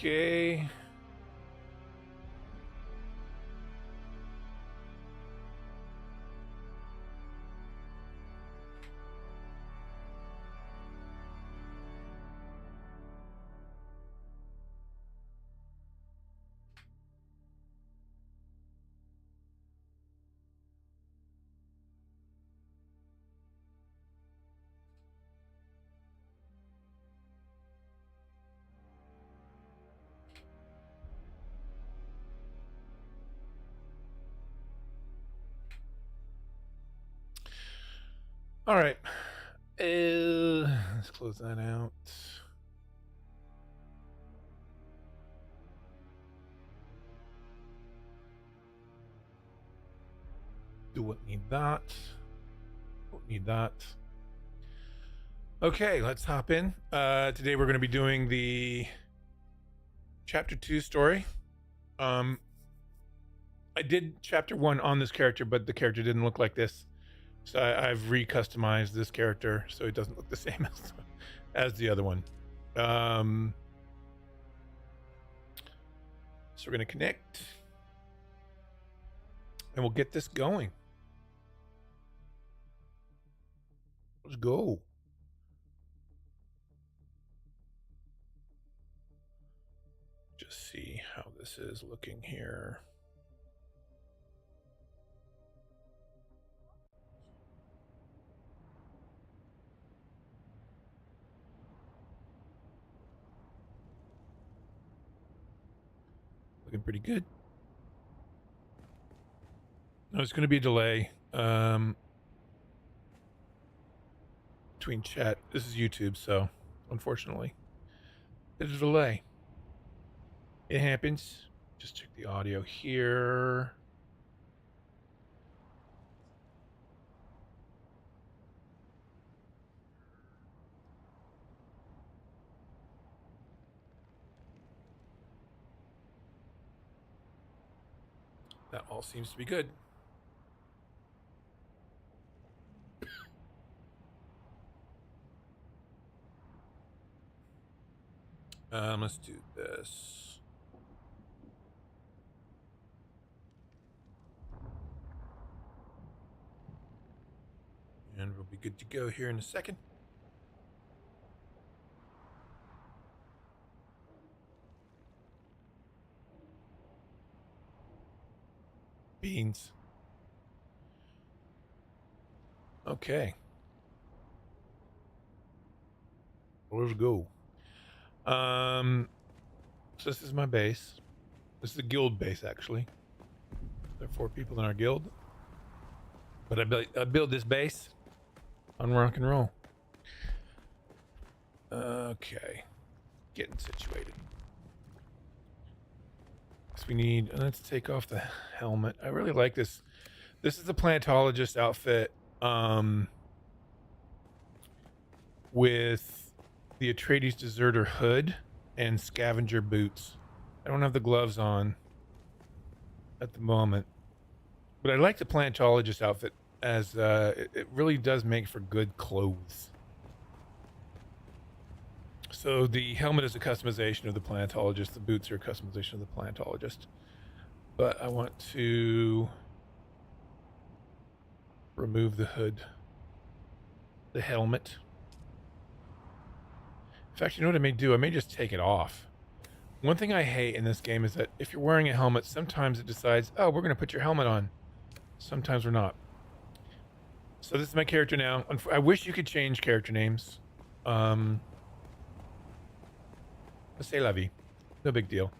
Okay. All right. Let's close that out. Don't need that. Don't need that. Okay, let's hop in. Today we're going to be doing the chapter 2 story. I did chapter 1 on this character, but the character didn't look like this. So I've recustomized this character so it doesn't look the same as the other one. So we're going to connect and we'll get this going. Let's go. Just see how this is looking here. Looking pretty good. No, it's going to be a delay between chat. This is YouTube, so unfortunately, there's a delay. It happens. Just check the audio here. That all seems to be good. Let's do this. And we'll be good to go here in a second. Beans. Okay. Let's go. So this is my base. This is a guild base, actually. There are 4 people in our guild. But I build this base on rock and roll. Okay. Getting situated. So we need, let's take off the helmet. I really like this. This is the plantologist outfit with the Atreides deserter hood and scavenger boots. I don't have the gloves on at the moment, but I like the plantologist outfit as it really does make for good clothes. So the helmet is a customization of the plantologist. The boots are a customization of the plantologist. But I want to remove the hood, the helmet. In fact, you know what I may do? I may just take it off. One thing I hate in this game is that if you're wearing a helmet, sometimes it decides, oh, we're going to put your helmet on. Sometimes we're not. So this is my character now. I wish you could change character names. C'est la vie. No big deal.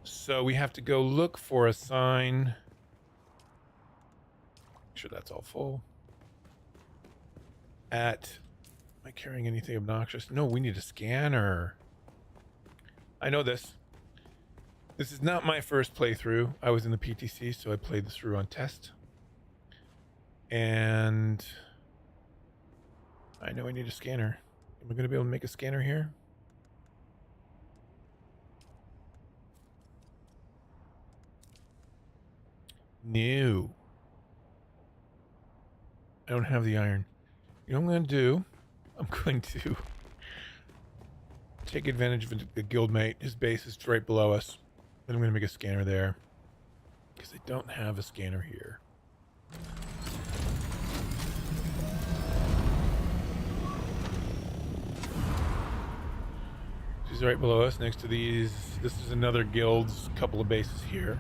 So we have to go look for a sign. Make sure that's all full. Am I carrying anything obnoxious? No, we need a scanner. I know this. This is not my first playthrough. I was in the PTC, so I played this through on test. And I know I need a scanner. Am I going to be able to make a scanner here? No. I don't have the iron. You know what I'm going to do? I'm going to take advantage of the guildmate. His base is right below us. And I'm going to make a scanner there. Because I don't have a scanner here. She's right below us next to these. This is another guild's couple of bases here.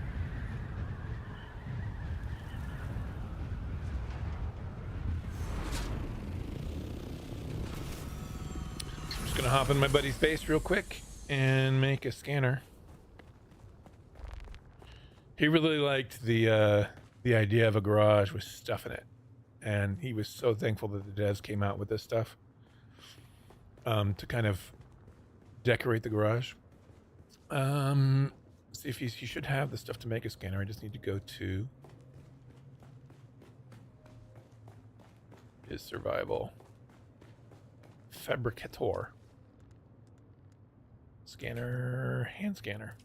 So I'm just going to hop in my buddy's base real quick and make a scanner. He really liked the idea of a garage with stuff in it. And he was so thankful that the devs came out with this stuff to kind of decorate the garage. See if he should have the stuff to make a scanner. I just need to go to his survival. Fabricator. Scanner, hand scanner.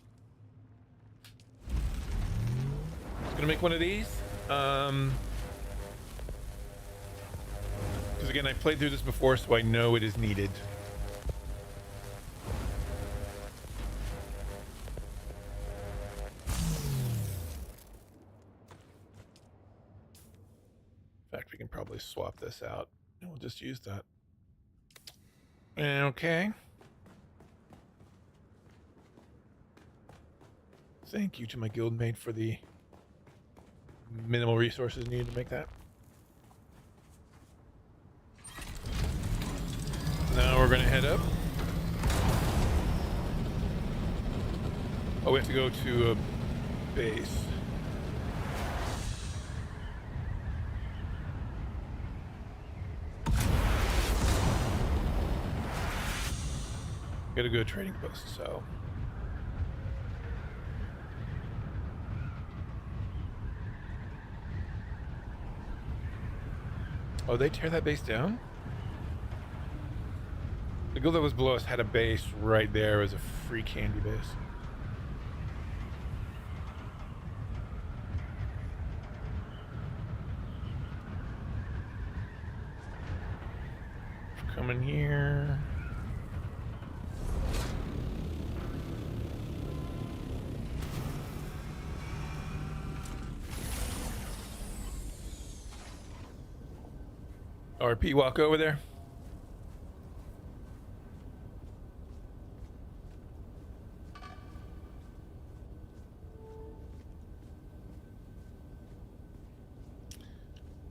Just gonna make one of these. Because again, I played through this before, so I know it is needed. In fact, we can probably swap this out and we'll just use that. Okay. Thank you to my guildmate for the minimal resources needed to make that. Now we're going to head up. Oh, we have to go to a base. Gotta go to trading post, so. Oh, they tear that base down? The guild that was below us had a base right there as a free candy base. Coming here. RP, walk over there.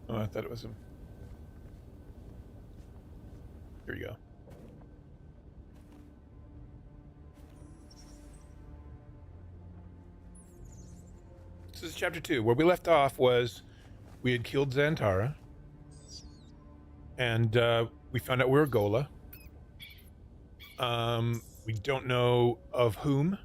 Oh, I thought it was him. Here you go. This is chapter 2. Where we left off was we had killed Xantara. And we found out we were Gola. We don't know of whom.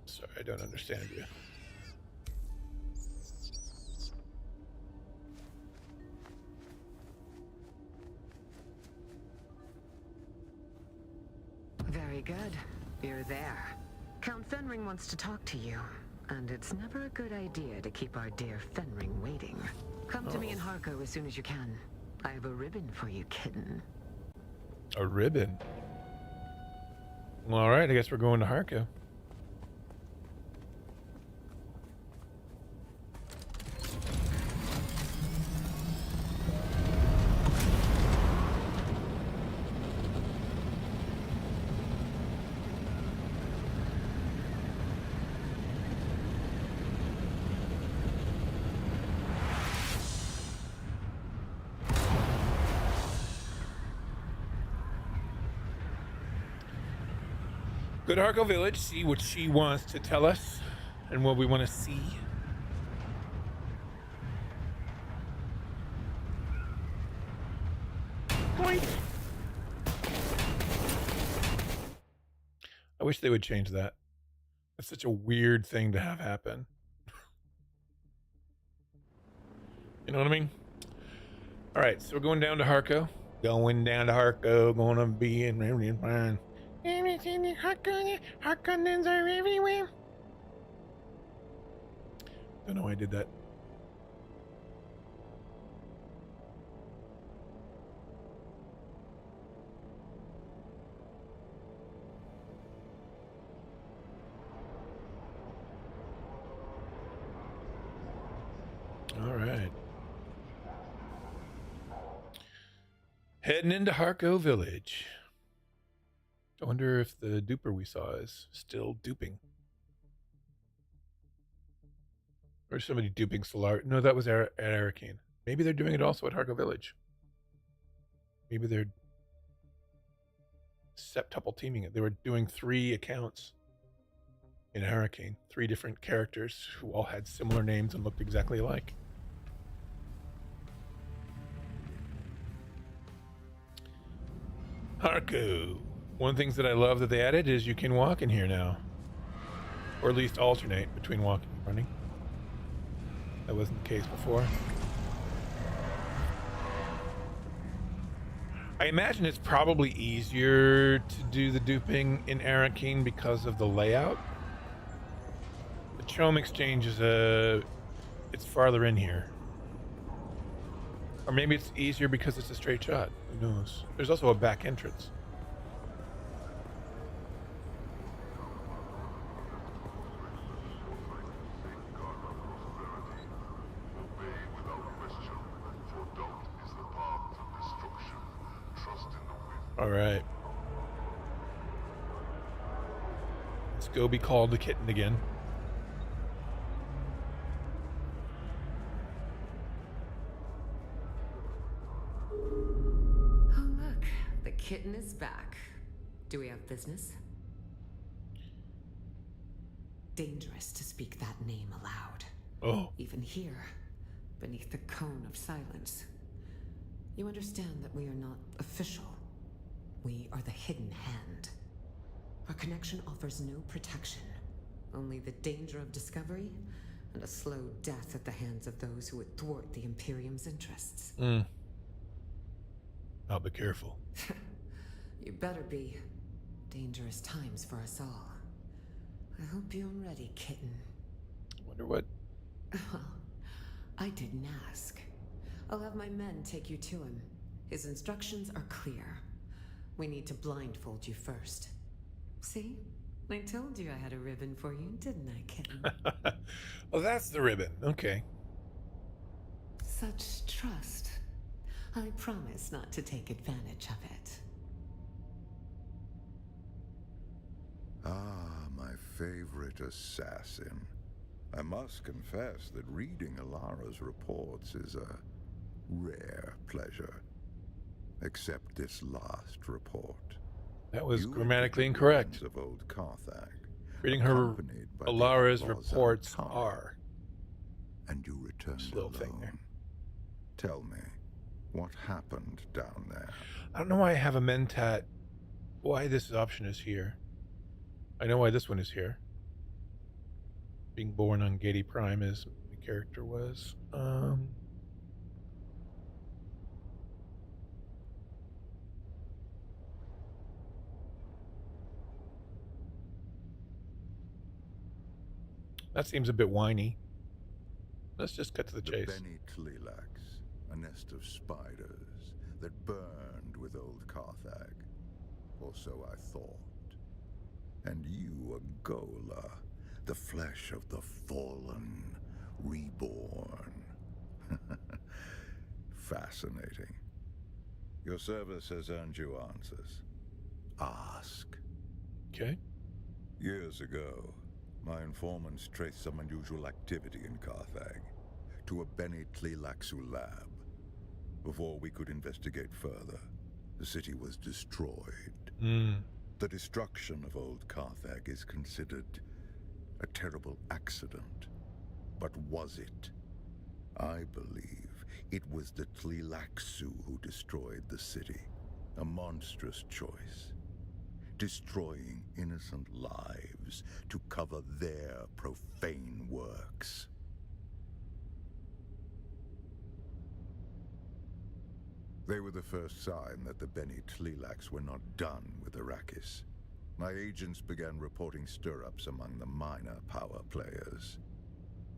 Sorry, I don't understand you. Very good. You're there. Count Fenring wants to talk to you, and it's never a good idea to keep our dear Fenring waiting. Come to me in Harko as soon as you can. I have a ribbon for you, kitten. A ribbon? Well, all right, I guess we're going to Harko. Go to Harko Village, see what she wants to tell us and what we want to see. Boink. I wish they would change that. That's such a weird thing to have happen. You know what I mean? All right, so we're going down to Harko. Going down to Harko, gonna be in everything fine. Everything in Harkonnens are everywhere. Don't know why I did that. Heading into Harco Village. I wonder if the duper we saw is still duping. Or somebody duping Solar. No, that was at Arcane. Maybe they're doing it also at Harco Village. Maybe they're septuple teaming it. They were doing 3 accounts in Arcane. 3 different characters who all had similar names and looked exactly alike. Harco. One of the things that I love that they added is you can walk in here now. Or at least alternate between walking and running. That wasn't the case before. I imagine it's probably easier to do the duping in Arcane because of the layout. The Chome Exchange is it's farther in here. Or maybe it's easier because it's a straight shot. Who knows? There's also a back entrance. All right. Let's go be called the kitten again. Oh, look. The kitten is back. Do we have business? Dangerous to speak that name aloud. Oh. Even here, beneath the cone of silence. You understand that we are not official. We are the hidden hand. Our connection offers no protection, only the danger of discovery and a slow death at the hands of those who would thwart the Imperium's interests. I'll be careful. You better be. Dangerous times for us all. I hope you're ready, kitten. Wonder what? I didn't ask. I'll have my men take you to him. His instructions are clear. We need to blindfold you first. See? I told you I had a ribbon for you, didn't I, kitten? Oh, that's the ribbon. Okay. Such trust. I promise not to take advantage of it. Ah, my favorite assassin. I must confess that reading Alara's reports is a rare pleasure. Except this last report. That was You grammatically entered the incorrect. lands of old Carthag, Reading her accompanied by the Alara's outlaws reports Antara, are. and you returned This little thing alone. there. Tell me, what happened down there? I don't know why I have a mentat. Why this option is here. I know why this one is here. Being born on Gedi Prime as the character was. That seems a bit whiny. Let's just cut to the chase. Beni Tlilax, a nest of spiders that burned with old Carthag. Or so I thought. And you, a Gola, the flesh of the fallen, reborn. Fascinating. Your service has earned you answers. Ask. Okay. Years ago, my informants traced some unusual activity in Carthag to a Beni Tlilaxu lab. Before we could investigate further, the city was destroyed. The destruction of old Carthag is considered a terrible accident. But was it? I believe it was the Tlilaxu who destroyed the city. A monstrous choice. Destroying innocent lives to cover their profane works. They were the first sign that the Beni Tlilax were not done with Arrakis. My agents began reporting stir-ups among the minor power players.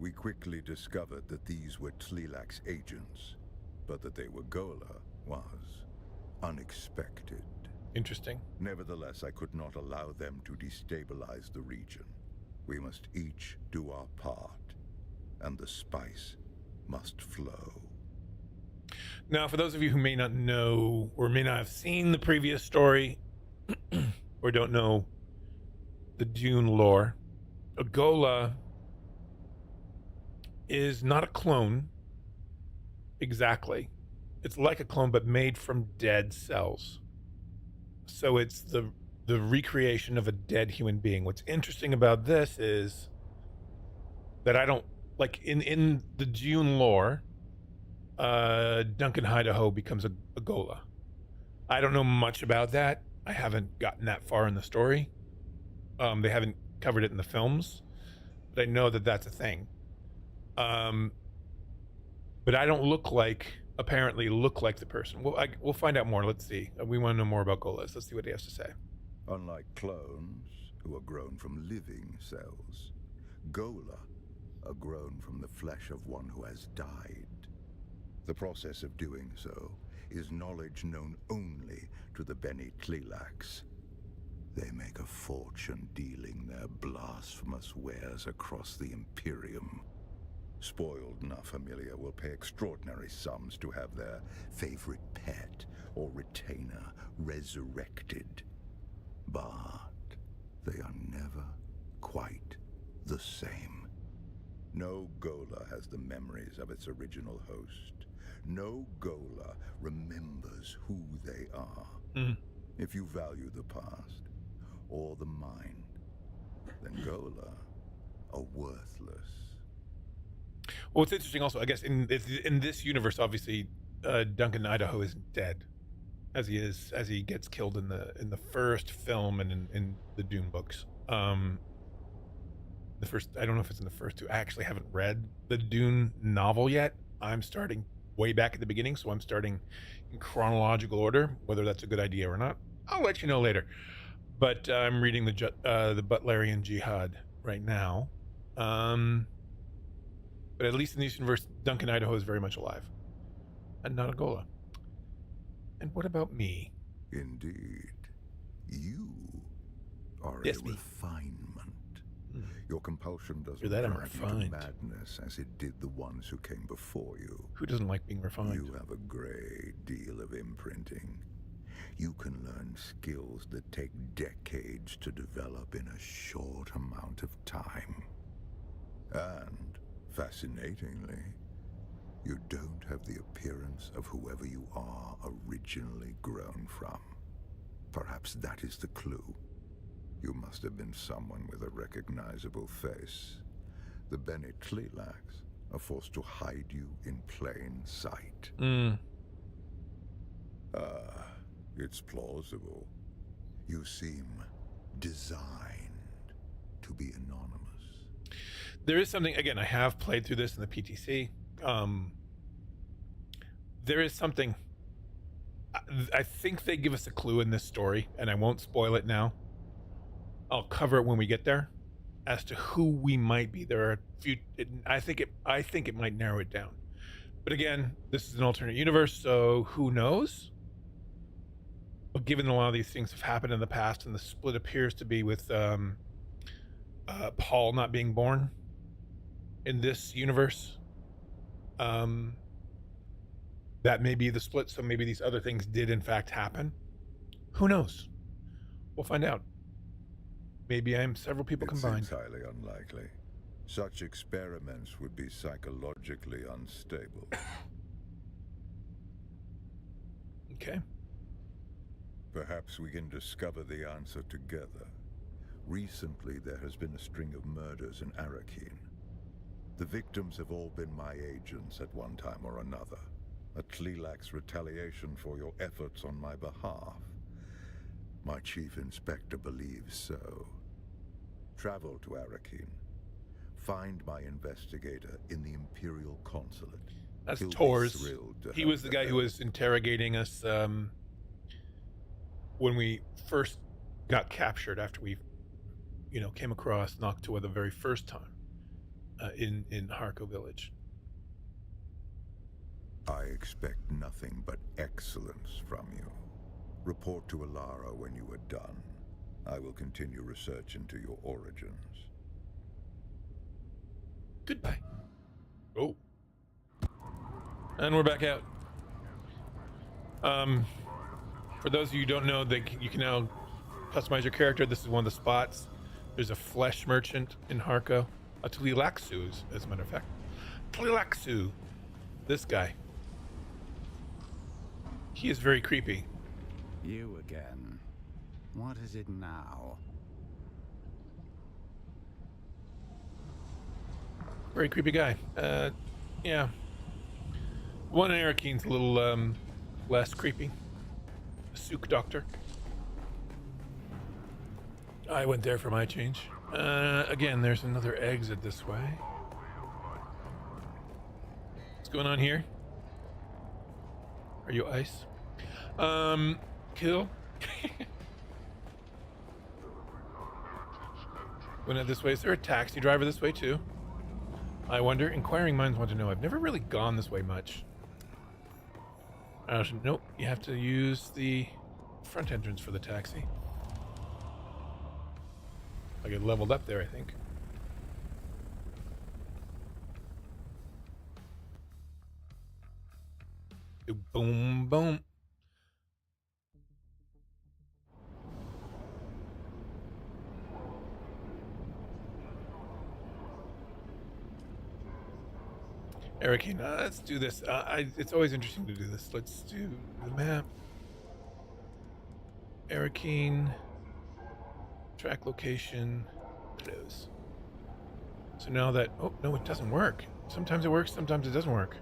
We quickly discovered that these were Tlilax agents, but that they were Gola was unexpected. Interesting. Nevertheless, I could not allow them to destabilize the region. We must each do our part, and the spice must flow. Now, for those of you who may not know or may not have seen the previous story or don't know the Dune lore, a Gola is not a clone exactly. It's like a clone, but made from dead cells. So it's the recreation of a dead human being. What's interesting about this is that I don't like in the Dune lore. Duncan Idaho becomes a Gola. I don't know much about that. I haven't gotten that far in the story. They haven't covered it in the films, but I know that that's a thing. But I don't apparently look like the person. We'll find out more. Let's see. We want to know more about Golas. Let's see what he has to say. Unlike clones, who are grown from living cells, Gola are grown from the flesh of one who has died. The process of doing so is knowledge known only to the Bene Tleilax. They make a fortune dealing their blasphemous wares across the Imperium. Spoiled La Familia will pay extraordinary sums to have their favorite pet or retainer resurrected. But they are never quite the same. No Gola has the memories of its original host. No Gola remembers who they are. If you value the past or the mind, then Gola are worthless. Well, it's interesting also, I guess, in this universe, obviously, Duncan Idaho isn't dead, as he gets killed in the first film and in the Dune books. The first, I don't know if it's in the first two. I actually haven't read the Dune novel yet. I'm starting way back at the beginning, so I'm starting in chronological order. Whether that's a good idea or not, I'll let you know later. But I'm reading the Butlerian Jihad right now. But at least in this universe, Duncan Idaho is very much alive, and not a Gola. And what about me? Indeed, you are Yes, a me. refinement. Your compulsion doesn't Hear that? I'm drive you to refined. madness as it did the ones who came before you. Who doesn't like being refined? You have a great deal of imprinting. You can learn skills that take decades to develop in a short amount of time. And, fascinatingly, you don't have the appearance of whoever you are originally grown from. Perhaps that is the clue. You must have been someone with a recognizable face. The Bene Tleilax are forced to hide you in plain sight. It's plausible. You seem designed to be anonymous. There is something, again, I have played through this in the PTC. There is something, I think they give us a clue in this story, and I won't spoil it now. I'll cover it when we get there, as to who we might be. There are a few, I think it might narrow it down. But again, this is an alternate universe, so who knows? But given a lot of these things have happened in the past, and the split appears to be with Paul not being born in this universe, that may be the split. So maybe these other things did in fact happen. Who knows? We'll find out. Maybe I am several people combined. It seems highly unlikely. Such experiments would be psychologically unstable. Okay. Perhaps we can discover the answer together. Recently, there has been a string of murders in Arakeen. The victims have all been my agents at one time or another. A Tleilax retaliation for your efforts on my behalf. My chief inspector believes so. Travel to Arakeen. Find my investigator in the Imperial Consulate. That's He'll be Tor's. thrilled to He have was the the guy who help. was interrogating us when we first got captured, after we, came across Noctua the very first time in Harko village. I expect nothing but excellence from you. Report to Alara when you are done. I will continue research into your origins. Goodbye. Oh. And we're back out. For those of you who don't know, you can now customize your character. This is one of the spots. There's a flesh merchant in Harko. A Tlilaxu, as a matter of fact. Tlilaxu. This guy. He is very creepy. You again. What is it now? Very creepy guy. Yeah. One Arakine's a little less creepy. A Sook doctor. I went there for my change. Again, there's another exit this way. What's going on here? Are you ice? Kill. Going out this way. Is there a taxi driver this way too? I wonder. Inquiring minds want to know. I've never really gone this way much. Nope. You have to use the front entrance for the taxi. I get leveled up there, I think. Boom, boom. Arakine, let's do this. It's always interesting to do this. Let's do the map. Arakine. Track location. Close. So now that... Oh, no, it doesn't work. Sometimes it works, sometimes it doesn't work.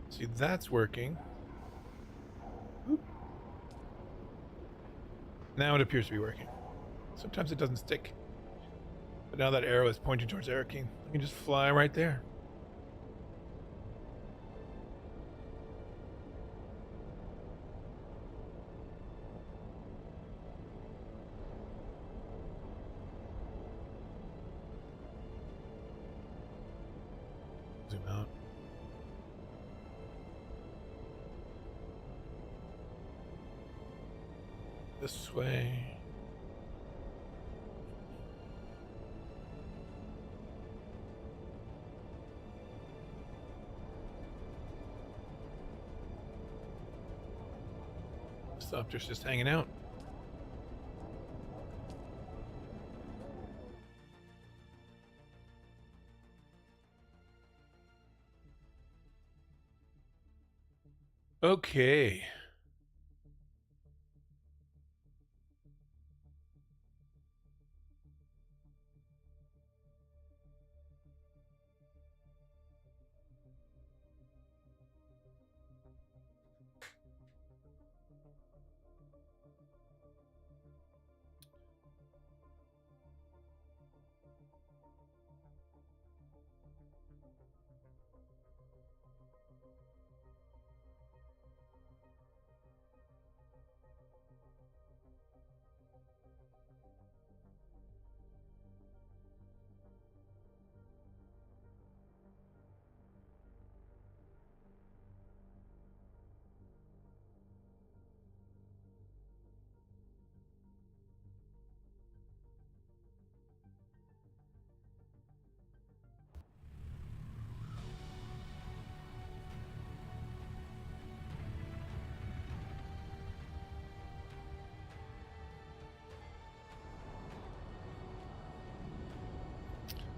See, that's working. Oop. Now it appears to be working. Sometimes it doesn't stick. But now that arrow is pointing towards Arakine. I can just fly right there. Zoom out. This way. Opter's just hanging out. Okay.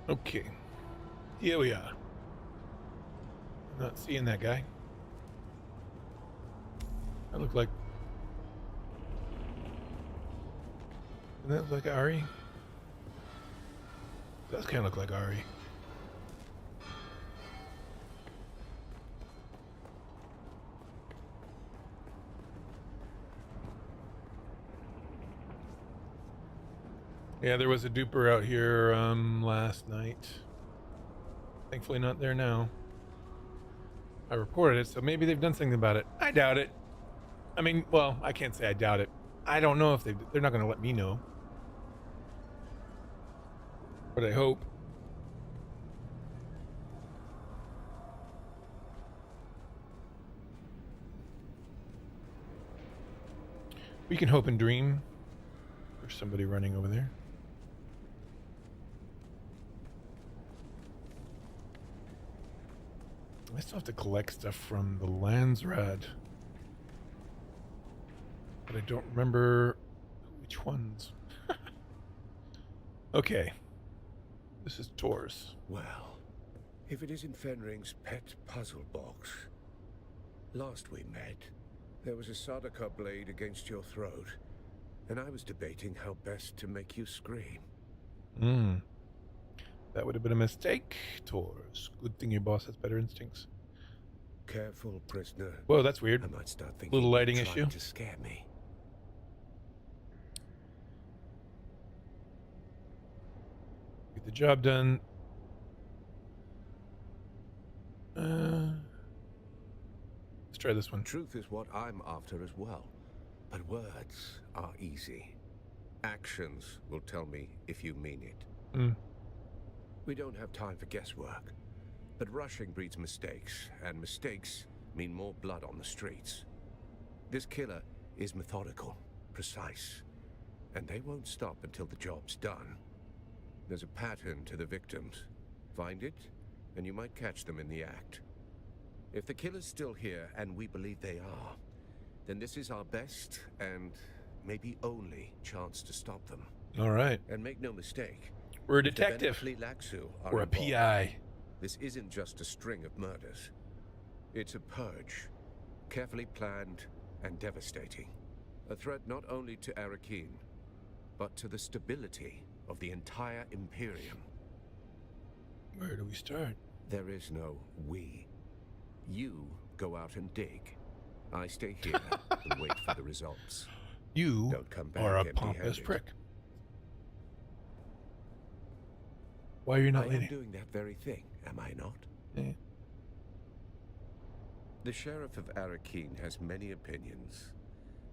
Okay. Here we are. Not seeing that guy. That looked like... Doesn't that look like Ari? Does kind of look like Ari. Yeah, there was a duper out here last night. Thankfully not there now. I reported it, so maybe they've done something about it. I doubt it. I mean, well, I can't say I doubt it. I don't know if they're not going to let me know. But I hope. We can hope and dream. There's somebody running over there. I still have to collect stuff from the Landsrad. But I don't remember which ones. Okay. This is Tor's. Well, if it isn't Fenring's pet puzzle box. Last we met, there was a Sardaukar blade against your throat, and I was debating how best to make you scream. That would have been a mistake, Tors. Good thing your boss has better instincts. Careful, prisoner. Whoa, that's weird. I might start thinking Little lighting you're trying issue. to scare me. Get the job done. Let's try this one. Truth is what I'm after as well. But words are easy. Actions will tell me if you mean it. We don't have time for guesswork. But rushing breeds mistakes, and mistakes mean more blood on the streets. This killer is methodical, precise, and they won't stop until the job's done. There's a pattern to the victims. Find it, and you might catch them in the act. If the killer's still here, and we believe they are, then this is our best and maybe only chance to stop them. All right. And make no mistake, We're a if the detective. Bentley Laxu are We're a involved, PI. this isn't just a string of murders. It's a purge, carefully planned and devastating. A threat not only to Arakeen, but to the stability of the entire Imperium. Where do we start? There is no we. You go out and dig. I stay here and wait for the results. You Don't come back are a empty-handed. pompous prick. Why are you not I am leading? doing that very thing, am I not? Yeah. The Sheriff of Arakeen has many opinions.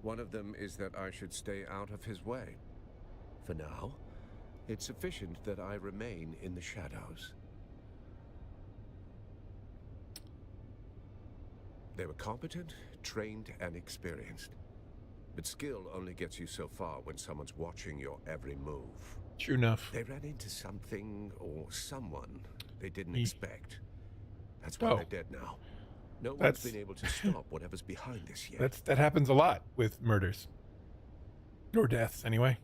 One of them is that I should stay out of his way. For now, it's sufficient that I remain in the shadows. They were competent, trained, and experienced. But skill only gets you so far when someone's watching your every move. True enough. They ran into something or someone they didn't Me. expect. That's why Oh. they're dead now. No That's- one's been able to stop whatever's behind this yet. That happens a lot with murders. Or deaths, anyway.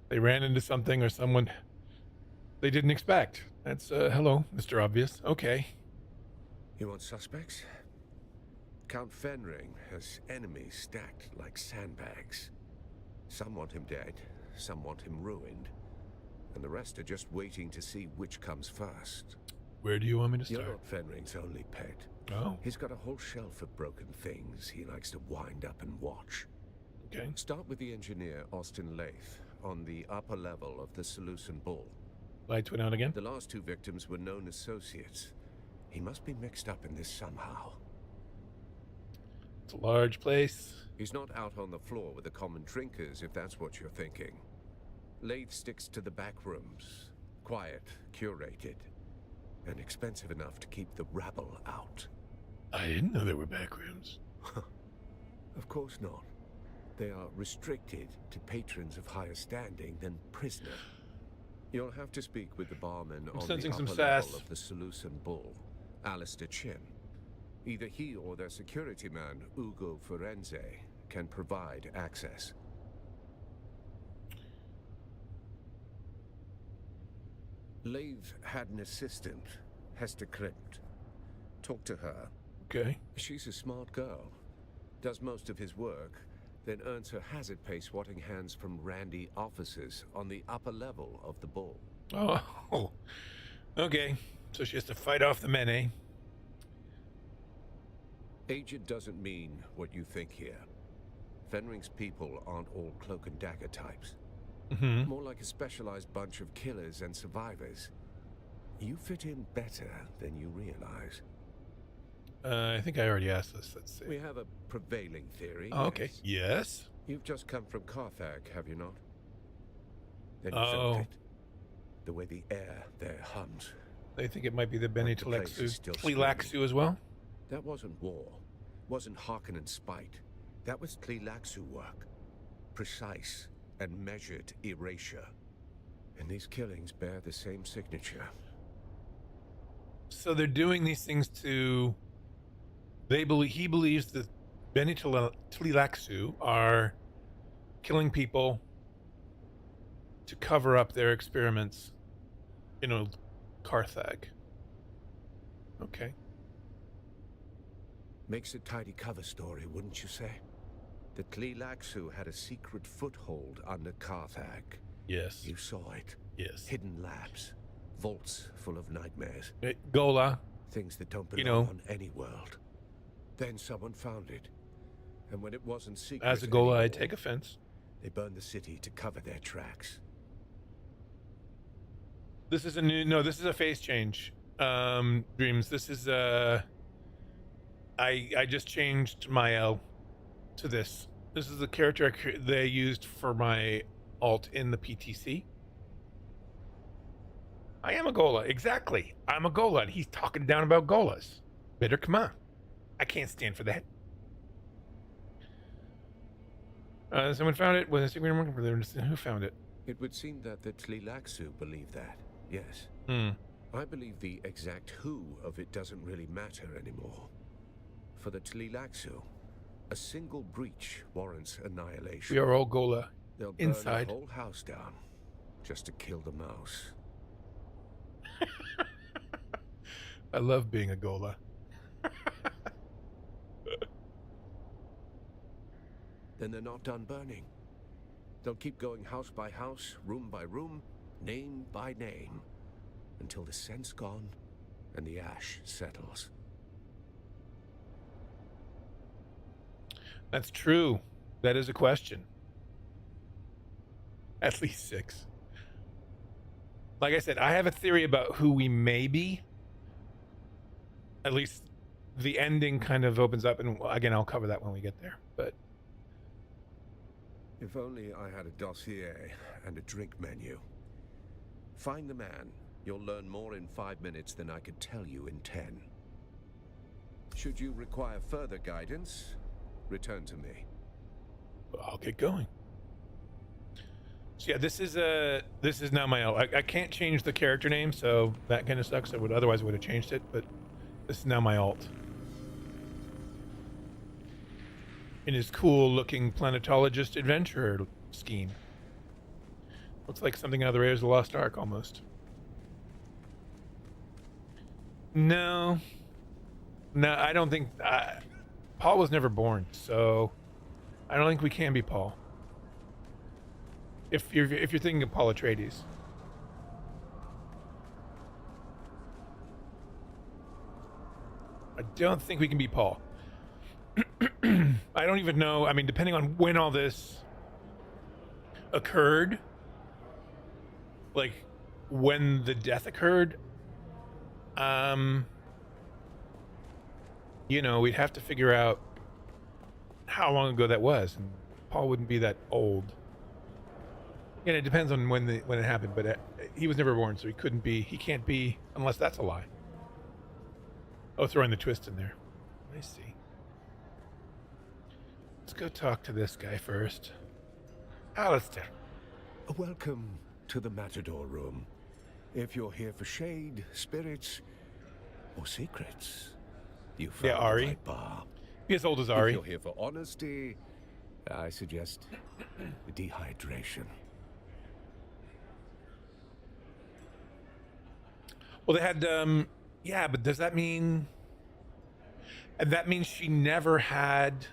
They ran into something or someone they didn't expect. That's, hello, Mr. Obvious. Okay. You want suspects? Count Fenring has enemies stacked like sandbags. Some want him dead, some want him ruined, and the rest are just waiting to see which comes first. Where do you want me to You're start? not Fenring's only pet. Oh, He's got a whole shelf of broken things he likes to wind up and watch. okay. Start with the engineer, Austin Lath, on the upper level of the Seleucid Bull. Lights went out again. The last two victims were known associates. He must be mixed up in this somehow. It's a large place. He's not out on the floor with the common drinkers, if that's what you're thinking. Lath sticks to the back rooms. Quiet, curated, and expensive enough to keep the rabble out. I didn't know there were back rooms. Of course not. They are restricted to patrons of higher standing than prisoner. You'll have to speak with the barman on the sensing upper some level sass. of the Seleucid Bull, Alistair Chin. Either he or their security man, Ugo Forense, can provide access. Lath had an assistant, Hester Klimt. Talk to her. Okay. She's a smart girl. Does most of his work, then earns her hazard pay swatting hands from randy officers on the upper level of the Bull. Oh, okay. So she has to fight off the men, eh? Agent doesn't mean what you think here. Fenring's people aren't all cloak and dagger types. Mm-hmm. More like a specialized bunch of killers and survivors. You fit in better than you realize. I think I already asked this. Let's see. We have a prevailing theory. Oh, okay. yes. Yes. You've just come from Carthage, have you not? Then you Oh. felt it. The way the air there hums. They think it might be the Bene The place is still Tlilaxu as well. That wasn't war. Wasn't Harkonnen spite. That was Tlilaxu work. Precise and measured erasure. And these killings bear the same signature. So they're doing these things to. He believes that Beni Tleilaxu are killing people to cover up their experiments in a Carthag. Okay. Makes a tidy cover story, wouldn't you say? The Tleilaxu had a secret foothold under Carthag. Yes. You saw it. Yes. Hidden labs, vaults full of nightmares. Gola. Things that don't belong on any world. Then someone found it. And when it wasn't secret As a Gola, anymore, I take offense. they burned the city to cover their tracks. This is this is a face change. Dreams. This is I just changed my L to this. This is the character they used for my alt in the PTC. I am a Gola, exactly. I'm a Gola. He's talking down about Golas. Better come on. I can't stand for that. Someone found it. Was a working for them. Who found it? It would seem that the Tleilaxu believe that, yes. I believe the exact who of it doesn't really matter anymore. For the Tleilaxu, a single breach warrants annihilation. We are all Gola. They'll inside. burn the whole house down just to kill the mouse. I love being a Gola. Then they're not done burning. They'll keep going house by house, room by room, name by name, until the scent's gone and the ash settles. That's true. That is a question. At least 6. Like I said, I have a theory about who we may be. At least the ending kind of opens up, and again, I'll cover that when we get there. But if only I had a dossier and a drink menu. Find the man. You'll learn more in 5 minutes than I could tell you in 10. Should you require further guidance, return to me. I'll get going. So yeah, this is now my L. I can't change the character name, so that kind of sucks. Otherwise I would have changed it, but this is now my alt. In his cool looking planetologist adventurer scheme. Looks like something out of the Raiders of the Lost Ark almost. No, I don't think Paul was never born, so I don't think we can be Paul. If you're thinking of Paul Atreides. I don't think we can be Paul. I don't even know. I mean, depending on when all this occurred, like when the death occurred, we'd have to figure out how long ago that was, and Paul wouldn't be that old. And it depends on when it happened, but he was never born, so he can't be, unless that's a lie. Oh, throwing the twist in there. I see. Let's go talk to this guy first. Alistair. Welcome to the Matador Room. If you're here for shade, spirits, or secrets, you found Ari. the right bar. Be as old as Ari. If you're here for honesty, I suggest dehydration. Well, they had, yeah, but does that mean... And that means she never had...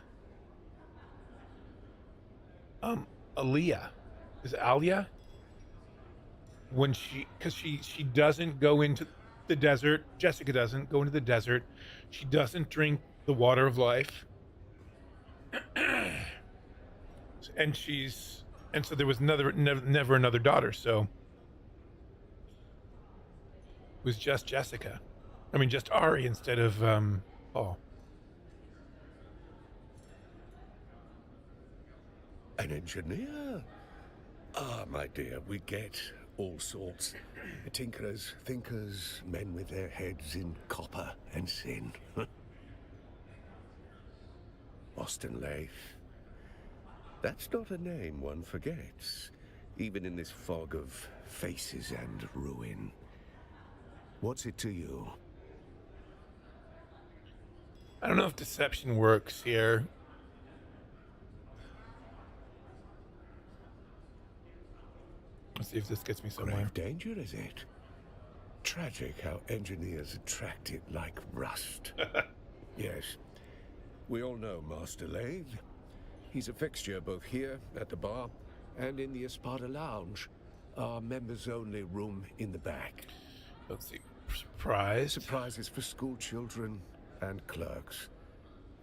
Aaliyah. Is it Alia? When because she doesn't go into the desert. Jessica doesn't go into the desert. She doesn't drink the water of life. And so there was never another daughter, so it was just Jessica. I mean, just Ari instead of Paul. An engineer? Ah, my dear, we get all sorts. Tinkerers, thinkers, men with their heads in copper and sin. Austin Leith. That's not a name one forgets, even in this fog of faces and ruin. What's it to you? I don't know if deception works here. Let's see if this gets me somewhere. Grave danger, is it? Tragic how engineers attract it like rust. Yes. We all know Master Lathe. He's a fixture both here at the bar and in the Espada Lounge, our members-only room in the back. Let's see. Surprise. Surprises for school children and clerks.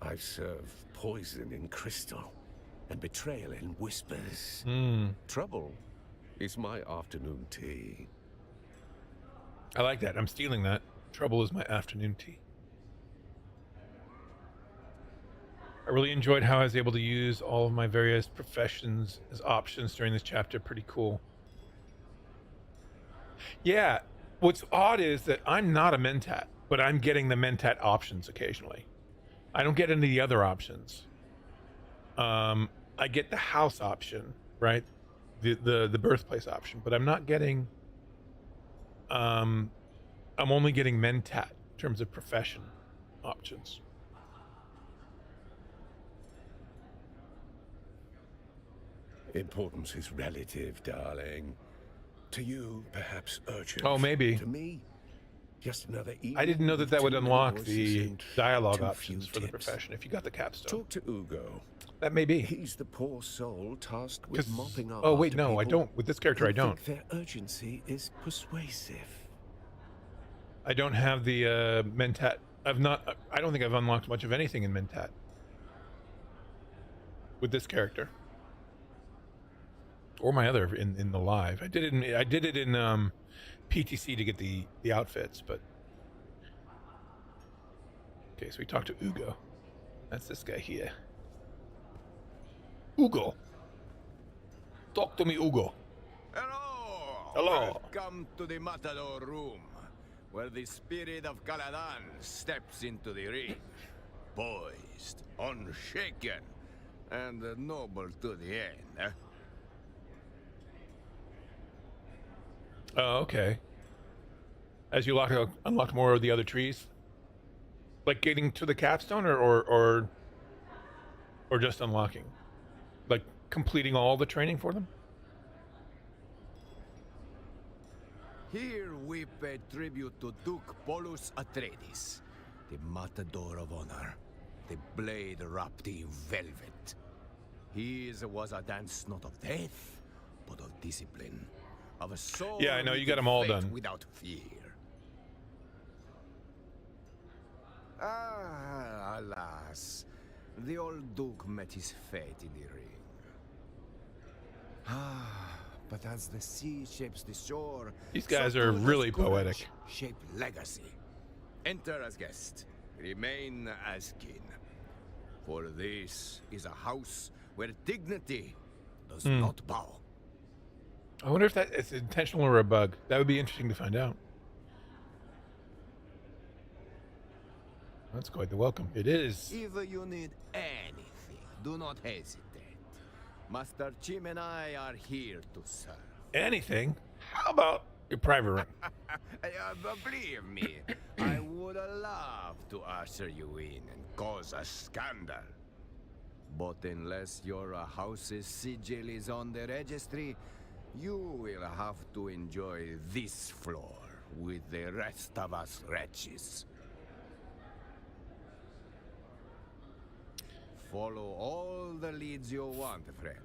I serve poison in crystal and betrayal in whispers. Trouble is my afternoon tea. I like that. I'm stealing that. Trouble is my afternoon tea. I really enjoyed how I was able to use all of my various professions as options during this chapter. Pretty cool. Yeah, what's odd is that I'm not a Mentat, but I'm getting the Mentat options occasionally. I don't get any of the other options. I get the house option, right? The birthplace option, but I'm not getting... I'm only getting Mentat in terms of profession options. Importance is relative, darling. To you, perhaps urgent. Oh, maybe. To me, just another evening. I didn't know that that would with unlock voices the and dialogue too options few for the tips. profession if you got the capstone. Talk to Ugo. That may be. He's the poor soul tasked with 'Cause- mopping up. oh, wait, after no, I people don't. With this character, who I don't. think their urgency is persuasive. I don't have the Mentat. I don't think I've unlocked much of anything in Mentat with this character. Or my other in the live. I did it in PTC to get the outfits, but okay, so we talked to Ugo. That's this guy here. Ugo. Talk to me, Ugo. Hello! Hello. Welcome to the Matador room, where the spirit of Caladan steps into the ring. Poised, unshaken, and noble to the end. Eh? Oh, okay. As you unlock more of the other trees, like getting to the capstone, or just unlocking, like completing all the training for them. Here we pay tribute to Duke Polus Atreides, the Matador of Honor, the blade wrapped in velvet. His was a dance not of death, but of discipline, of a soul. Yeah, I know, you with got 'em all faith done. without fear. Ah, alas, the old Duke met his fate in the ring. Ah, but as the sea shapes the shore, These guys so are too does really courage poetic. Shape legacy. Enter as guest, remain as kin. For this is a house where dignity does not bow. I wonder if that is intentional or a bug. That would be interesting to find out. That's quite the welcome. It is. If you need anything, do not hesitate. Master Chim and I are here to serve. Anything? How about your private room? Believe me, I would love to usher you in and cause a scandal. But unless your house's sigil is on the registry, you will have to enjoy this floor with the rest of us wretches. Follow all the leads you want, friend,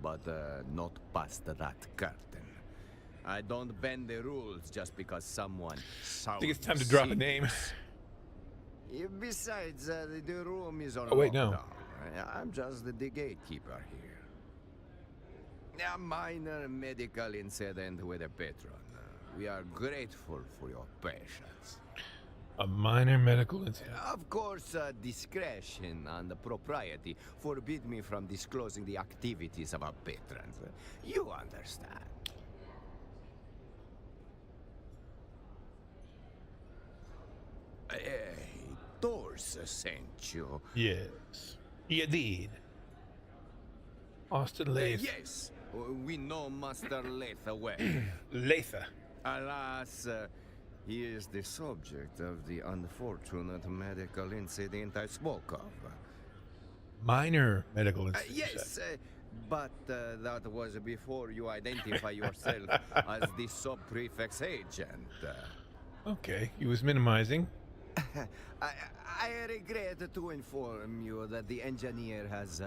but not past that curtain. I don't bend the rules just because someone I think it's time to drop a name. Besides, the room is on Oh, wait, no. lockdown. I'm just the gatekeeper here. A minor medical incident with a patron. We are grateful for your patience. A minor medical incident. Of course, discretion and propriety forbid me from disclosing the activities of our patrons. You understand. Hey, Thor's sent you. Yes. You did. Austin Lathe. Yes, we know Master Lathe well. Latha. Alas, He is the subject of the unfortunate medical incident I spoke of. Minor medical incident. you said. Yes, but that was before you identify yourself as the sub-prefect's agent. Okay, he was minimizing. I regret to inform you that the engineer has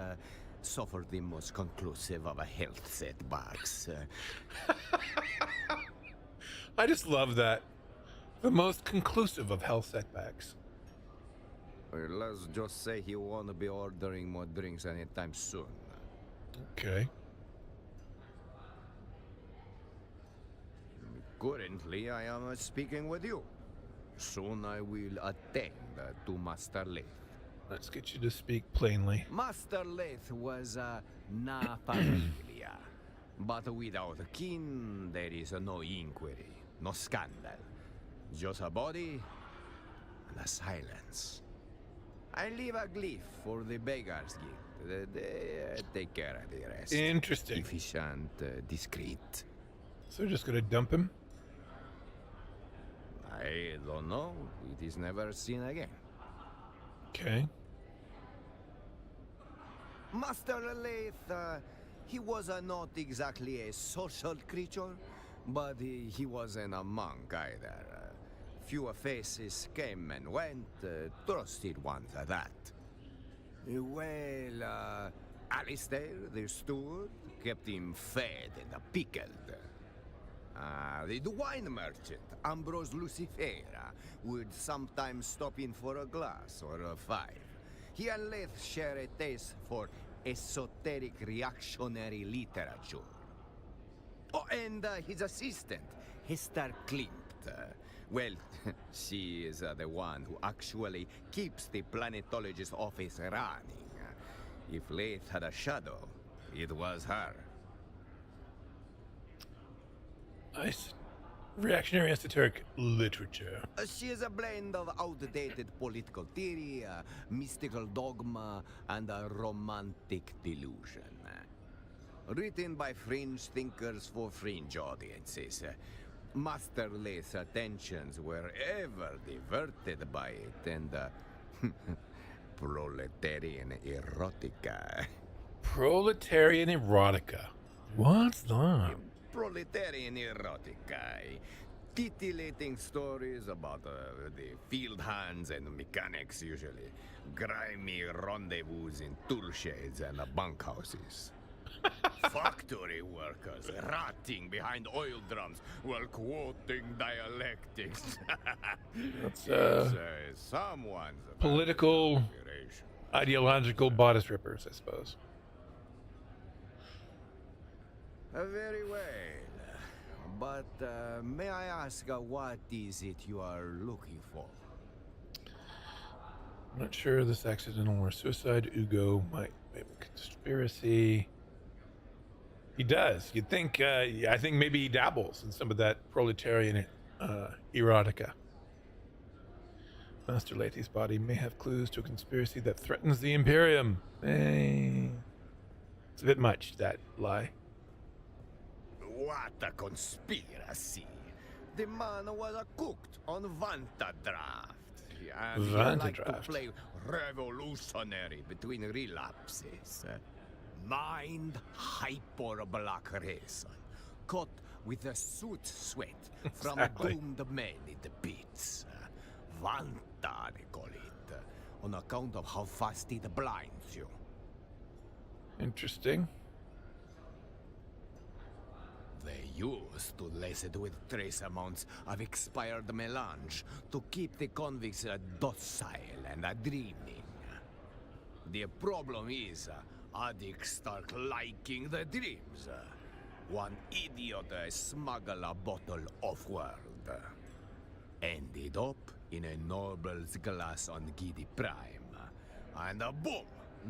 suffered the most conclusive of health setbacks. I just love that. The most conclusive of health setbacks. Well, let's just say he won't be ordering more drinks anytime soon. Okay. Currently, I am speaking with you. Soon I will attend to Master Leith. Let's get you to speak plainly. Master Leith was na familia. But without kin, there is no inquiry, no scandal. Just a body and a silence. I leave a glyph for the Beggars Guild. They take care of the rest. Interesting. Efficient, discreet. So they're just gonna dump him? I don't know. It is never seen again. Okay. Master Leith, he was not exactly a social creature, but he wasn't a monk either. Few faces came and went, trusted ones at that. Well, Alistair, the steward, kept him fed and pickled. The wine merchant, Ambrose Lucifera, would sometimes stop in for a glass or a five. He and Leith share a taste for esoteric reactionary literature. Oh, and his assistant, Hester Klimt. Well, she is the one who actually keeps the planetologist office running. If Leith had a shadow, it was her. Nice. Reactionary esoteric literature. She is a blend of outdated political theory, mystical dogma, and a romantic delusion. Written by fringe thinkers for fringe audiences. Master Leith's attentions were ever diverted by it, and proletarian erotica. Proletarian erotica. What's that? Proletarian erotica. Titillating stories about the field hands and mechanics, usually. Grimy rendezvous in tool sheds and bunkhouses. Factory workers rotting behind oil drums while quoting dialectics. That's someone's political, inspiration. ideological bodice rippers, I suppose. Very well. But may I ask what is it you are looking for? I'm not sure this accidental or suicide. Ugo might maybe conspiracy. He does. You'd think, I think maybe he dabbles in some of that proletarian erotica. Master Leithi's body may have clues to a conspiracy that threatens the Imperium. Hey. It's a bit much, that lie. What a conspiracy! The man was cooked on Vanta draft. And he liked to play revolutionary between relapses. Mind hyperbolarization, cut with a soot sweat from doomed men in the pits. Vanta, they call it, on account of how fast it blinds you. Interesting. They used to lace it with trace amounts of expired melange to keep the convicts docile and dreaming. The problem is, addicts start liking the dreams. One idiot smuggled a bottle off-world. Ended up in a noble's glass on Giddy Prime. And boom!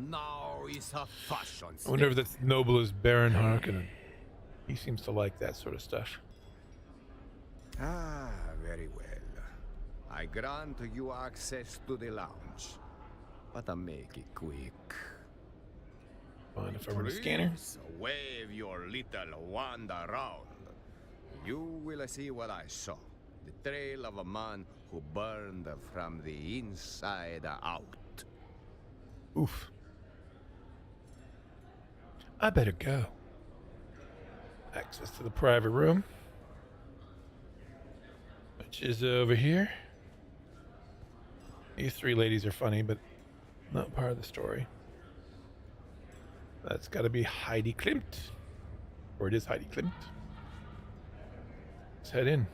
Now it's a fashion I wonder if that's noble as Baron Harkonnen. He seems to like that sort of stuff. Ah, very well. I grant you access to the lounge. But I make it quick. Fine, if I run a scanner. Please wave your little wand around. You will see what I saw. The trail of a man who burned from the inside out. Oof. I better go. Access to the private room, which is over here. These three ladies are funny, but not part of the story. That's got to be Heidi Klimt. Or it is Heidi Klimt. Let's head in.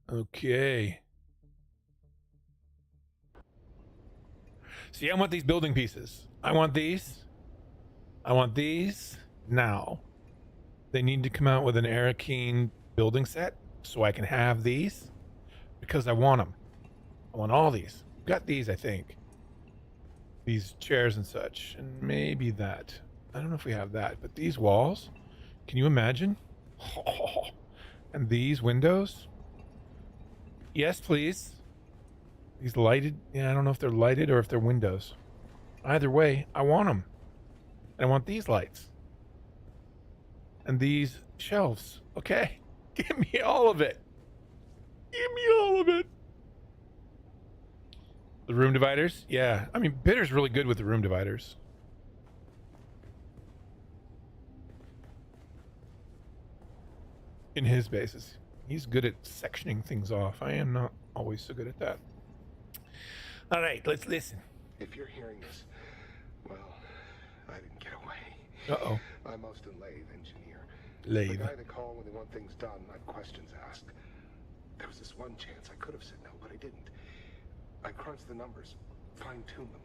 Okay. See, I want these building pieces. I want these. I want these now. They need to come out with an Arakeen building set so I can have these because I want them. I want all these. Got these, I think. These chairs and such, and maybe that. I don't know if we have that, but these walls, can you imagine? Oh, and these windows? Yes, please. These lighted, yeah, I don't know if they're lighted or if they're windows. Either way, I want them. I want these lights. And these shelves. Okay. Give me all of it. Give me all of it. The room dividers? Yeah. I mean, Bitter's really good with the room dividers. In his bases. He's good at sectioning things off. I am not always so good at that. All right, let's listen. If you're hearing this, well, I didn't get away. Uh-oh. I'm Austin Lathe, engineer. Lathe. The guy that called when they want things done, I have questions asked. There was this one chance I could have said no, but I didn't. I crunched the numbers, fine-tuned them.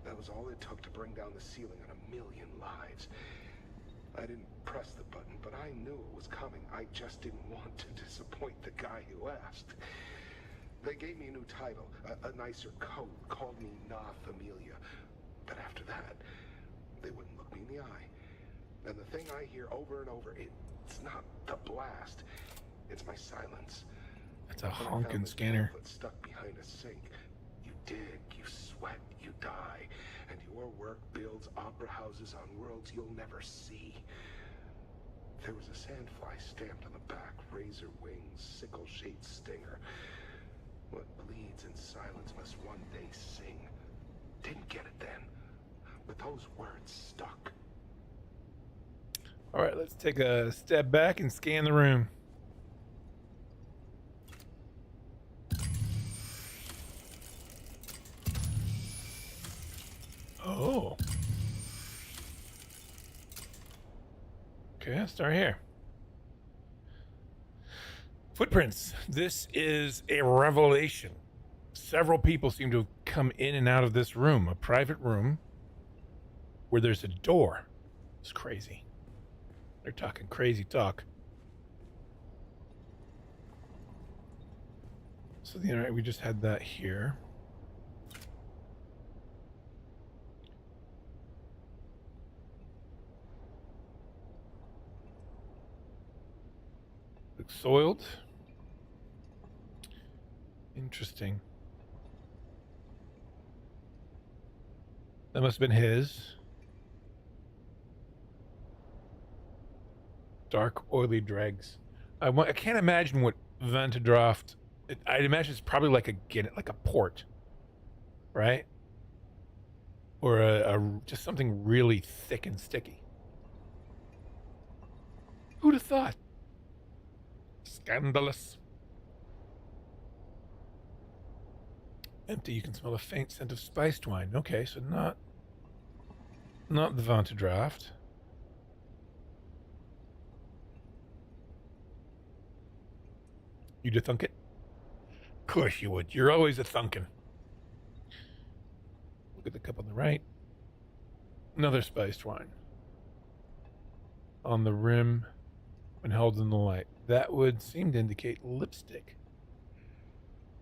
That was all it took to bring down the ceiling on 1 million lives. I didn't press the button, but I knew it was coming. I just didn't want to disappoint the guy who asked. They gave me a new title, a nicer code, called me Na Familia. But after that, they wouldn't look me in the eye. And the thing I hear over and over, it's not the blast, it's my silence. That's a honking scanner. Stuck behind a sink. You dig, you sweat, you die, and your work builds opera houses on worlds you'll never see. There was a sandfly stamped on the back, razor wings, sickle-shaped stinger. What bleeds in silence must one day sing. Didn't get it then, but those words stuck. All right, let's take a step back and scan the room. Oh. Okay, let's start here. Footprints. This is a revelation. Several people seem to have come in and out of this room, a private room where there's a door. It's crazy. They're talking crazy talk. So we just had that here. Looks soiled. Interesting. That must have been his. Dark, oily dregs. I can't imagine what Vantadraft. I'd imagine it's probably like a port, right? Or just something really thick and sticky. Who'd have thought? Scandalous. Empty. You can smell a faint scent of spiced wine. Okay, so not the Vantadraft. You'd thunk it? Of course you would. You're always a thunkin'. Look at the cup on the right. Another spiced wine. On the rim when held in the light. That would seem to indicate lipstick.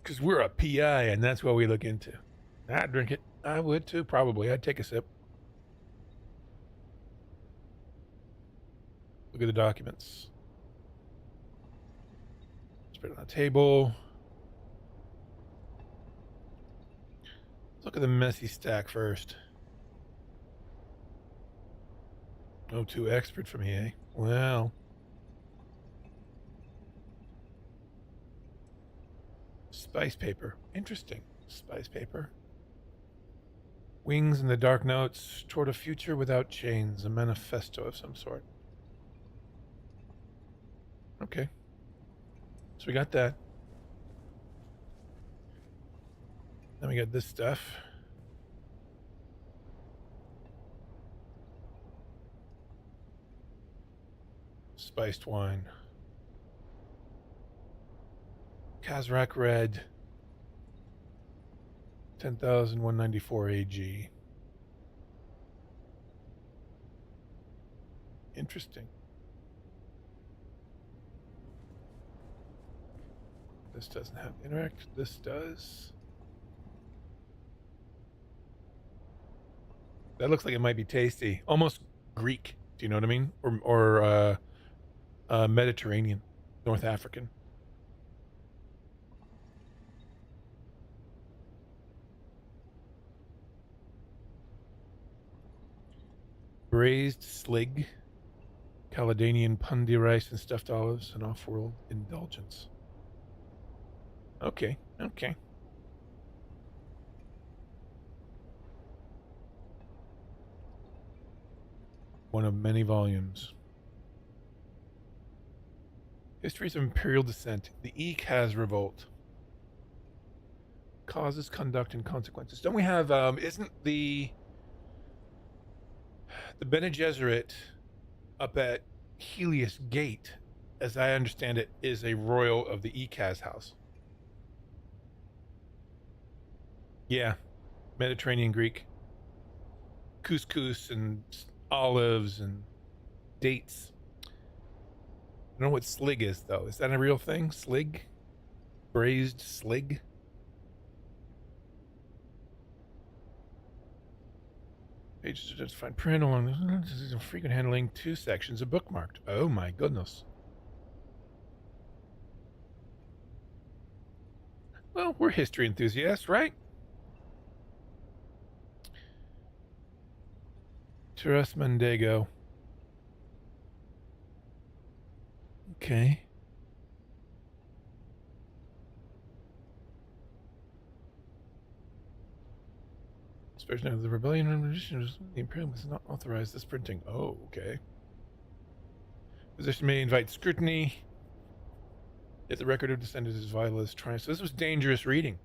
Because we're a PI and that's what we look into. I'd drink it. I would too, probably. I'd take a sip. Look at the documents. Spread on the table. look at the messy stack first. Oh, too expert for me, eh? Well. Spice paper. Interesting. Spice paper. Wings and the Dark Notes toward a future without chains. A manifesto of some sort. Okay. So we got that. Then we got this stuff. Spiced wine. Kazrak Red. 10,194 AG. Interesting. This doesn't have interact. This does. That looks like it might be tasty. Almost Greek. Do you know what I mean? Or Mediterranean, North African. Braised slig, Caledonian pundi rice and stuffed olives, an off-world indulgence. Okay, okay. One of many volumes. Histories of Imperial Descent. The Ekaz Revolt. Causes, conduct, and consequences. Don't we have, isn't the Bene Gesserit up at Helios Gate, as I understand it, is a royal of the Ekaz house. Yeah, Mediterranean Greek. Couscous and olives and dates. I don't know what slig is, though. Is that a real thing? Slig? Braised slig? Pages to justify print along the frequent handling. 2 sections are bookmarked. Oh my goodness. Well, we're history enthusiasts, right? Terras Mandego. Okay. This version of the Rebellion Revolution, the Imperial does not authorize this printing. Oh, okay. Position may invite scrutiny. Yet the record of descent is as vital as triumph. So this was dangerous reading.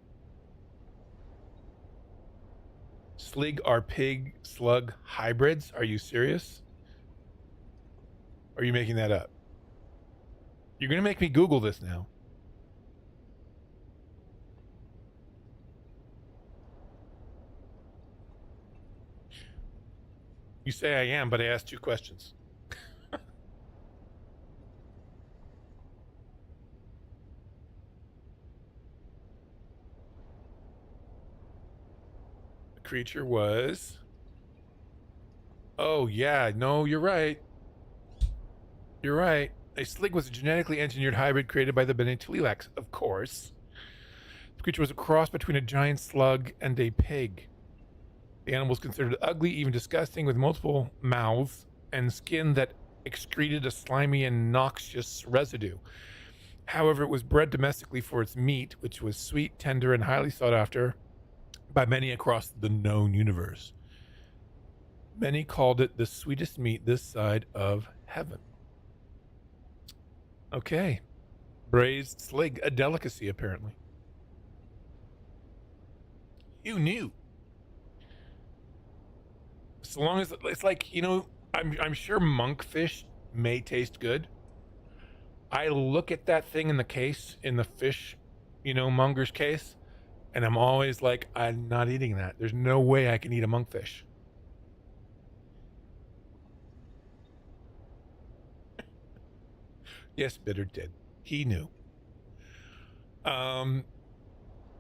Slig are pig slug hybrids. Are you serious? Or are you making that up? You're going to make me Google this now. You say I am, but I asked 2 questions. The creature was... Oh, yeah. No, you're right. You're right. A slig was a genetically engineered hybrid created by the Bene Tleilax, of course. The creature was a cross between a giant slug and a pig. The animal was considered ugly, even disgusting, with multiple mouths and skin that excreted a slimy and noxious residue. However, it was bred domestically for its meat, which was sweet, tender, and highly sought after by many across the known universe. Many called it the sweetest meat this side of heaven. Okay. Braised slig, a delicacy, apparently. You knew. So long as it's like, you know, I'm sure monkfish may taste good. I look at that thing in the case, in the fish, you know, monger's case, and I'm always like, I'm not eating that. There's no way I can eat a monkfish. Yes, Bitter did. He knew.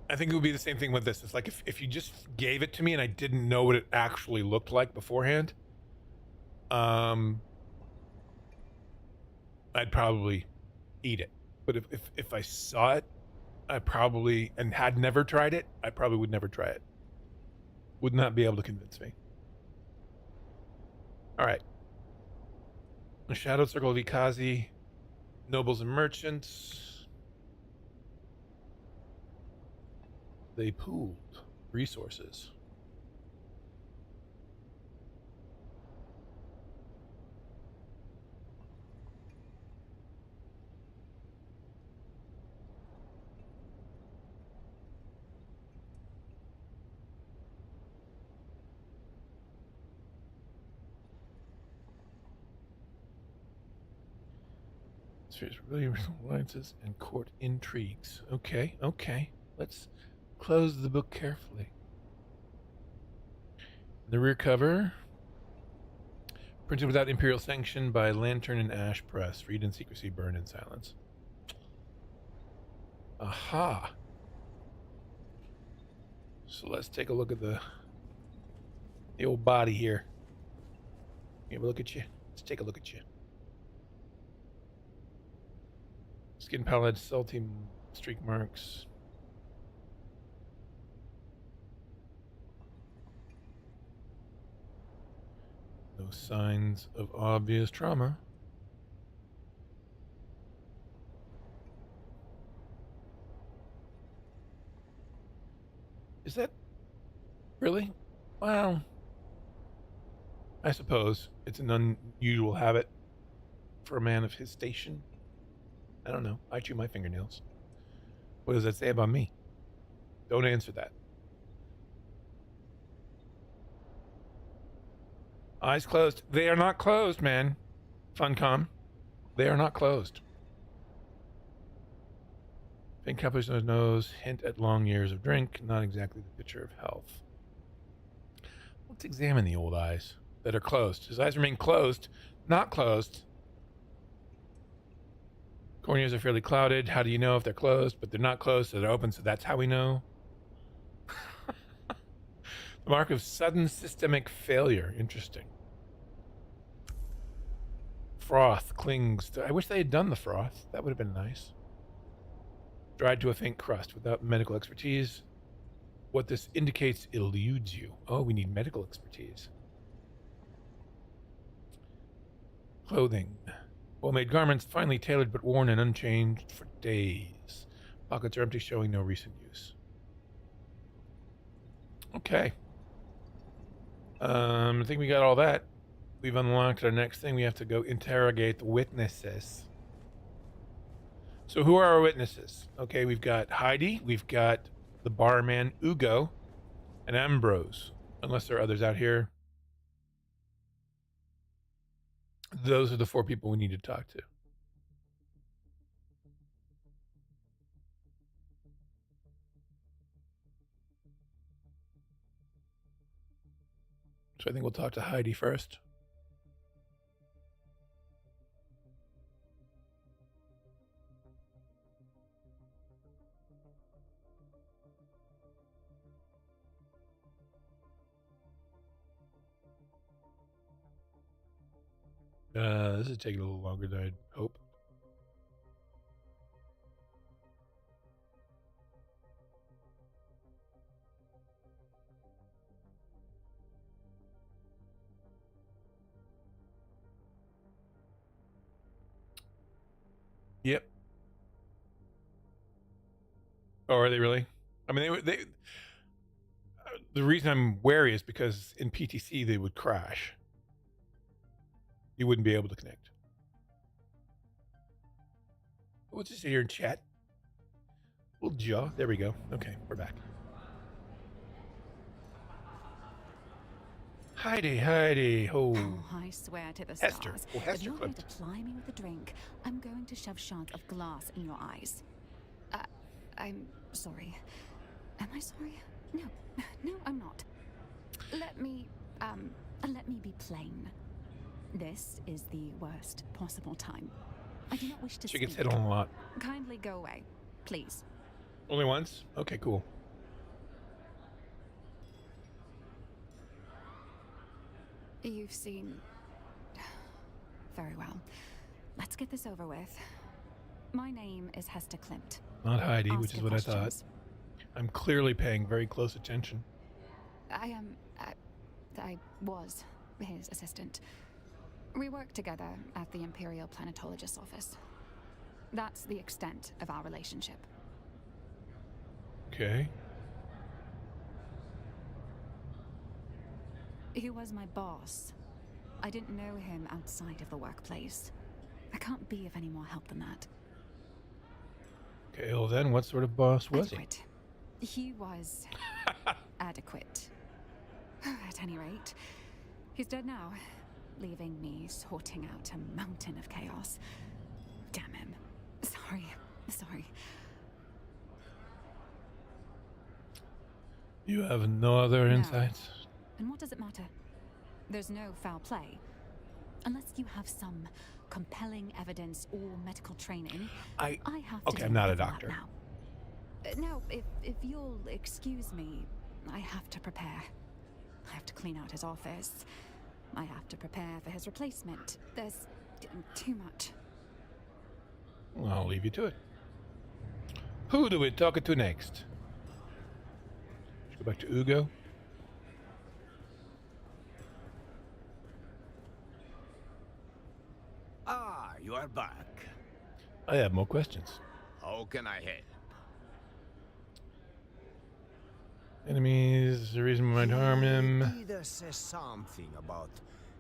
I think it would be the same thing with this. It's like if you just gave it to me and I didn't know what it actually looked like beforehand, I'd probably eat it. But if I saw it, I probably, and had never tried it, I probably would never try it. Would not be able to convince me. All right. The Shadow Circle of Ikazi, nobles and merchants. They pooled resources. There's really alliances and court intrigues. Okay, okay. Let's close the book carefully. The rear cover, printed without imperial sanction by Lantern and Ash Press. Read in secrecy, burn in silence. Aha. So let's take a look at the old body here. Have a look at you. Let's take a look at you. Skin pallid, salty streak marks. No signs of obvious trauma. Is that really? Well, I suppose it's an unusual habit for a man of his station. I don't know. I chew my fingernails. What does that say about me? Don't answer that. Eyes closed. They are not closed, man. Funcom. They are not closed. Faint cuppers on his nose, hint at long years of drink, not exactly the picture of health. Let's examine the old eyes that are closed. His eyes remain closed, not closed. Corneas are fairly clouded. How do you know if they're closed? But they're not closed, so they're open, so that's how we know. The mark of sudden systemic failure. Interesting. Froth clings to... I wish they had done the froth. That would have been nice. Dried to a faint crust without medical expertise. What this indicates eludes you. Oh, we need medical expertise. Clothing. Well-made garments, finely tailored but worn and unchanged for days. Pockets are empty, showing no recent use. Okay. I think we got all that. We've unlocked our next thing. We have to go interrogate the witnesses. So who are our witnesses? Okay, we've got Heidi, we've got the barman Ugo, and Ambrose. Unless there are others out here. Those are the 4 people we need to talk to. So I think we'll talk to Heidi first. This is taking a little longer than I'd hope. Yep. Oh, are they really? I mean, they the reason I'm wary is because in PTC they would crash. You wouldn't be able to connect. We'll just sit here and chat. Little jaw. There we go. Okay, we're back. Heidi. Oh, I swear to the Hester. stars. Oh, If Hester you're going clipped. to ply me with a drink, I'm going to shove shards of glass in your eyes. I'm sorry. Am I sorry? No, I'm not. Let me be plain. This is the worst possible time. I do not wish to She gets speak. hit on a lot. Kindly go away, please. Only once? Okay, cool. You've seen... Very well. Let's get this over with. My name is Hester Klimt. Not Heidi, Ask which is your what I thought. questions. I'm clearly paying very close attention. I was his assistant. We worked together at the Imperial Planetologist's office. That's the extent of our relationship. Okay. He was my boss. I didn't know him outside of the workplace. I can't be of any more help than that. Okay, well then, what sort of boss was he? Adequate. He was adequate. At any rate, he's dead now, leaving me sorting out a mountain of chaos. Damn him. Sorry. You have no other insights? And what does it matter? There's no foul play. Unless you have some compelling evidence or medical training, I have to. Okay, I'm not a doctor. Now. No, if you'll excuse me, I have to prepare. I have to clean out his office. I have to prepare for his replacement. There's too much. Well, I'll leave you to it. Who do we talk to next? Let's go back to Ugo. Ah, you are back. I have more questions. How can I help? Enemies, the reason we might harm him. He either says something about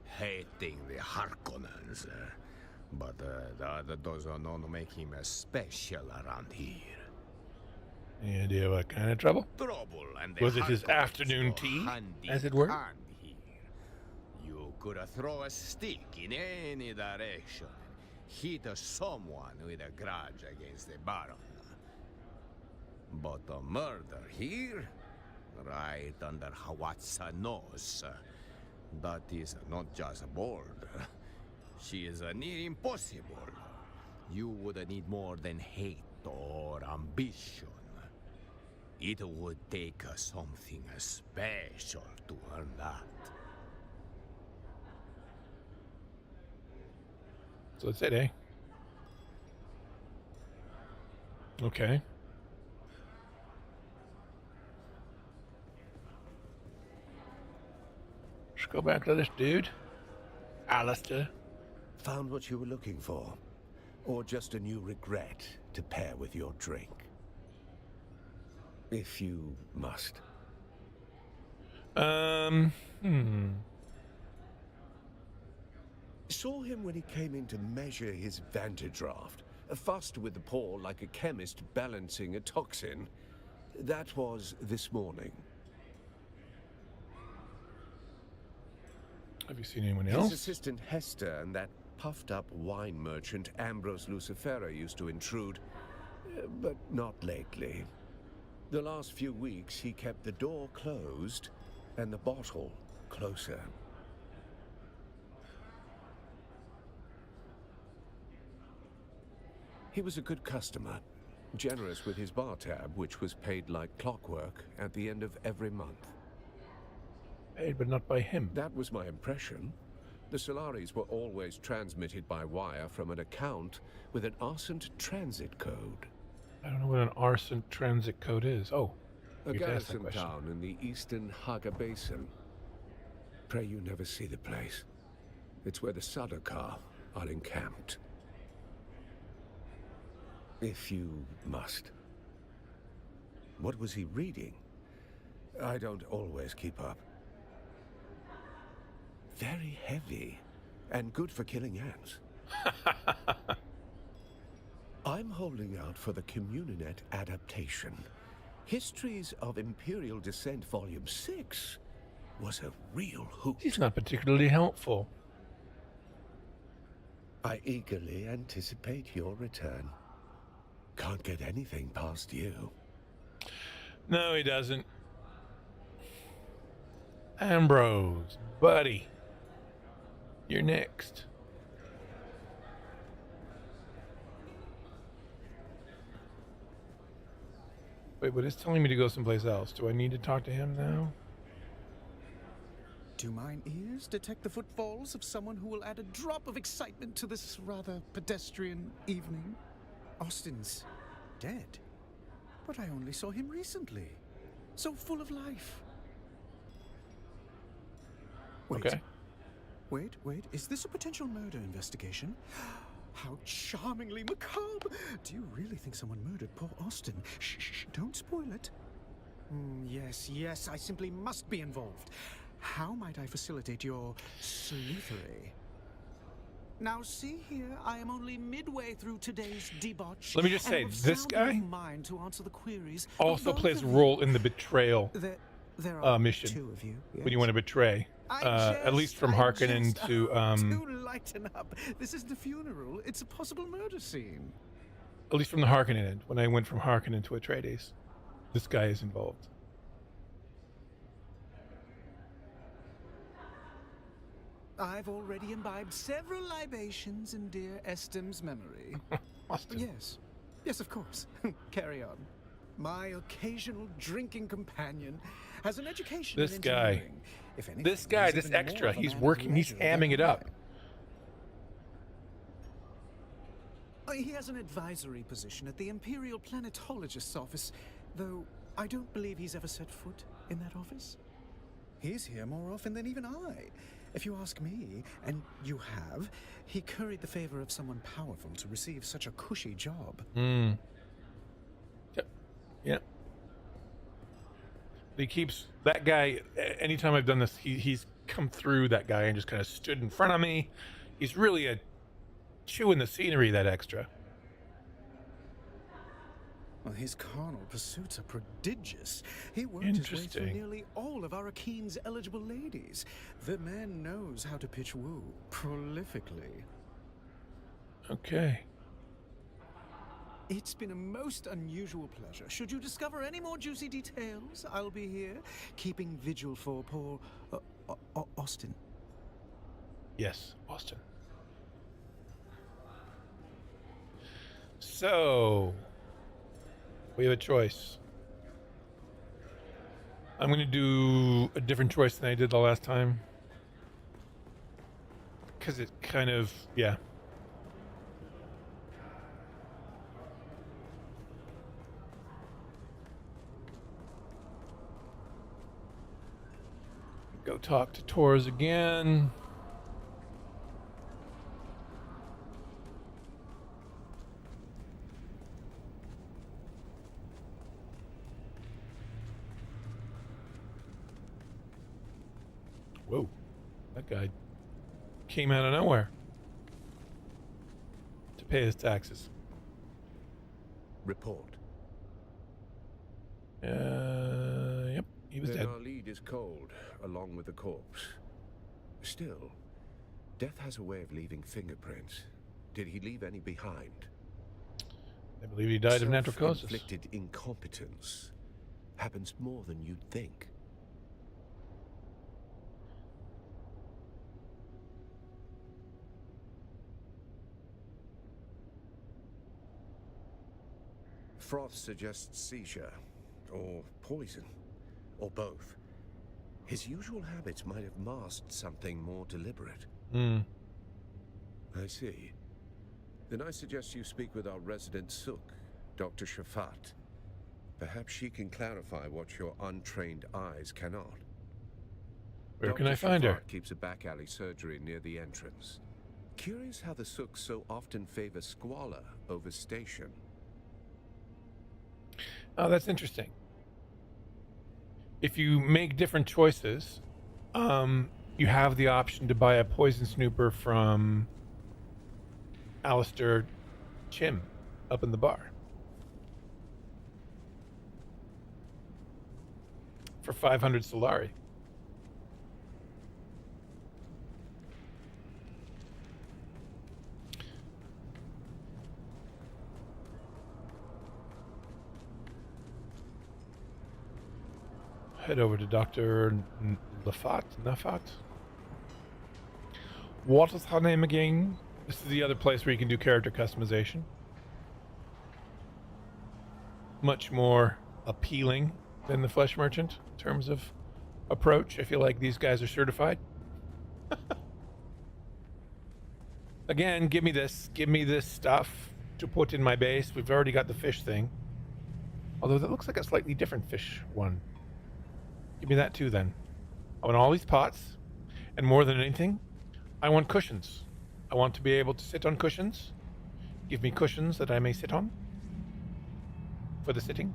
hating the Harkonnens, but the other doesn't know to make him special around here. Any idea what kind of trouble? Trouble, and Was it his afternoon tea, as it were? Here. You could throw a stick in any direction and hit someone with a grudge against the Baron. But a murder here, right under Hawat's nose, that is not just bold. She is near impossible. You would need more than hate or ambition. It would take something special to earn that. So that's it, eh? Okay. Let's go back to this dude. Alistair. Found what you were looking for? Or just a new regret to pair with your drink? If you must. Saw him when he came in to measure his vantage draft. Fussed with the paw like a chemist balancing a toxin. That was this morning. Have you seen anyone else? His assistant Hester and that puffed-up wine merchant Ambrose Lucifera used to intrude, but not lately. The last few weeks he kept the door closed and the bottle closer. He was a good customer, generous with his bar tab, which was paid like clockwork at the end of every month. Paid, but not by him. That was my impression. The Solaris were always transmitted by wire from an account with an arsent transit code. I don't know what an arson transit code is. Oh, A you could ask that garrison question. town in the eastern Haga Basin. Pray you never see the place. It's where the Sardaukar are encamped. If you must. What was he reading? I don't always keep up. Very heavy, and good for killing ants. I'm holding out for the Communinet adaptation. Histories of Imperial Descent Volume 6 was a real hoot. He's not particularly helpful. I eagerly anticipate your return. Can't get anything past you. No, he doesn't. Ambrose, buddy. You're next. Wait, but it's telling me to go someplace else. Do I need to talk to him now? Do mine ears detect the footfalls of someone who will add a drop of excitement to this rather pedestrian evening? Austin's dead, but I only saw him recently. So full of life. Wait. Okay. Wait. Is this a potential murder investigation? How charmingly macabre! Do you really think someone murdered poor Austin? Shh, don't spoil it. Yes, I simply must be involved. How might I facilitate your sleuthery? Now, see here, I am only midway through today's debauch. Let me just say, and this sound guy enough mind to answer the queries also of both plays a of role you. in the betrayal There are mission. two of you. When you want to betray. At least from Harkonnen to... Do lighten up. This isn't a funeral. It's a possible murder scene. At least from the Harkonnen end. When I went from Harkonnen to Atreides, this guy is involved. I've already imbibed several libations in dear Estim's memory. Austin. Yes, of course. Carry on. My occasional drinking companion has an education in engineering. If anything, This guy, he's this even extra, more of a he's man of working, he's leisure than hamming it up. He has an advisory position at the Imperial Planetologist's office, though I don't believe he's ever set foot in that office. He's here more often than even I. If you ask me, and you have, he curried the favor of someone powerful to receive such a cushy job. Yep. He keeps that guy. Anytime I've done this, he's come through that guy and just kind of stood in front of me. He's really a chewing the scenery, that extra. Well, his carnal pursuits are prodigious. He worked his way through nearly all of Arakeen's eligible ladies. The man knows how to pitch woo prolifically. Okay. It's been a most unusual pleasure. Should you discover any more juicy details, I'll be here, keeping vigil for poor Austin. Yes, Austin. So, we have a choice. I'm going to do a different choice than I did the last time. Because it kind of, yeah. Go talk to Torres again. Whoa, that guy came out of nowhere to pay his taxes. Report. Yep, he was dead. Our lead is cold, along with the corpse. Still, death has a way of leaving fingerprints. Did he leave any behind? I believe he died of natural causes. Self-inflicted incompetence happens more than you'd think. Froth suggests seizure, or poison, or both. His usual habits might have masked something more deliberate. I see. Then I suggest you speak with our resident Sook, Dr. Shafat. Perhaps she can clarify what your untrained eyes cannot. Where can I find her? Dr. Shafat keeps a back alley surgery near the entrance. Curious how the Sooks so often favor squalor over station. Oh, that's interesting. If you make different choices, you have the option to buy a poison snooper from Alistair Chim up in the bar for 500 Solari. Head over to Dr. Nafat. What is her name again? This is the other place where you can do character customization. Much more appealing than the Flesh Merchant in terms of approach. I feel like these guys are certified. Again, give me this. Give me this stuff to put in my base. We've already got the fish thing. Although that looks like a slightly different fish one. Give me that too then. I want all these pots. And more than anything, I want cushions. I want to be able to sit on cushions. Give me cushions that I may sit on for the sitting.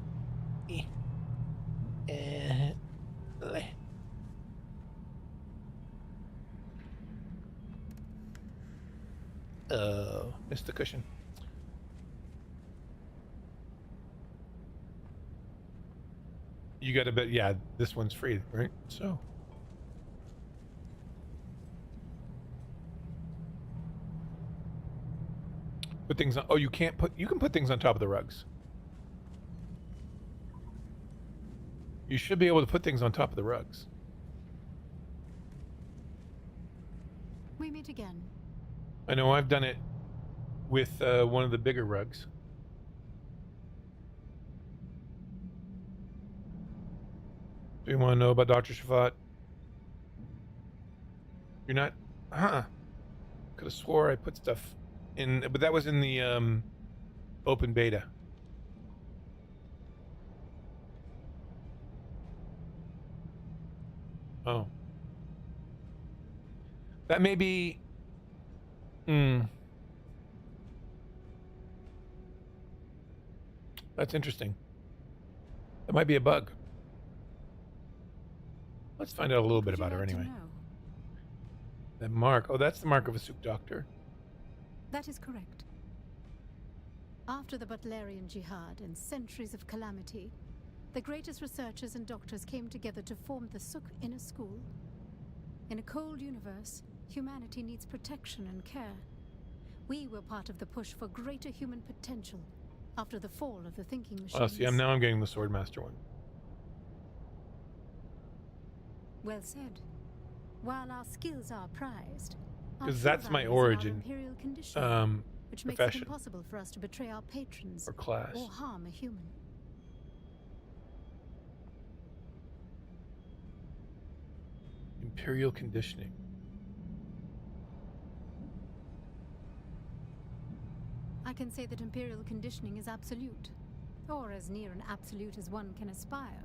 Oh, missed the cushion. You got to bet, yeah, this one's free, right? So. Put things on, oh, you can put things on top of the rugs. You should be able to put things on top of the rugs. We meet again. I know I've done it with one of the bigger rugs. Do you want to know about Dr. Shafat? You're not? Could have swore I put stuff in, but that was in the open beta. Oh. That may be... That's interesting. That might be a bug. Let's find out a little bit about her anyway. That mark. Oh, that's the mark of a Suk doctor. That is correct. After the Butlerian Jihad and centuries of calamity, the greatest researchers and doctors came together to form the Suk Inner School. In a cold universe, humanity needs protection and care. We were part of the push for greater human potential after the fall of the thinking machines. Oh, see, I'm getting the Swordmaster one. Well said. While our skills are prized, because that's my origin which makes it impossible for us to betray our patrons or class or harm a human. Imperial conditioning. I can say that imperial conditioning is absolute, or as near an absolute as one can aspire.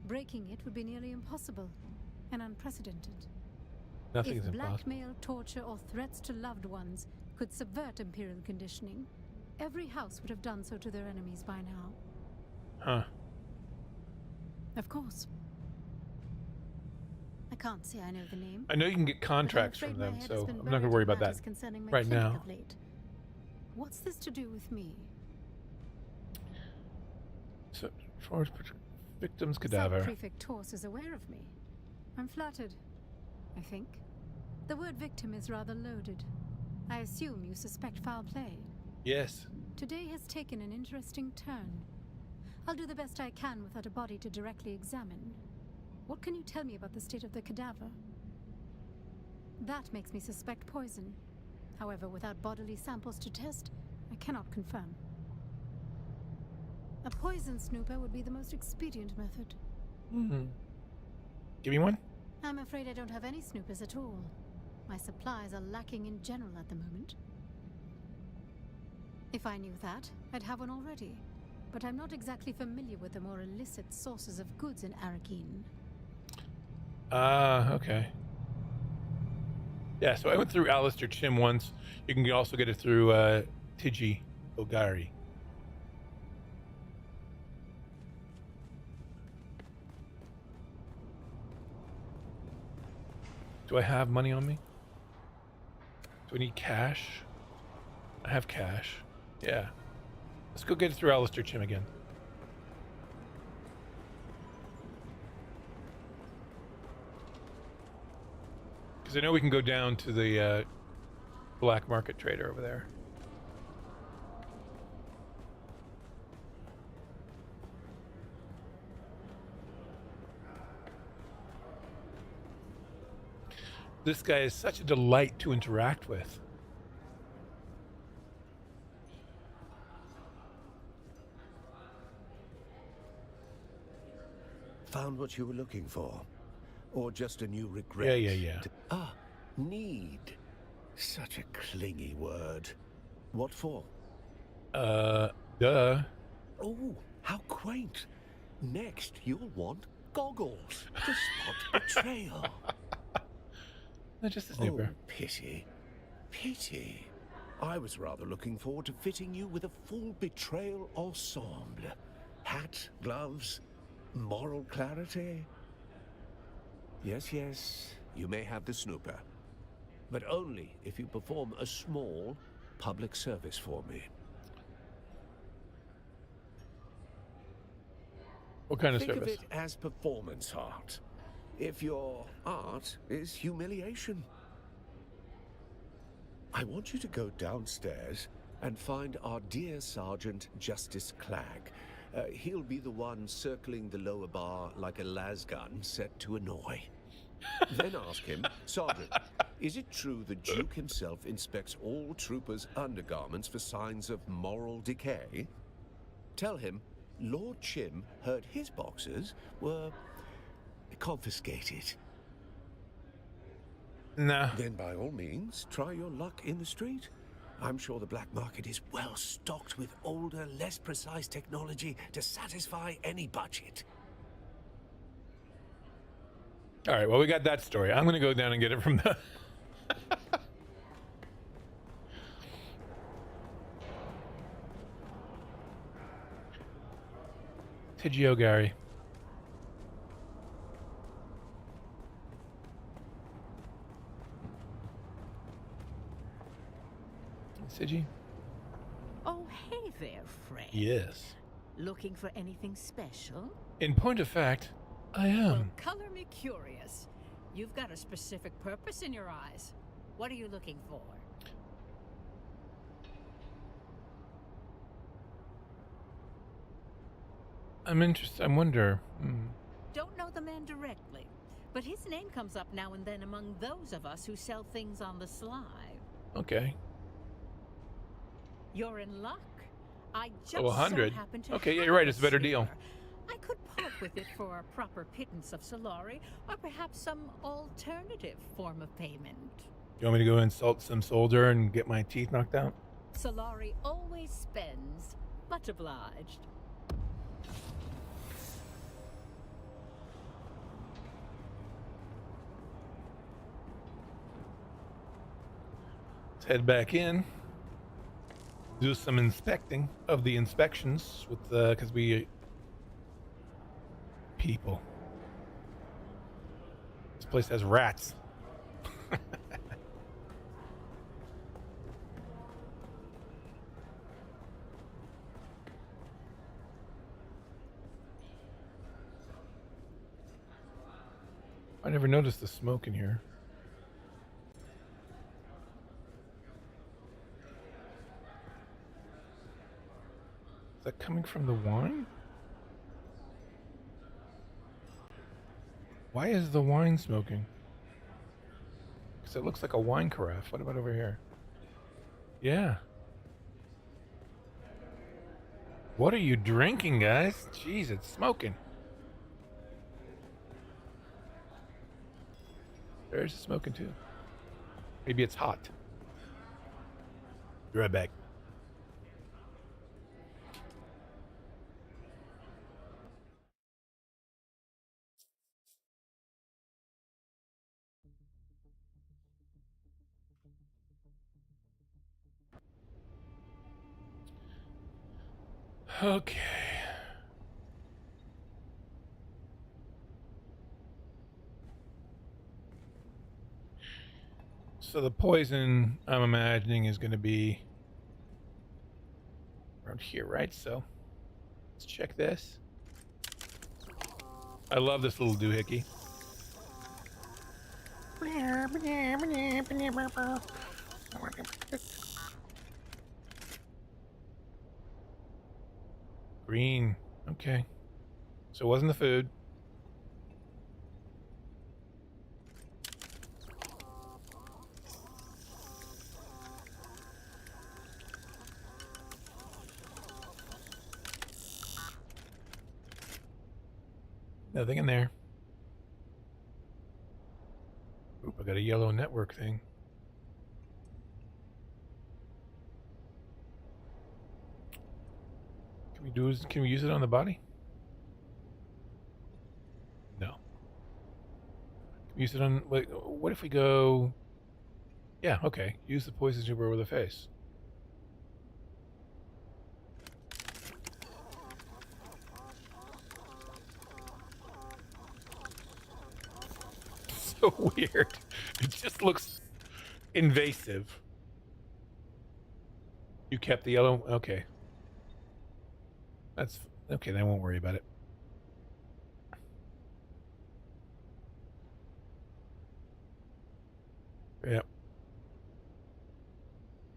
Breaking it would be nearly impossible and unprecedented. Nothing is impossible. If blackmail, torture, or threats to loved ones could subvert imperial conditioning, every house would have done so to their enemies by now. Huh. Of course. I can't say I know the name. I know you can get contracts from them, so I'm not going to worry about that right now. What's this to do with me? So, as far as victim's cadaver. Sub-Prefect Torse is aware of me. I'm flattered, I think. The word victim is rather loaded. I assume you suspect foul play. Yes. Today has taken an interesting turn. I'll do the best I can without a body to directly examine. What can you tell me about the state of the cadaver? That makes me suspect poison. However, without bodily samples to test, I cannot confirm. A poison snooper would be the most expedient method. Give me one? I'm afraid I don't have any snoopers at all. My supplies are lacking in general at the moment. If I knew that, I'd have one already. But I'm not exactly familiar with the more illicit sources of goods in Arakeen. Okay. Yeah, so I went through Alistair Chim once. You can also get it through Tiji Ogari. Do I have money on me? Do I need cash? I have cash. Yeah. Let's go get it through Alistair Chim again. Because I know we can go down to the black market trader over there. This guy is such a delight to interact with. Found what you were looking for? Or just a new regret? Yeah. Need. Such a clingy word. What for? Duh. Oh, how quaint. Next, you'll want goggles to spot betrayal. Just a snooper. Oh, pity. Pity. I was rather looking forward to fitting you with a full betrayal ensemble. Hat, gloves, moral clarity. Yes, yes, you may have the snooper. But only if you perform a small public service for me. What kind of Think service? of it as performance art. If your art is humiliation. I want you to go downstairs and find our dear Sergeant Justice Clegg. He'll be the one circling the lower bar like a lasgun set to annoy. Then ask him, Sergeant, is it true the Duke himself inspects all troopers' undergarments for signs of moral decay? Tell him Lord Chim heard his boxers were confiscated. Nah. Then by all means, try your luck in the street. I'm sure the black market is well stocked with older, less precise technology to satisfy any budget. All right, well, we got that story. I'm going to go down and get it from the... Tigio Gary. Siggy? Oh, hey there, friend. Yes. Looking for anything special? In point of fact, I am. Well, color me curious. You've got a specific purpose in your eyes. What are you looking for? I'm interested. I wonder. Don't know the man directly, but his name comes up now and then among those of us who sell things on the sly. Okay. You're in luck. I just 100. so happen to Okay, yeah, have you're right. It's a better silver. deal. I could part with it for a proper pittance of Solari, or perhaps some alternative form of payment. You want me to go insult some soldier and get my teeth knocked out? Solari always spends, but obliged. Let's head back in. Do some inspecting of the inspections with because we people. This place has rats. I never noticed the smoke in here. Is that coming from the wine? Why is the wine smoking? Because it looks like a wine carafe. What about over here? Yeah. What are you drinking, guys? Jeez, it's smoking. There's smoking too. Maybe it's hot. Be right back. Okay. So the poison, I'm imagining, is going to be around here, right? So let's check this. I love this little doohickey. Green. Okay. So it wasn't the food. Nothing in there. Oop, I got a yellow network thing. Can we use it on the body? No. Use it on. Like, what if we go? Yeah, okay. Use the poison super over the face. So weird. It just looks invasive. You kept the yellow. Okay. That's okay. Then I won't worry about it. Yeah.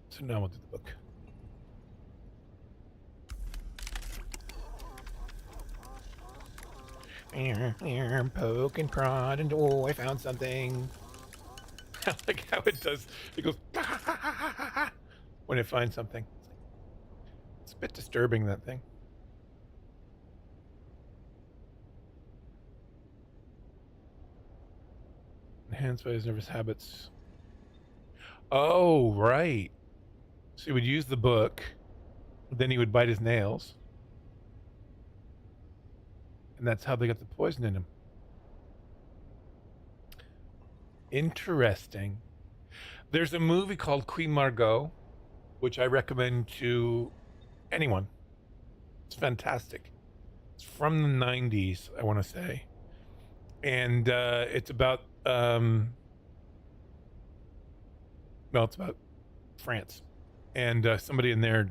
So now we'll do the book. Poke and prod, and oh, I found something. I like how it does. It goes when it finds something. It's a bit disturbing, that thing. Enhanced by his nervous habits. Oh, right. So he would use the book, then he would bite his nails. And that's how they got the poison in him. Interesting. There's a movie called Queen Margot, which I recommend to anyone. It's fantastic. It's from the 90s, I want to say. And it's about it's about France. And somebody in there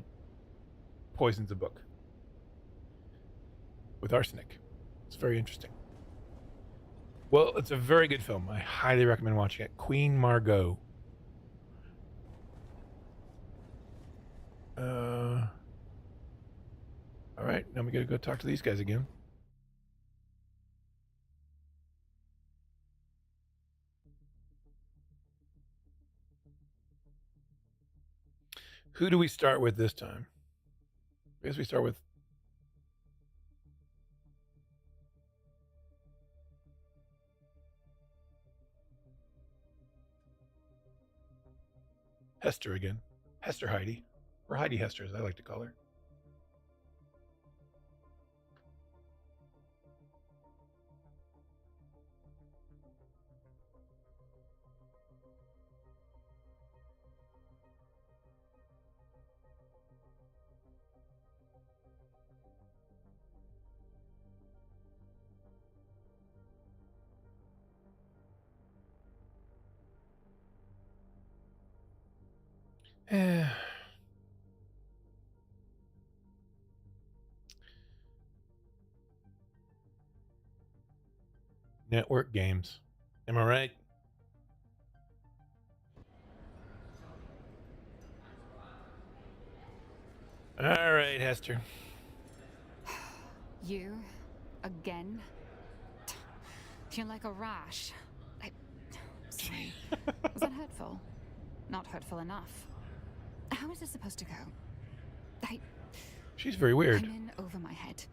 poisons a book with arsenic. It's very interesting. Well, it's a very good film. I highly recommend watching it. Queen Margot. All right, now we gotta go talk to these guys again. Who do we start with this time? I guess we start with Hester again. Hester Heidi. Or Heidi Hester, as I like to call her. Network games. Am I right? All right, Hester. You? Again? Feel like a rash. Sorry. Was that hurtful? Not hurtful enough. How is this supposed to go? She's very weird. I'm in over my head.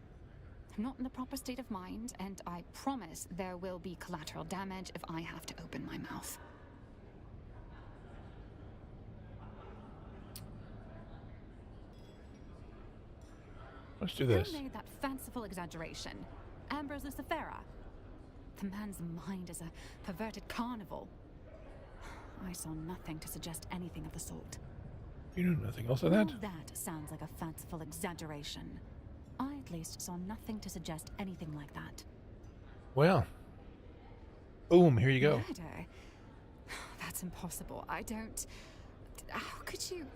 I'm not in the proper state of mind, and I promise there will be collateral damage if I have to open my mouth. Let's do this. Who made that fanciful exaggeration? Ambrose Lucifera. The man's mind is a perverted carnival. I saw nothing to suggest anything of the sort. You know nothing else of that? Well, that sounds like a fanciful exaggeration. I at least saw nothing to suggest anything like that. Well. Boom, here you go. Murder? That's impossible. I don't... How could you...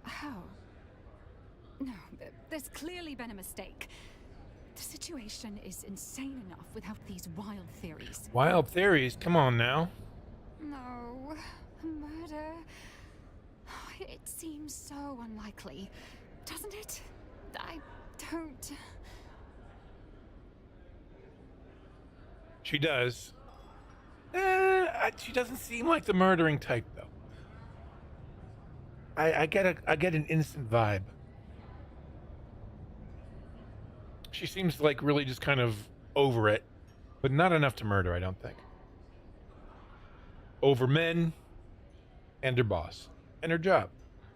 How? No, there's clearly been a mistake. The situation is insane enough without these wild theories. Wild theories? Come on now. No. Murder? It seems so unlikely, doesn't it? I don't... She does. She doesn't seem like the murdering type, though. I get an instant vibe. She seems like really just kind of over it, but not enough to murder, I don't think. Over men and her boss and her job.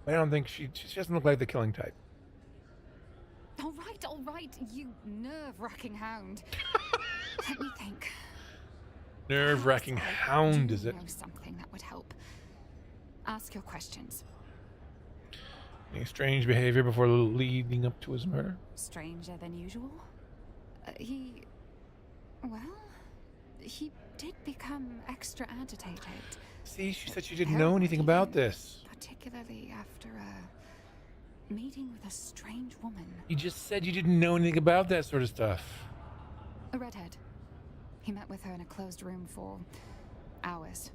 I don't think she doesn't look like the killing type. All right, you nerve-wracking hound. Let me think. Nerve-wracking hound, do is it? know something that would help. Ask your questions. Any strange behavior before leading up to his murder? Stranger than usual? He did become extra agitated. See, she said she didn't know anything about this. Particularly after a meeting with a strange woman. You just said you didn't know anything about that sort of stuff. A redhead. He met with her in a closed room for hours.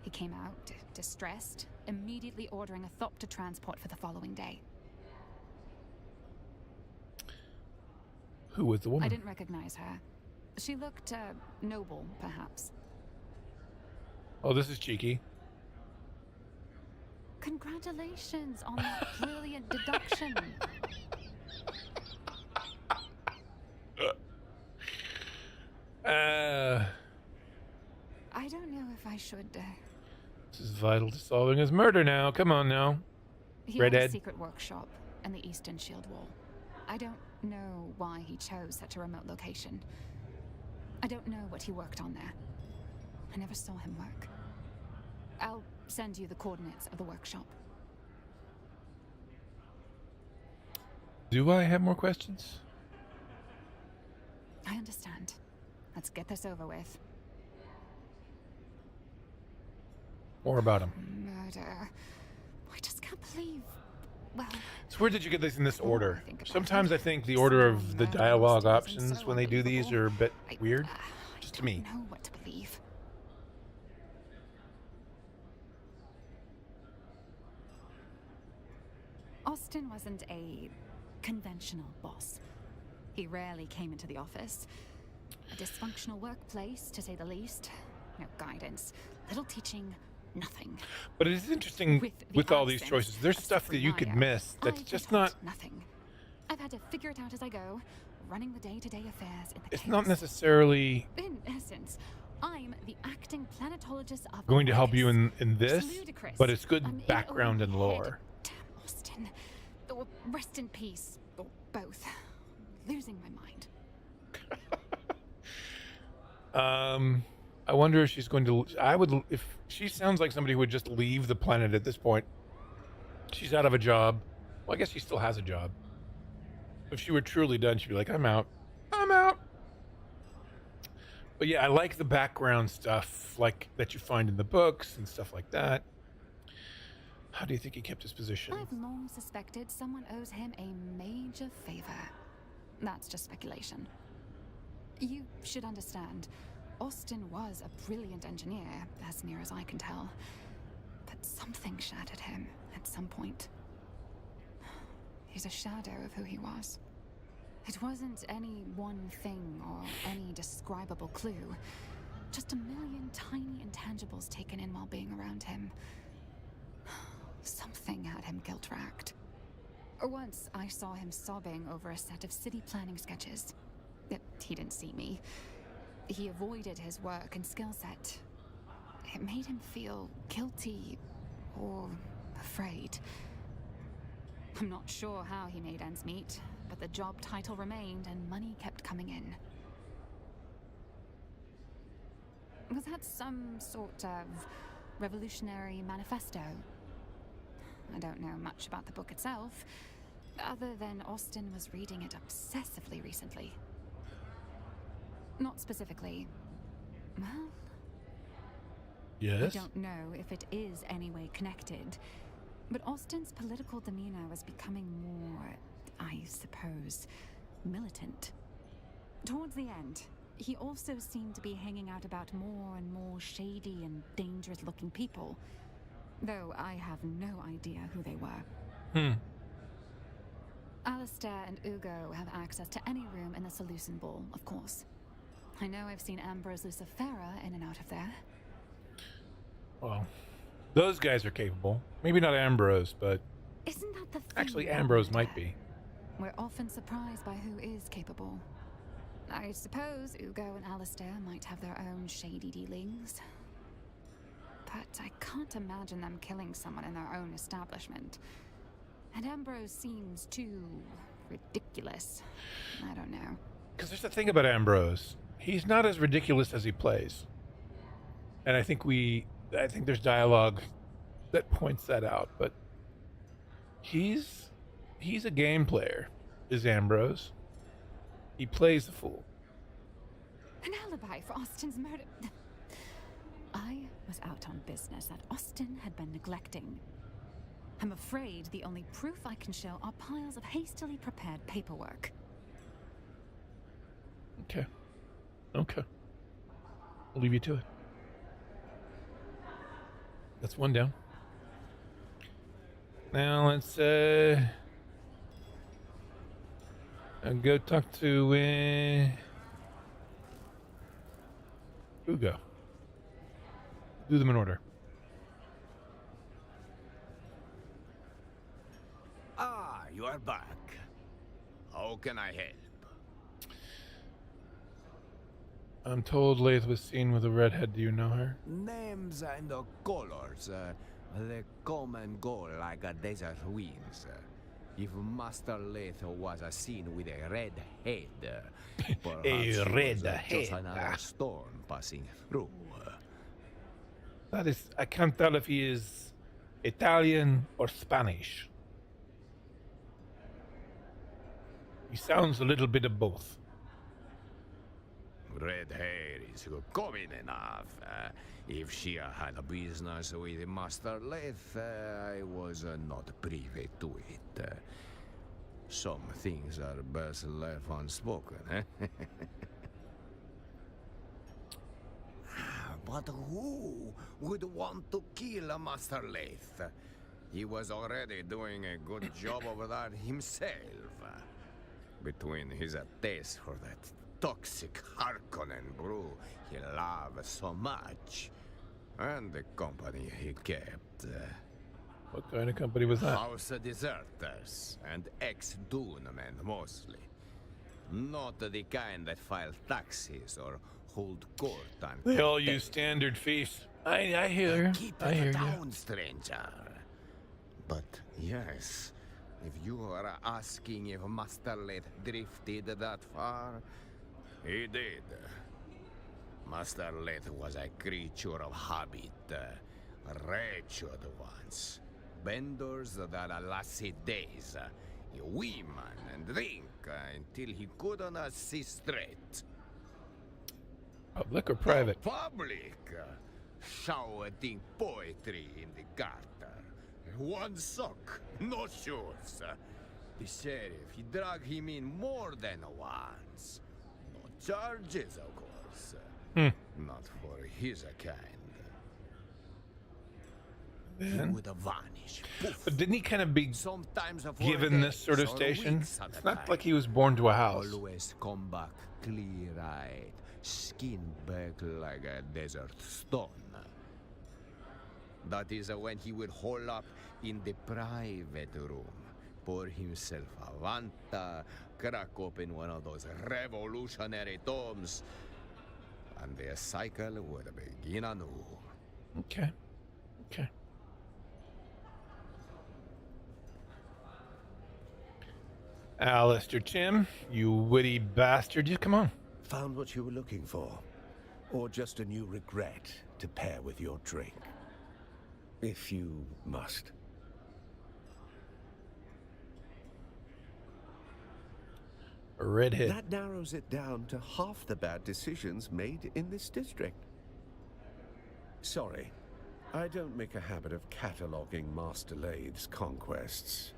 He came out, distressed, immediately ordering a thop to transport for the following day. Who was the woman? I didn't recognize her. She looked, noble, perhaps. Oh, this is cheeky. Congratulations on that brilliant deduction. I don't know if I should. This is vital to solving his murder now. Come on now. He Redhead. had a secret workshop in the Eastern Shield Wall. I don't know why he chose such a remote location. I don't know what he worked on there. I never saw him work. I'll send you the coordinates of the workshop. Do I have more questions? I understand. Let's get this over with. More about him. Murder. I just can't believe... Well... So where did you get this in this order? Sometimes I think the order of the dialogue options when they do these are a bit weird. Just to me. I don't know what to believe. Austin wasn't a conventional boss. He rarely came into the office. A dysfunctional workplace, to say the least. No guidance, little teaching, nothing. But it is interesting with all these choices. There's stuff that you could miss that's just not... Nothing. I've had to figure it out as I go, running the day-to-day affairs in the It's chaos. not necessarily... In essence, I'm the acting planetologist of going to help you in this, It's ludicrous. but it's good I'm in background and over my head. lore. Damn Austin. Or rest in peace. Or both. Losing my mind. I wonder if she's going to... if she sounds like somebody who would just leave the planet at this point. She's out of a job. Well, I guess she still has a job. If she were truly done, she'd be like, I'm out. I'm out. But yeah, I like the background stuff, like that you find in the books and stuff like that. How do you think he kept his position? I've long suspected someone owes him a major favor. That's just speculation. You should understand, Austin was a brilliant engineer, as near as I can tell. But something shattered him at some point. He's a shadow of who he was. It wasn't any one thing or any describable clue. Just a million tiny intangibles taken in while being around him. Something had him guilt-racked. Once I saw him sobbing over a set of city planning sketches. He didn't see me. He avoided his work and skill set. It made him feel guilty or afraid. I'm not sure how he made ends meet, but the job title remained and money kept coming in. Was that some sort of revolutionary manifesto? I don't know much about the book itself, other than Austin was reading it obsessively recently. Not specifically. Well... Yes? I don't know if it is any way connected, but Austin's political demeanor was becoming more, I suppose, militant. Towards the end, he also seemed to be hanging out about more and more shady and dangerous-looking people, though I have no idea who they were. Alistair and Ugo have access to any room in the Seleucid Ball, of course. I know I've seen Ambrose Lucifera in and out of there. Well, those guys are capable. Maybe not Ambrose, but... Isn't that the thing? Actually, Ambrose might be. We're often surprised by who is capable. I suppose Ugo and Alistair might have their own shady dealings. But I can't imagine them killing someone in their own establishment. And Ambrose seems too ridiculous. I don't know. Because there's the thing about Ambrose. He's not as ridiculous as he plays. And I think there's dialogue that points that out, but he's a game player, is Ambrose. He plays the fool. An alibi for Austin's murder. I was out on business that Austin had been neglecting. I'm afraid the only proof I can show are piles of hastily prepared paperwork. Okay. I'll leave you to it. That's one down. Now let's go talk to Ugo. Do them in order. Ah, you are back. How can I help? I'm told Lath was seen with a redhead. Do you know her? Names and colors, they come and go like a desert winds. If Master Lath was seen with a red head, perhaps it was just another storm passing through. That is, I can't tell if he is Italian or Spanish. He sounds a little bit of both. Red hair is common enough. If she had a business with Master Lath, I was not privy to it. Some things are best left unspoken, eh? But who would want to kill Master Lath? He was already doing a good job of that himself. Between his taste for that toxic Harkonnen brew he loved so much, and the company he kept. What kind of company was that? House deserters and ex-Dune men mostly. Not the kind that file taxes or hold court on. They all use standard fees. I hear. Keep I hear it you. down, stranger. But yes, if you are asking if Master Lath drifted that far, he did. Master Lath was a creature of habit, wretched ones. Benders that lasted days, women and drink until he couldn't see straight. Public or private? Public, shouting poetry in the gutter. One sock, no shoes. The sheriff, he dragged him in more than once. No charges, of course. Not for his kind. He would vanish. Poof. But didn't he kind of be Sometimes for given this days sort of or station? weeks at It's a not time. like he was born to a house. Always come back clear-eyed, skin back like a desert stone. That is when he would hole up in the private room, pour himself a Vanta, crack open one of those revolutionary tomes, and the cycle would begin anew. Okay. Alistair Tim, you witty bastard. You come on. Found what you were looking for? Or just a new regret to pair with your drink? If you must. A redhead. That narrows it down to half the bad decisions made in this district. Sorry, I don't make a habit of cataloguing Master Lath's conquests.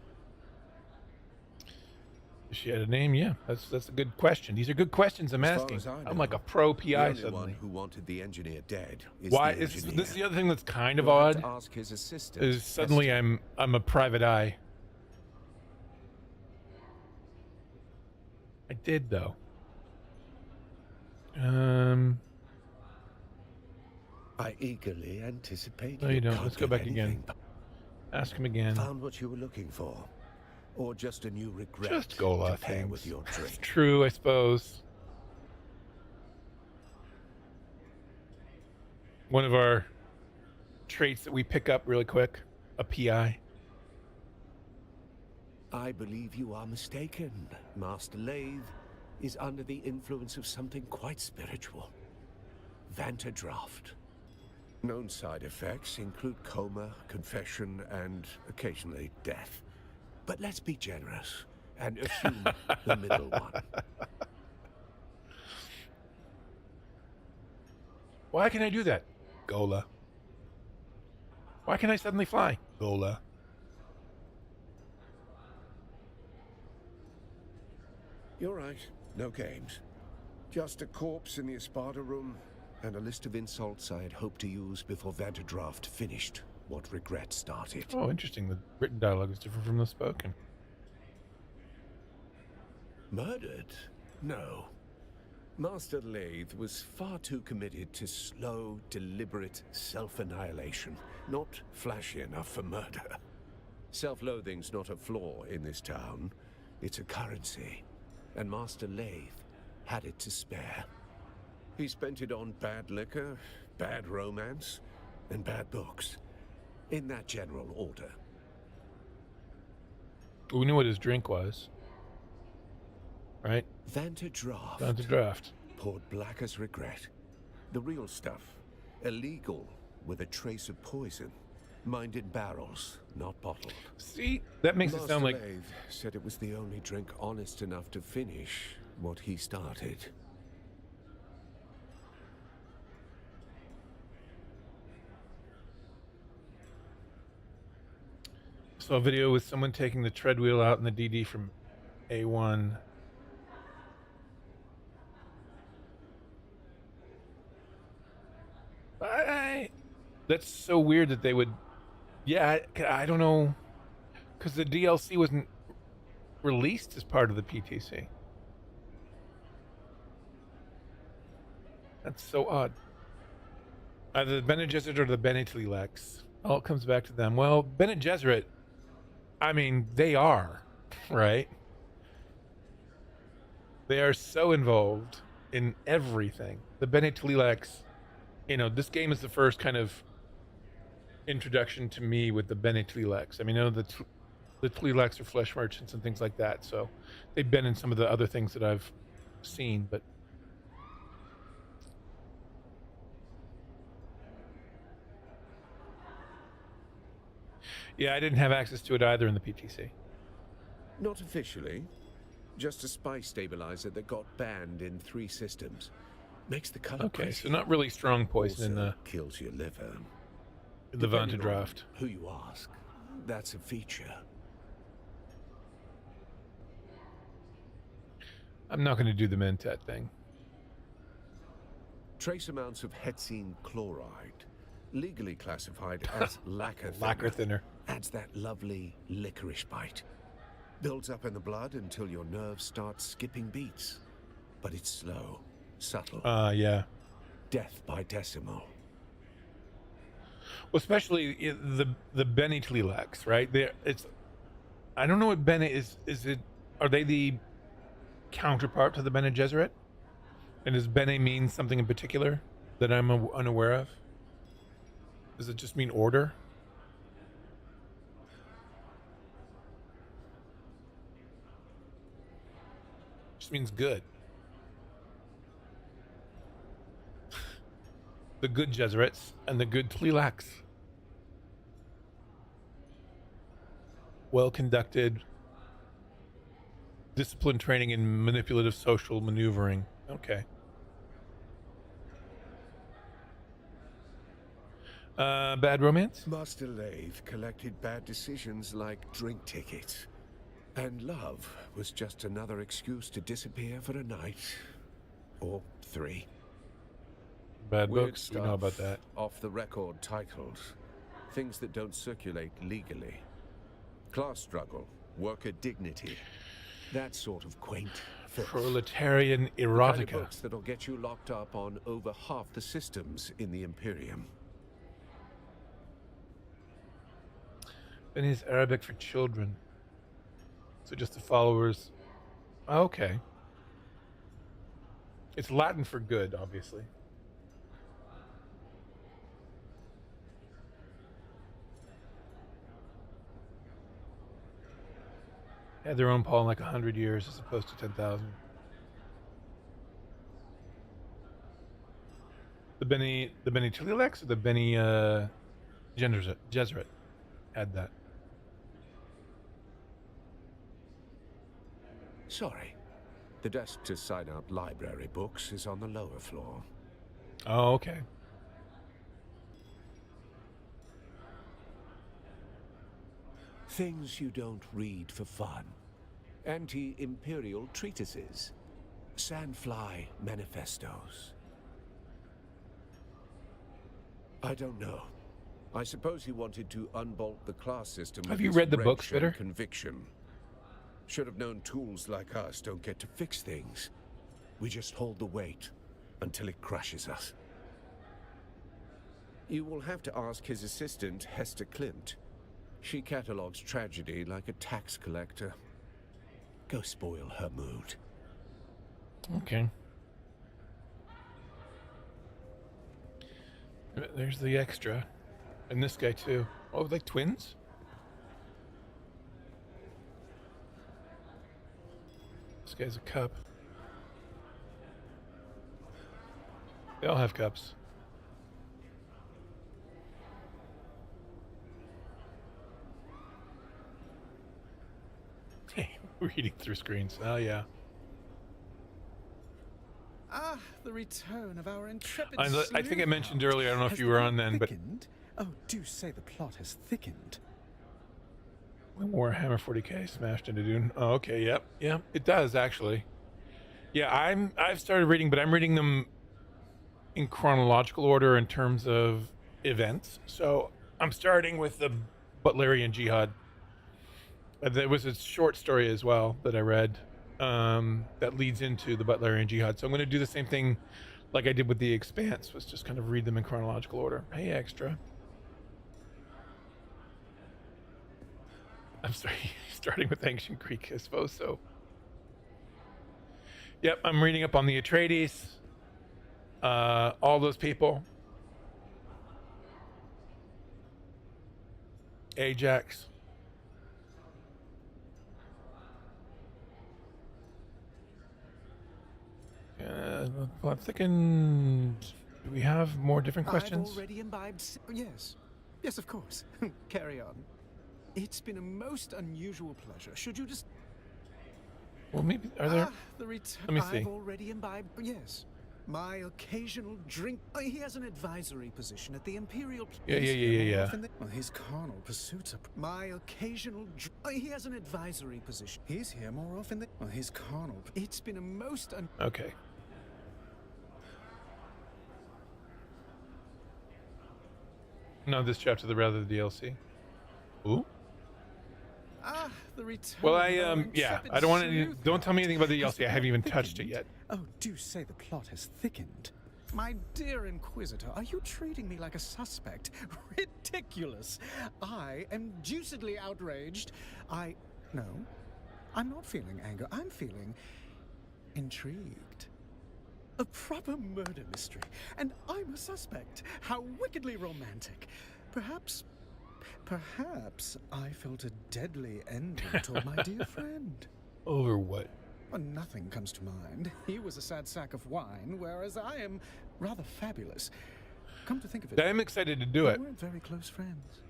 She had a name, yeah. That's a good question. These are good questions I'm As far asking. as I I'm know, like a pro The PI only suddenly. one who wanted the engineer dead is Why the is engineer. this is the other thing that's kind of You'll have odd? to ask his assistant. Is suddenly Hester. I'm a private eye. I did though. I eagerly anticipate. No, you don't. can't Let's go get back again. anything. Ask him again. Found what you were looking for, or just a new regret Just Gola to pair things. with your It's drink? true, I suppose. One of our traits that we pick up really quick, a PI. I believe you are mistaken. Master Lath is under the influence of something quite spiritual. Vantadraft. Known side effects include coma, confession, and occasionally death. But let's be generous and assume the middle one. Why can I do that? Gola. Why can I suddenly fly? Gola. You're right. No games. Just a corpse in the Espada room and a list of insults I had hoped to use before Vanderdraft finished what regret started. Oh, interesting. The written dialogue is different from the spoken. Murdered? No. Master Lathe was far too committed to slow, deliberate self-annihilation, not flashy enough for murder. Self-loathing's not a flaw in this town. It's a currency. And Master Lathe had it to spare. He spent it on bad liquor, bad romance, and bad books. In that general order. We knew what his drink was. Right? Vanderdraft. Vanderdraft. Poured black as regret. The real stuff. Illegal with a trace of poison. Mined in barrels, not bottled. See, that makes it sound like... Master Lathe said it was the only drink honest enough to finish what he started. Saw a video with someone taking the treadwheel out in the DD from A1. That's so weird that they would... Yeah, I don't know. Because the DLC wasn't released as part of the PTC. That's so odd. Either the Bene Gesserit or the Bene Tlilax. All it comes back to them. Well, Bene Gesserit, I mean, they are, right? They are so involved in everything. The Bene Tlilax, you know, this game is the first kind of introduction to me with the Bene Tlilax. I mean, I know the Tlilax are flesh merchants and things like that, so they've been in some of the other things that I've seen, but yeah, I didn't have access to it either in the PTC. Not officially. Just a spice stabilizer that got banned in 3 systems. Makes the color Okay, pretty. so not really strong poison Also in kills your liver. the Depending on Vanderdraft. who you ask, that's a feature. I'm not going to do the Mentat thing. Trace amounts of hetsine chloride, legally classified as lacquer thinner, Lacquer thinner. adds that lovely licorice bite. Builds up in the blood until your nerves start skipping beats. But it's slow, subtle. Yeah. Death by decimal. Well, especially the Bene Tlilax, right? I don't know what Bene is. Are they the counterpart to the Bene Gesserit? And does Bene mean something in particular that I'm unaware of? Does it just mean order? Just means good. The good Gesserits and the good Tlilax. Well conducted, disciplined training in manipulative social maneuvering. Okay. Bad romance? Master Lathe collected bad decisions like drink tickets. And love was just another excuse to disappear for a night. Or 3. Bad Weird books? stuff, We know about that. off-the-record titles. Things that don't circulate legally. Class struggle, worker dignity. That sort of quaint filth. Proletarian The kind of erotica. books that'll get you locked up on over half the systems in the Imperium. And he's Arabic for children. So just the followers. Okay. It's Latin for good, obviously. Had their own Paul in like 100 years as opposed to 10,000. the Bene Tililex or the Bene Gesserit had that. Sorry. The desk to sign out library books is on the lower floor. Oh, okay. Things you don't read for fun. Anti-imperial treatises. Sandfly manifestos. I don't know. I suppose he wanted to unbolt the class system. Have with you his read the wrench books, and Bitter? Conviction. Should have known tools like us don't get to fix things. We just hold the weight until it crushes us. You will have to ask his assistant, Hester Klimt. She catalogues tragedy like a tax collector. Go spoil her mood. Okay. There's the extra. And this guy too. Oh, like twins? This guy's a cup. They all have cups. Hey, reading through screens. Oh, yeah. Ah, the return of our intrepid I think I mentioned sleuth. earlier, I don't know if Has you the were plot on then, but thickened? Oh, do say the plot has thickened. when Warhammer 40k smashed into Dune. Oh, okay, yep, it does actually. Yeah, I've started reading, but I'm reading them in chronological order in terms of events. So I'm starting with the Butlerian Jihad. There was a short story as well that I read that leads into the Butlerian Jihad. So I'm going to do the same thing like I did with The Expanse, was just kind of read them in chronological order. Hey, extra. I'm sorry, starting with Ancient Greek, I suppose so. Yep, I'm reading up on the Atreides, all those people. Ajax. Well, I'm thinking, do we have more different questions? I've already imbibed. Yes. Yes, of course. Carry on. It's been a most unusual pleasure. Should you just... Well, maybe, are there... Let me see. I've already imbibed. Yes. My occasional drink. He has an advisory position at the Imperial. Yeah. Well, his carnal pursuits are. My occasional. He has an advisory position. He's here more often than. Well, his carnal. It's been a most. Okay. No, this chapter, rather the DLC. Ooh. Ah, the return. Well, I don't want to. Don't tell me anything about the DLC. I haven't even touched it yet. Oh, do say the plot has thickened. My dear Inquisitor, are you treating me like a suspect? Ridiculous. I am deucedly outraged. No, I'm not feeling anger. I'm feeling intrigued. A proper murder mystery, and I'm a suspect. How wickedly romantic. Perhaps I felt a deadly envy toward my dear friend. Over what? Well, nothing comes to mind. He was a sad sack of wine, whereas I am rather fabulous. Come to think of it, I'm excited to do it. We weren't very close friends.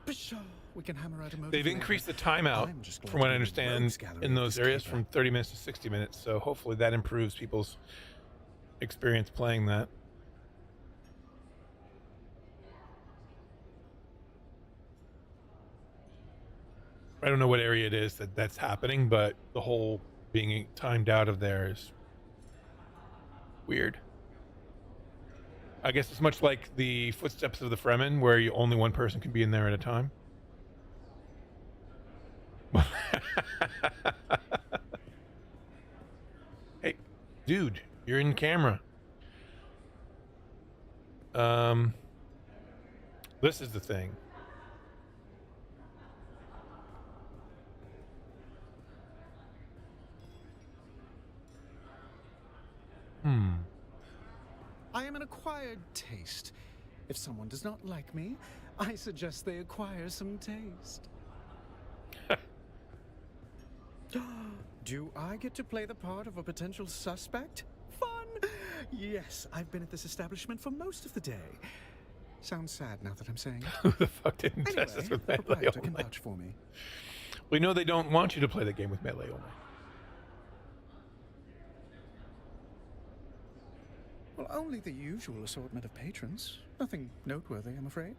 But sure, we can hammer out a motive. They've increased the timeout, from what I understand, in those areas from 30 minutes to 60 minutes. So hopefully that improves people's experience playing that. I don't know what area it is that's happening, but the whole being timed out of there is weird. I guess it's much like the Footsteps of the Fremen, where only one person can be in there at a time. Hey, dude, you're in camera. This is the thing. I am an acquired taste. If someone does not like me, I suggest they acquire some taste. Do I get to play the part of a potential suspect? Fun! Yes, I've been at this establishment for most of the day. Sounds sad now that I'm saying it. Who the fuck didn't Anyway, test this with the melee proprietor can only? vouch for me. We know they don't want you to play the game with melee only. Well, only the usual assortment of patrons. Nothing noteworthy, I'm afraid.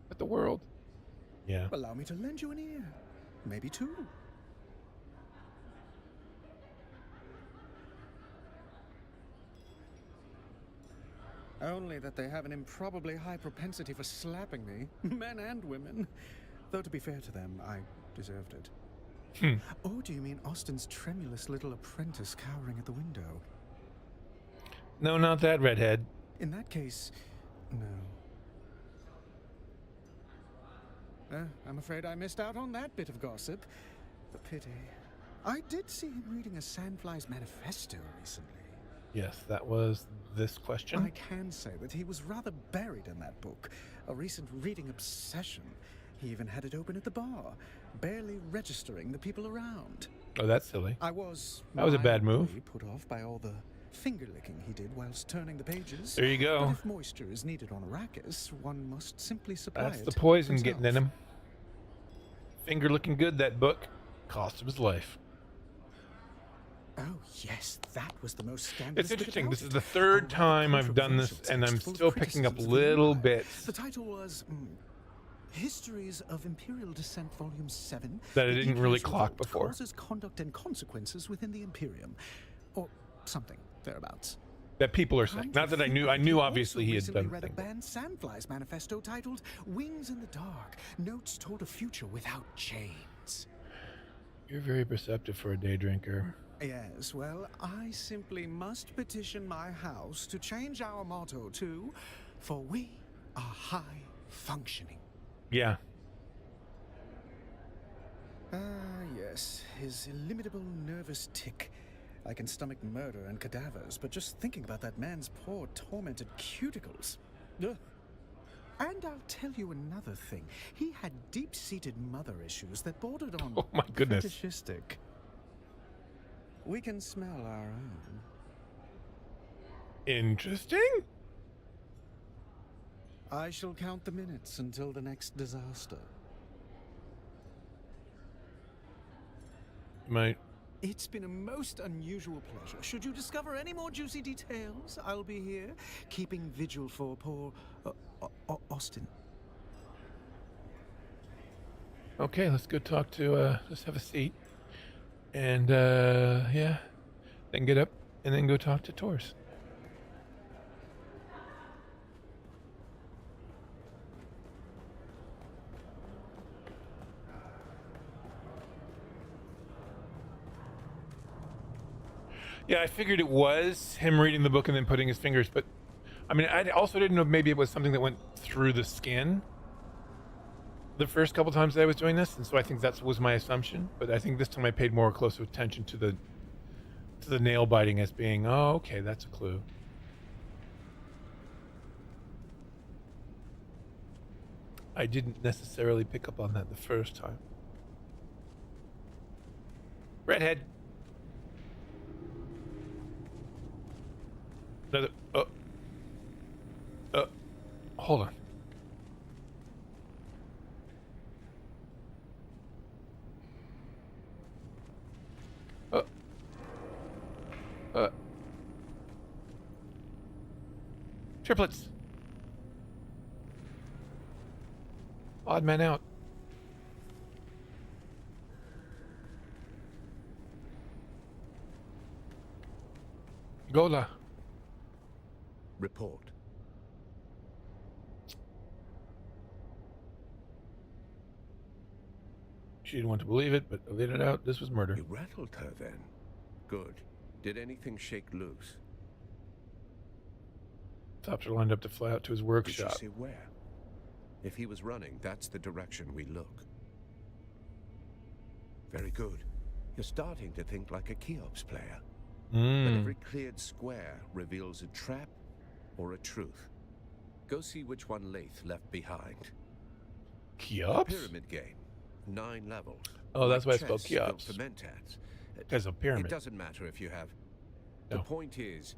But the world. Yeah. Allow me to lend you an ear. Maybe two. Only that they have an improbably high propensity for slapping me, men and women. Though to be fair to them, I deserved it. Or do you mean Austin's tremulous little apprentice cowering at the window? No, not that redhead. In that case, no. I'm afraid I missed out on that bit of gossip. A pity. I did see him reading a Sandfly's manifesto recently. Yes, that was this question. I can say that he was rather buried in that book. A recent reading obsession. He even had it open at the bar, barely registering the people around. Oh, that's silly. I was... That was a bad move. Put off by all the finger-licking he did whilst turning the pages. There you go. But if moisture is needed on Arrakis, one must simply supply That's it the poison himself. getting in him. Finger looking good, that book. Cost him his life. Oh, yes, that was the most scandalous. It's interesting. bit This about is it. the third A time rather I've done this, controversial and I'm text full of still picking up criticisms of the little Empire. bits The title was Histories of Imperial Descent, Volume 7. that I The didn't really Deviation clock Vault, before. Causes, Conduct, and Consequences within the Imperium. Or something thereabouts. That people are saying. Not that I knew. I knew obviously he had recently done read the a thing. band Sandfly's manifesto titled Wings in the Dark, Notes Toward a Future Without Chains. You're very perceptive for a day drinker. Yes, well, I simply must petition my house to change our motto to, for we are high functioning. Yeah. Ah, yes, his illimitable nervous tick. I can stomach murder and cadavers, but just thinking about that man's poor, tormented cuticles. Ugh. And I'll tell you another thing. He had deep-seated mother issues that bordered on Oh my goodness. fetishistic. We can smell our own. Interesting. I shall count the minutes until the next disaster. Might. It's been a most unusual pleasure. Should you discover any more juicy details, I'll be here, keeping vigil for poor Austin. Okay, let's go talk to. Let's have a seat, and yeah, then get up and then go talk to Tors. Yeah, I figured it was him reading the book and then putting his fingers, but I mean, I also didn't know if maybe it was something that went through the skin the first couple times that I was doing this, and so I think that was my assumption. But I think this time I paid more closer attention to the nail biting as being, oh, okay, that's a clue. I didn't necessarily pick up on that the first time. Redhead. Another. Hold on. Triplets. Odd man out. Gola. Report. She didn't want to believe it, but I laid it out. This was murder. You rattled her then. Good. Did anything shake loose? Tops are lined up to fly out to his Did workshop. you see where? If he was running, that's the direction we look. Very good. You're starting to think like a Cheops player. But every cleared square reveals a trap or a truth. Go see which one Lath left behind. Cheops? Pyramid game. 9 levels. Oh, that's why Like it's spelled chess built Cheops. for mentats. Because of pyramid. It doesn't matter if you have. No. The point is,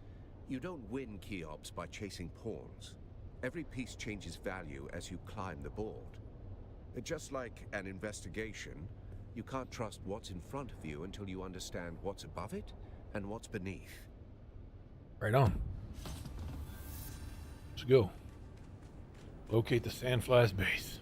you don't win Cheops by chasing pawns. Every piece changes value as you climb the board. Just like an investigation, you can't trust what's in front of you until you understand what's above it and what's beneath. Right on. Let's go. Locate the Sandfly's base.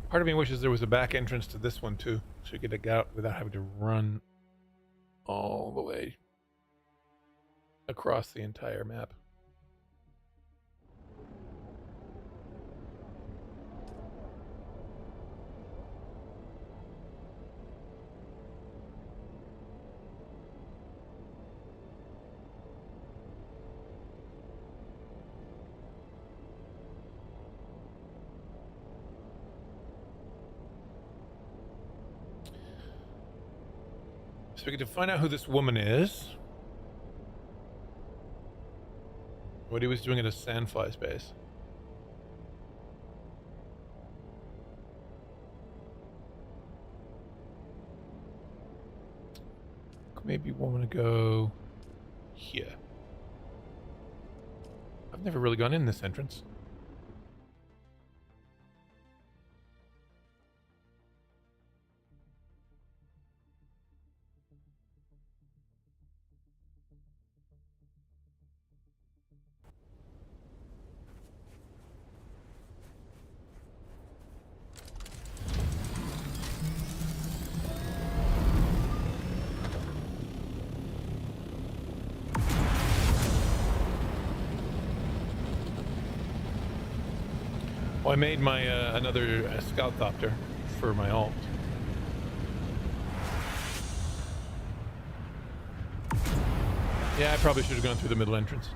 Part of me wishes there was a back entrance to this one too, so you could get out without having to run all the way across the entire map. So we get to find out who this woman is. What he was doing at a Sandfly's base. Maybe we want to go here. I've never really gone in this entrance. Well, I made my another scout copter for my alt. Yeah, I probably should have gone through the middle entrance.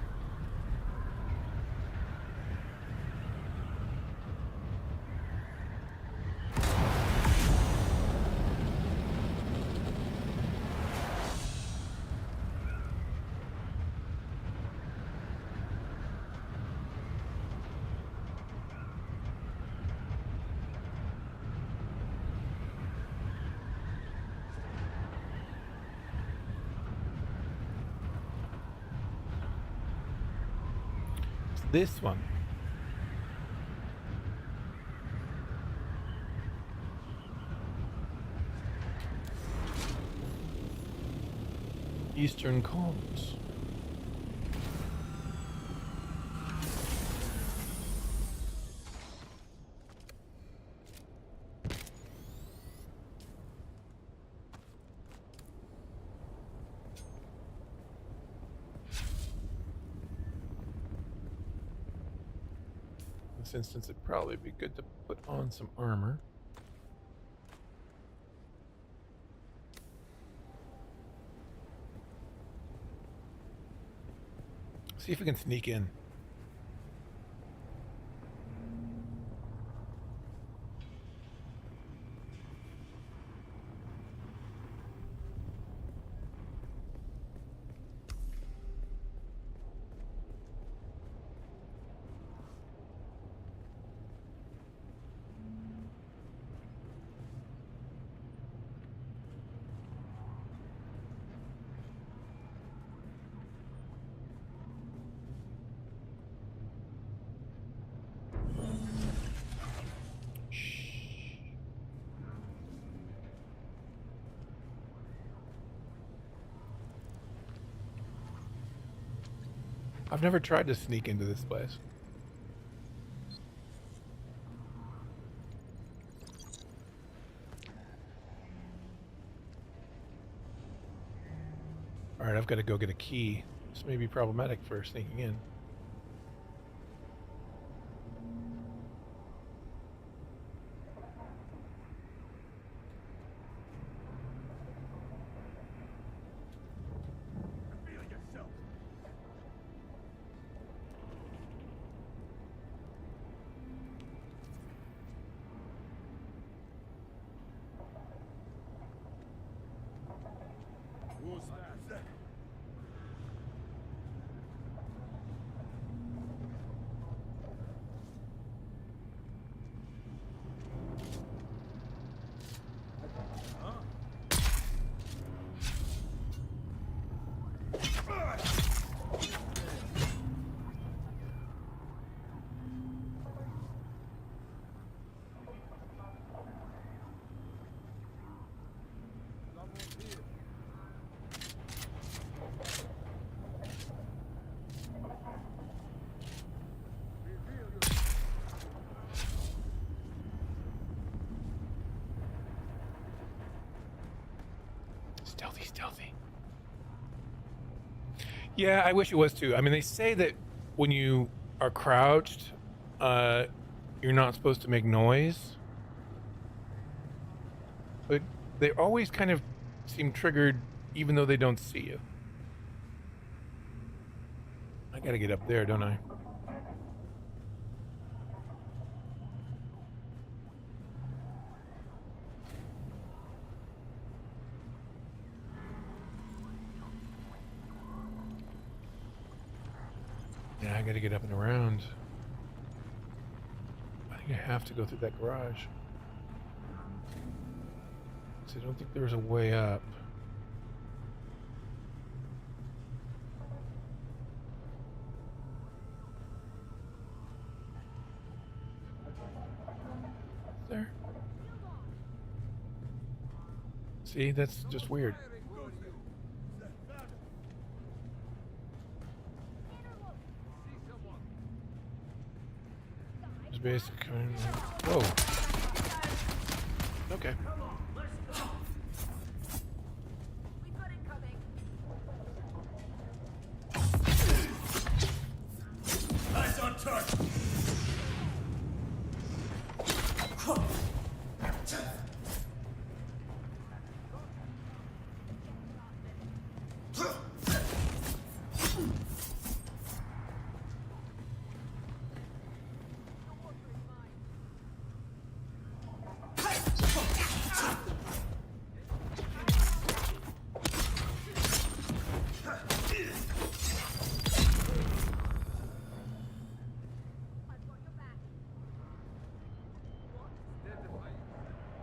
This one. Eastern Columns. In this instance, it'd probably be good to put on some armor. See if we can sneak in. I've never tried to sneak into this place. Alright, I've got to go get a key. This may be problematic for sneaking in. Stealthy, stealthy. Yeah, I wish it was too. I mean, they say that when you are crouched, you're not supposed to make noise. But they always kind of seem triggered even though they don't see you. I gotta get up there, don't I? Yeah, I gotta get up and around. I think I have to go through that garage. So I don't think there's a way up. There. See, that's just weird. It's basically. Whoa. Okay. Eyes on target.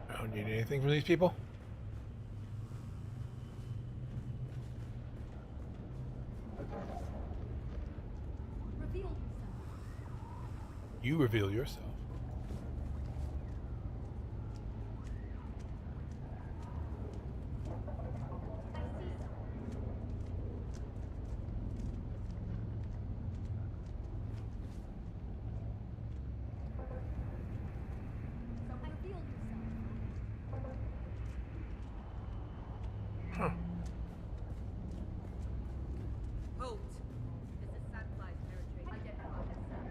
I don't need anything from these people. Reveal yourself. You reveal yourself. Reveal yourself. Huh. Halt! This is Sandfly's territory. Identify yourself.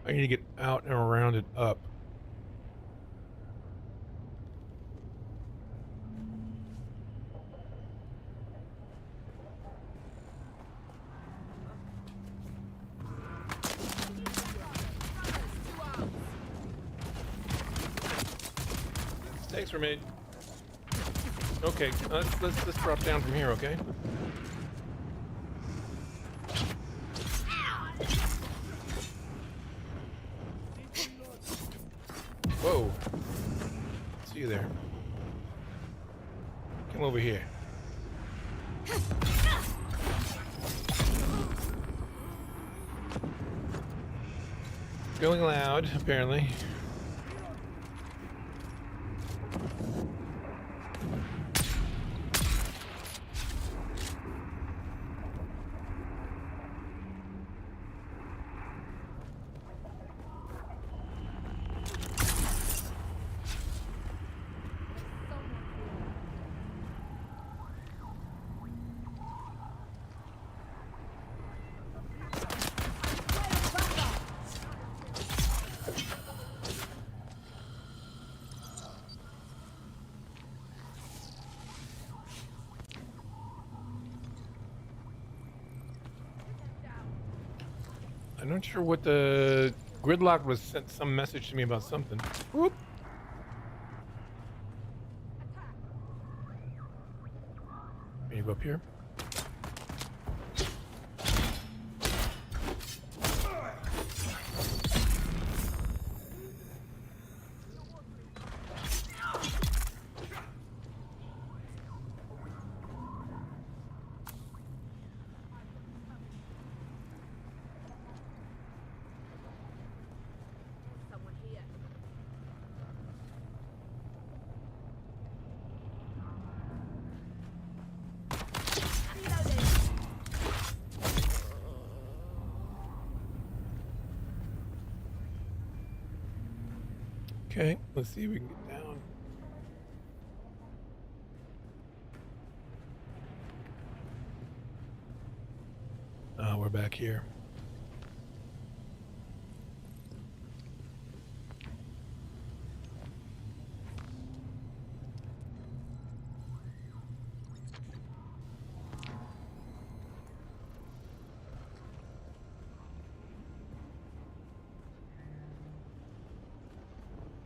I need to get out and around and up. Thanks, roommate. Okay, let's drop down from here, okay? Whoa. See you there. Come over here. Going loud, apparently. I'm not sure what the gridlock was. Sent some message to me about something. Whoop. Can you go up here? Someone here. Okay, let's see if we can get down. Oh, we're back here.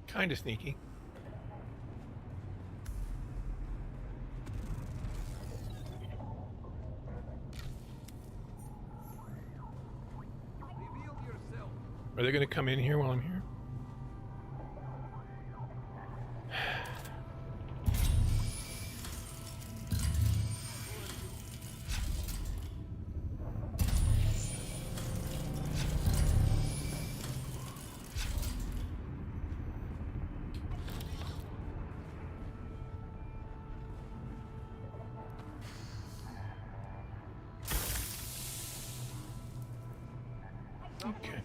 Kind of sneaky. Are they going to come in here while I'm here? Okay.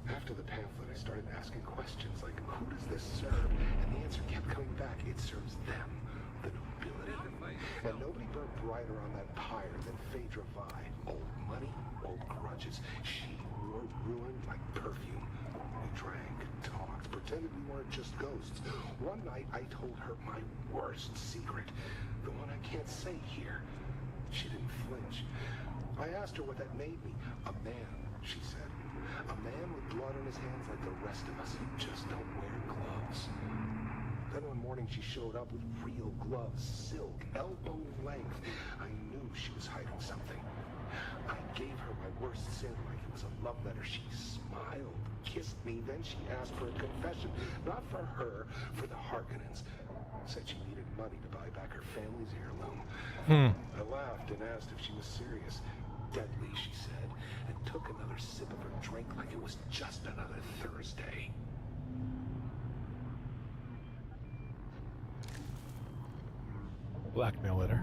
After the pamphlet, I started asking questions like, who does this serve? And the answer kept coming back. It serves them, the nobility. And nobody burned brighter on that pyre than Phaedra Vi. Old money, old grudges. She wore ruin like perfume. We drank, talked, pretended we weren't just ghosts. One night, I told her my worst secret. The one I can't say here. She didn't flinch. I asked her what that made me. A man, she said. A man with blood on his hands like the rest of us. You just don't wear gloves. Then one morning she showed up with real gloves, silk, elbow length. I knew she was hiding something. I gave her my worst sin like it was a love letter. She smiled, kissed me, then she asked for a confession. Not for her, for the Harkonnens. Said she needed money to buy back her family's heirloom. I laughed and asked if she was serious. Deadly, she said, and took another sip of her drink like it was just another Thursday. Blackmail letter.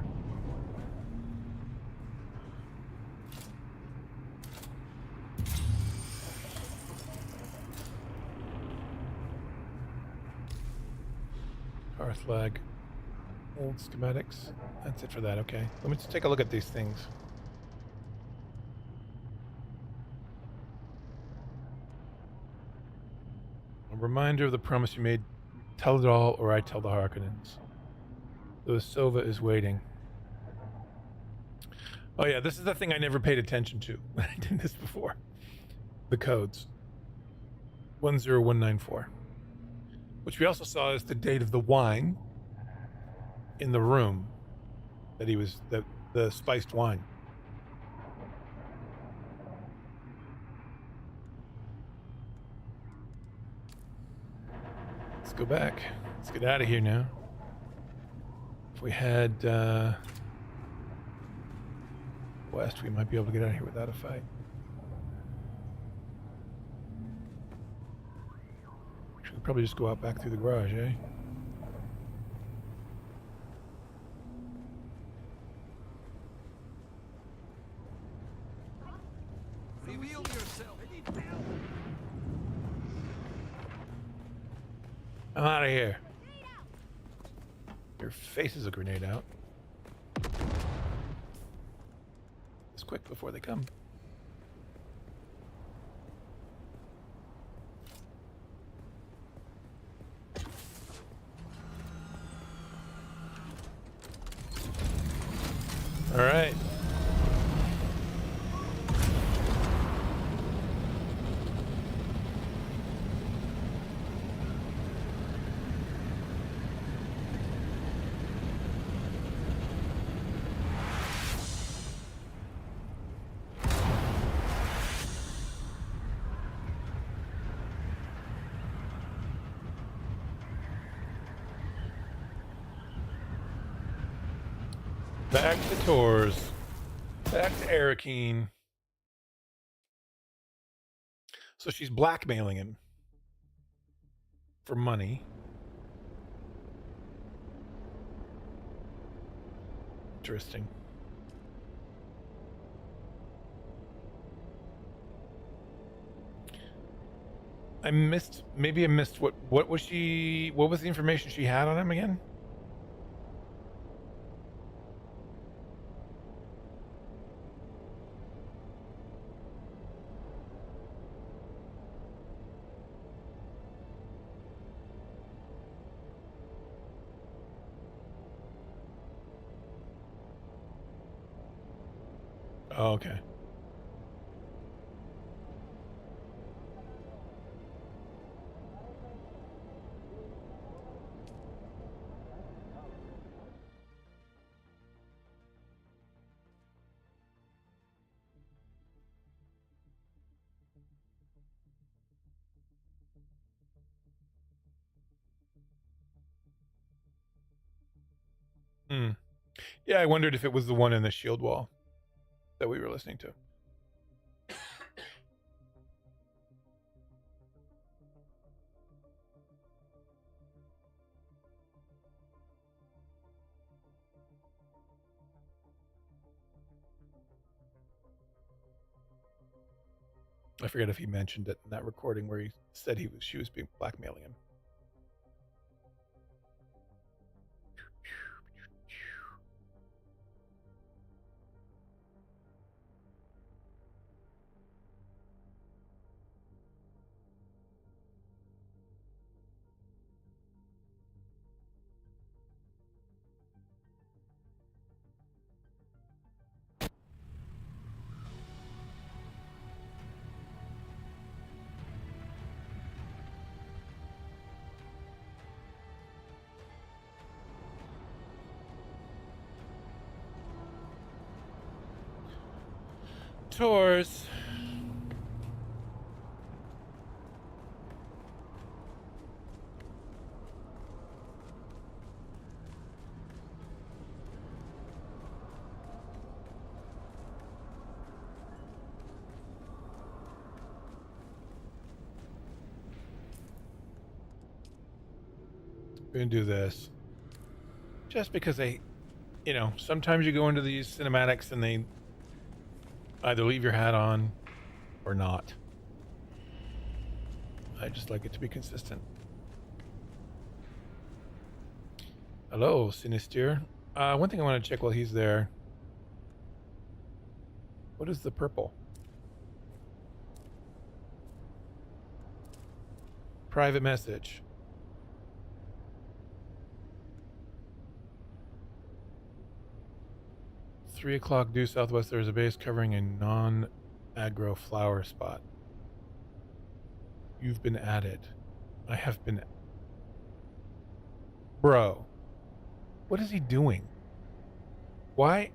Car flag. Old schematics. That's it for that, okay. Let me just take a look at these things. A reminder of the promise you made. Tell it all or I tell the Harkonnens. The Sova is waiting. Oh yeah, this is the thing I never paid attention to when I did this before. The codes. 10194. Which we also saw is the date of the wine in the room that he was, the spiced wine. Let's go back. Let's get out of here now. If we had west, we might be able to get out of here without a fight. We should probably just go out back through the garage, eh? Reveal yourself. I'm out of here. Your face is a grenade out. It's quick before they come. All right. Back to Tors. Back to Arakeen. So she's blackmailing him for money. Interesting. Maybe I missed what was the information she had on him again? Oh, okay. Hmm. Yeah, I wondered if it was the one in the shield wall that we were listening to. I forget if he mentioned it in that recording where he said she was being blackmailing him. Tours. We're gonna do this just because sometimes you go into these cinematics and they either leave your hat on or not. I just like it to be consistent. Hello, Sinister. One thing I want to check while he's there. What is the purple? Private message. "3 o'clock due southwest. There's a base covering a non-aggro flower spot. You've been added. I have been. Bro, what is he doing? Why?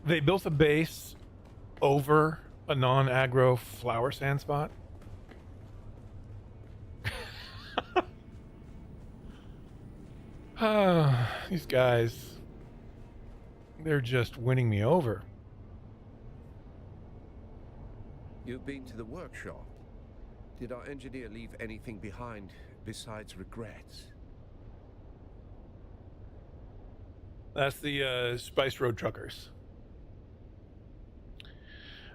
They built a base over a non-aggro flower sand spot? These guys, they're just winning me over. You've been to the workshop. Did our engineer leave anything behind besides regrets? That's the Spice Road Truckers.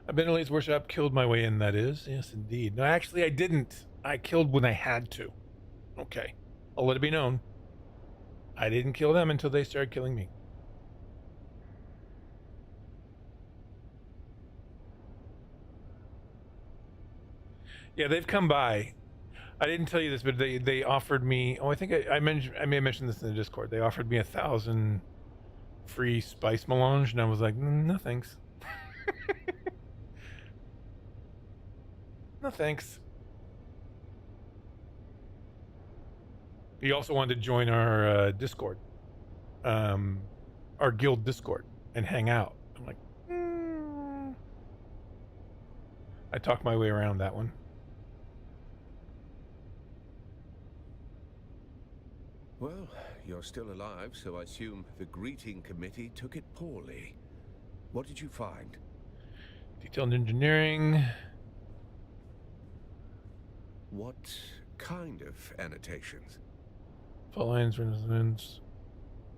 I've been to Elite's workshop, killed my way in, that is. Yes, indeed. No, actually, I didn't. I killed when I had to. Okay. I'll let it be known. I didn't kill them until they started killing me. Yeah, they've come by. I didn't tell you this, but they offered me. Oh, I think I may have mentioned this in the Discord. They offered me 1,000 free spice melange, and I was like, no thanks. No thanks. He also wanted to join our Discord, our guild Discord, and hang out. I'm like, I talked my way around that one. Well, you're still alive, so I assume the greeting committee took it poorly. What did you find? Detailed engineering. What kind of annotations? Fault lines, resonance.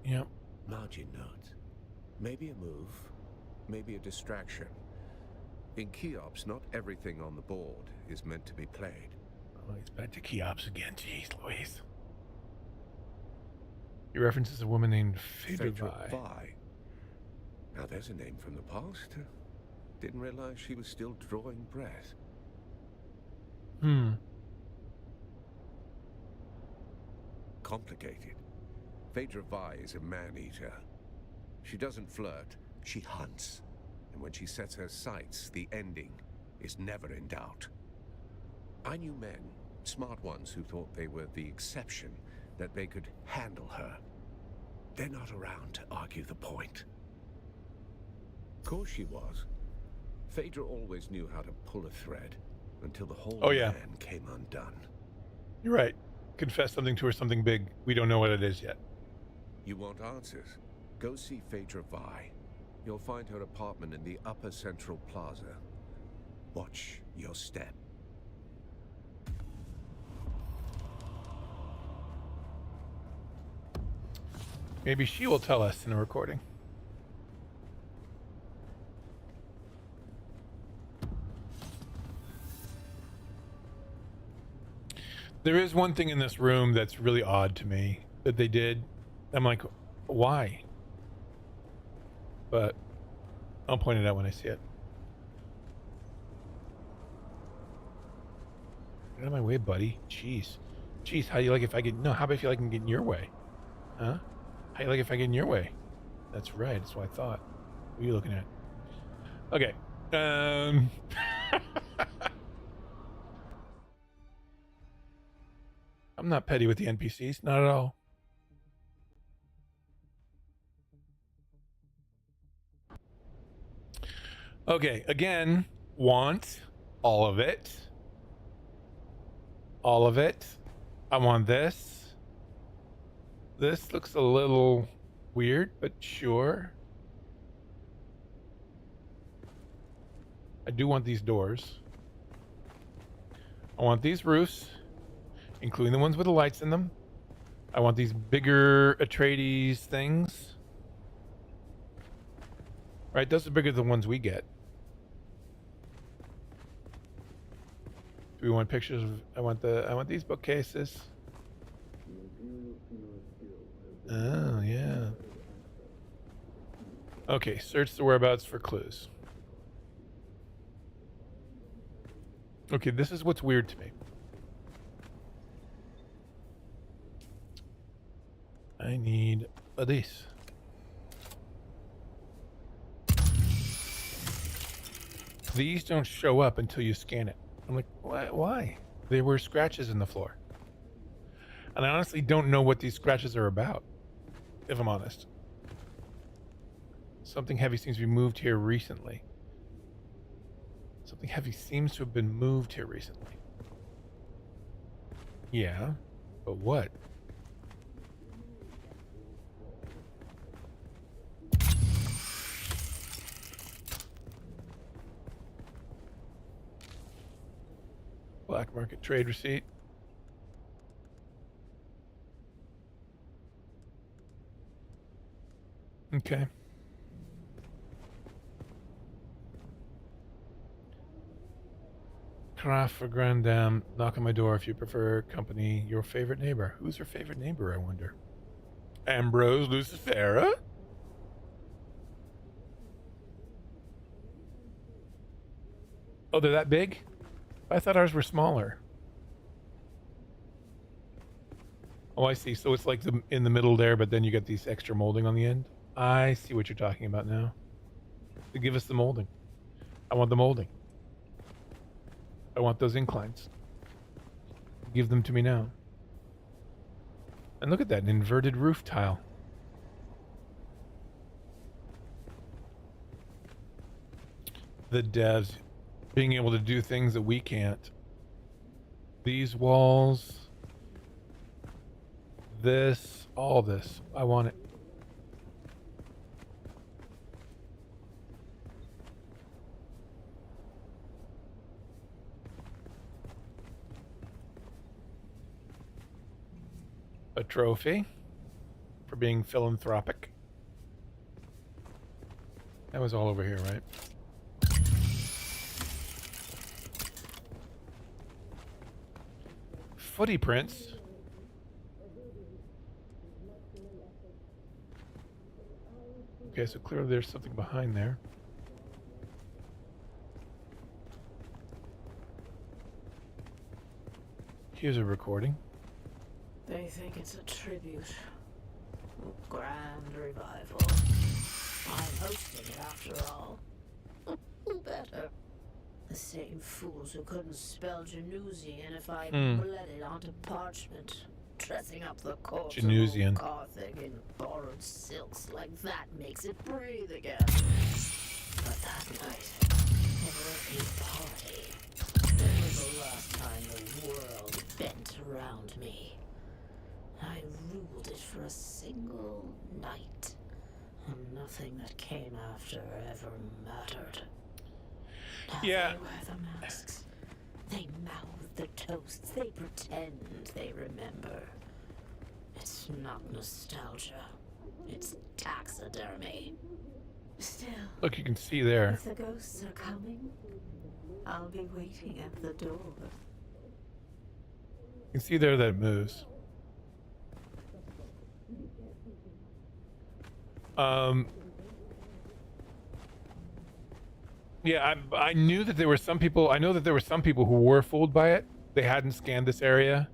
Yep. Margin notes. Maybe a move, maybe a distraction. In Keops, not everything on the board is meant to be played. Oh, he's back to Keops again. Jeez Louise. He references a woman named Phaedra Vi. Now there's a name from the past. Didn't realize she was still drawing breath. Complicated. Phaedra Vi is a man-eater. She doesn't flirt, she hunts. And when she sets her sights, the ending is never in doubt. I knew men, smart ones who thought they were the exception, that they could handle her. They're not around to argue the point. Of course she was. Phaedra always knew how to pull a thread until the whole man came undone. You're right. Confess something to her, something big. We don't know what it is yet. You want answers? Go see Phaedra Vi. You'll find her apartment in the Upper Central Plaza. Watch your step. Maybe she will tell us in a recording. There is one thing in this room that's really odd to me that they did. I'm like, why? But I'll point it out when I see it. Get out of my way, buddy. Jeez. Jeez, how do you like if I get... No, how about if you like I can get in your way? Huh? How do you like if I get in your way? That's right. That's what I thought. What are you looking at? Okay. I'm not petty with the NPCs. Not at all. Okay, again, want all of it. All of it. I want this. This looks a little weird, but sure. I do want these doors. I want these roofs, including the ones with the lights in them. I want these bigger Atreides things. Right, those are bigger than the ones we get. Do we want pictures of... I want these bookcases. Oh, yeah. Okay, search the whereabouts for clues. Okay, this is what's weird to me. I need these. These don't show up until you scan it. I'm like, why? There were scratches in the floor. And I honestly don't know what these scratches are about, if I'm honest. Something heavy seems to be moved here recently. Something heavy seems to have been moved here recently. Yeah, but what? Black market trade receipt. Okay. Craft for Grand Dam. Knock on my door if you prefer company. Your favorite neighbor. Who's your favorite neighbor, I wonder? Ambrose Lucifera? Oh, they're that big? I thought ours were smaller. Oh, I see. So it's like in the middle there, but then you get these extra molding on the end. I see what you're talking about now. To give us the molding. I want the molding. I want those inclines. Give them to me now. And look at that, an inverted roof tile. The devs being able to do things that we can't. These walls. This. All this. I want it. A trophy for being philanthropic. was all over here, right? Footy prints. Okay, so clearly there's something behind there. Here's a recording. They think it's a tribute. A grand revival. I'm hosting it after all. Who better? The same fools who couldn't spell Genusian if I bled it onto parchment. Dressing up the corpse of old Carthage in borrowed silks like that makes it breathe again. But that night, at a party, it was the last time the world bent around me. I ruled it for a single night, and nothing that came after ever mattered. Now they wear the masks. They mouth the toasts. They pretend they remember. It's not nostalgia. It's taxidermy. Still, look, you can see there. If the ghosts are coming, I'll be waiting at the door. You can see there that it moves. Yeah, I knew that there were some people. I know that there were some people who were fooled by it. They hadn't scanned this area,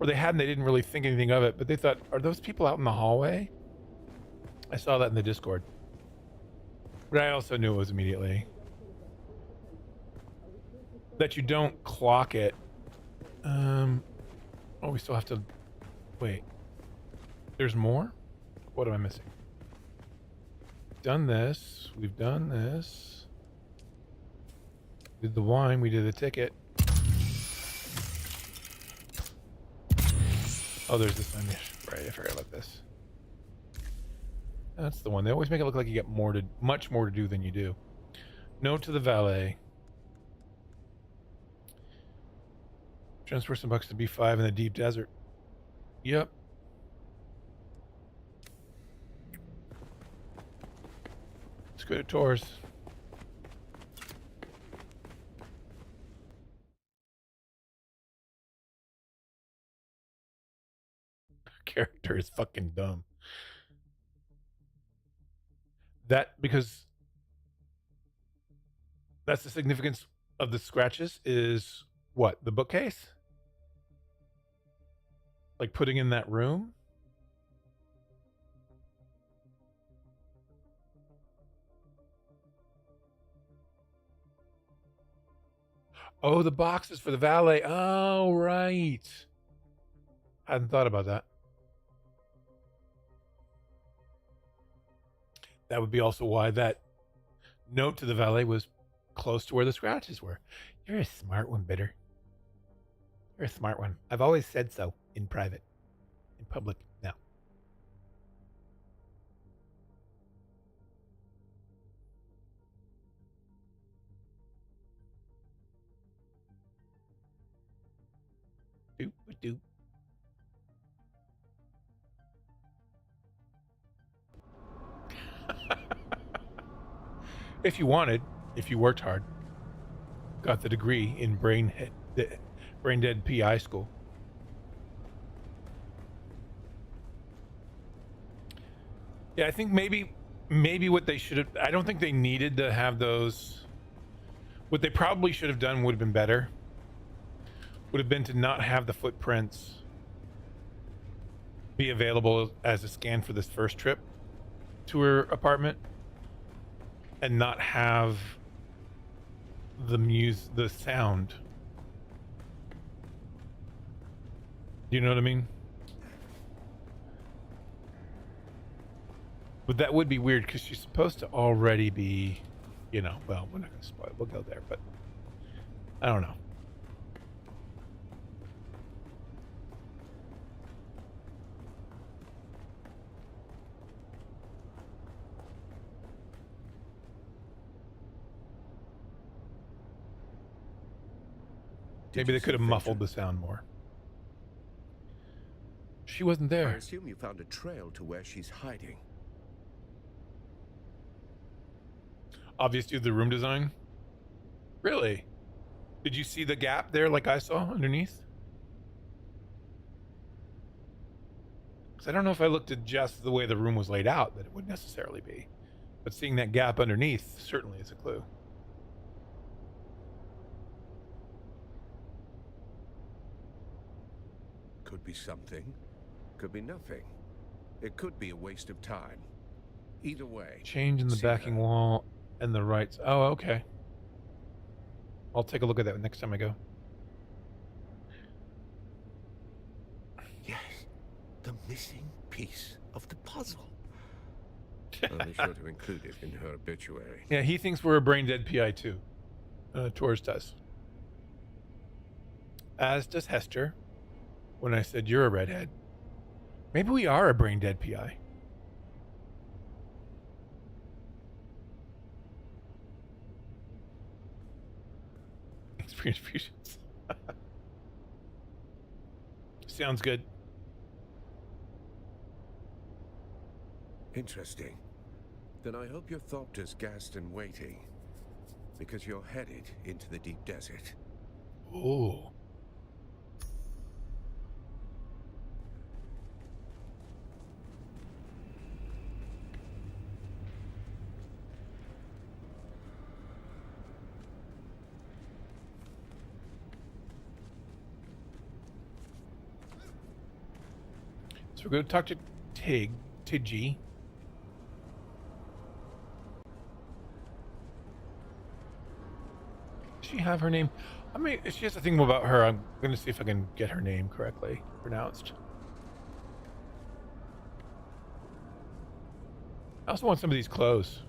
or they hadn't. They didn't really think anything of it. But they thought, "Are those people out in the hallway?" I saw that in the Discord, but I also knew it was immediately that you don't clock it. Oh, we still have to wait. There's more. What am I missing? Done this. We've done this. Did the wine, we did the ticket. Oh, there's this one. Right, I forgot about this. That's the one. They always make it look like you get much more to do than you do. Note to the valet. Transfer some bucks to B5 in the deep desert. Yep. Let's go to tours. Character is fucking dumb. Because that's the significance of the scratches is what? The bookcase? Like putting in that room? Oh, the boxes for the valet. Oh, right. Hadn't thought about that. That would be also why that note to the valet was close to where the scratches were. You're a smart one, Bitter. You're a smart one. I've always said so in private. In public, no. Doop, doop. If you wanted, if you worked hard, got the degree in brain dead PI school. Yeah, I think maybe what they should have, I don't think they needed to have those. What they probably should have done would have been better. Would have been to not have the footprints be available as a scan for this first trip to her apartment, and not have the sound. You know what I mean? But that would be weird because she's supposed to already be, you know, well, we're not going to spoil it. We'll go there, but I don't know. Maybe they could have muffled the sound more. She wasn't there. I assume you found a trail to where she's hiding. Obvious due to the room design. Really? Did you see the gap there like I saw underneath? Because I don't know if I looked at just the way the room was laid out that it would necessarily be. But seeing that gap underneath certainly is a clue. Could be something. Could be nothing. It could be a waste of time. Either way. Change in the backing wall and the right. Oh, okay. I'll take a look at that next time I go. Yes. The missing piece of the puzzle. I'll be sure to include it in her obituary. Yeah, he thinks we're a brain dead PI too. Torres does. As does Hester. When I said you're a redhead. Maybe we are a brain dead PI. Experience fusions. Sounds good. Interesting. Then I hope your Thopter's gassed and waiting. Because you're headed into the deep desert. Ooh. So we're going to talk to Tidgy. Does she have her name? I mean, she has a thing about her. I'm going to see if I can get her name correctly pronounced. I also want some of these clothes.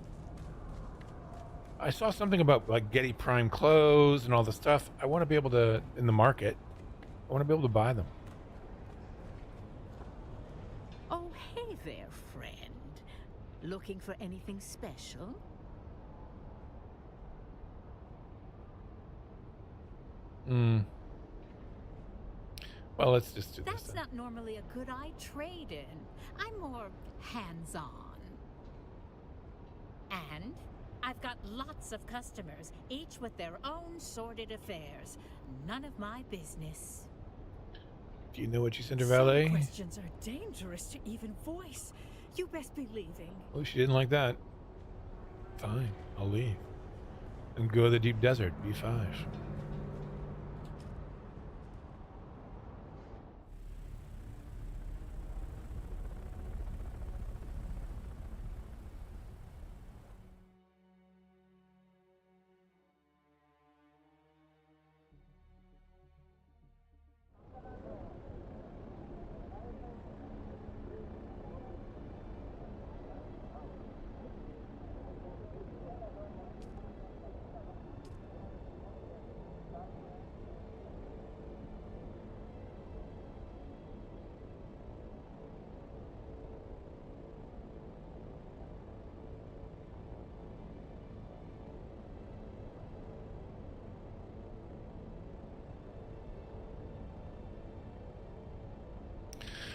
I saw something about like Getty Prime clothes and all the stuff. I want to be able to, in the market, I want to be able to buy them. Oh, hey there, friend. Looking for anything special? Well, let's just do this. That's not normally a good eye trade-in. I'm more hands-on. And I've got lots of customers, each with their own sordid affairs. None of my business. Do you know what you sent her valet? Some questions are dangerous to even voice. You best be leaving. Oh, she didn't like that. Fine, I'll leave. And go to the deep desert, B5.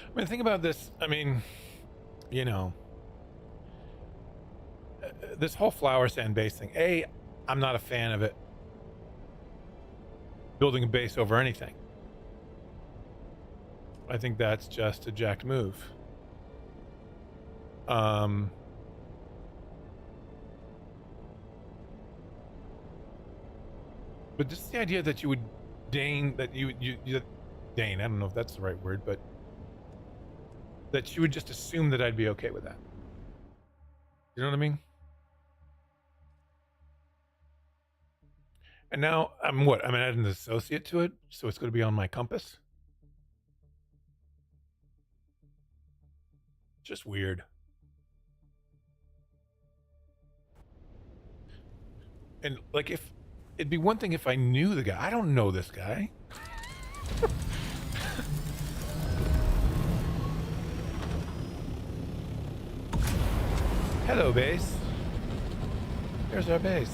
I mean, think about this. I mean, you know, this whole flower sand base thing. A, I'm not a fan of it. Building a base over anything. I think that's just a jacked move. But just the idea that you would deign, that you deign, I don't know if that's the right word, but that you would just assume that I'd be okay with that. You know what I mean? And now I'm what? I'm adding an associate to it, so it's going to be on my compass. Just weird. And like, if it'd be one thing if I knew the guy. I don't know this guy. Hello, base. Here's our base.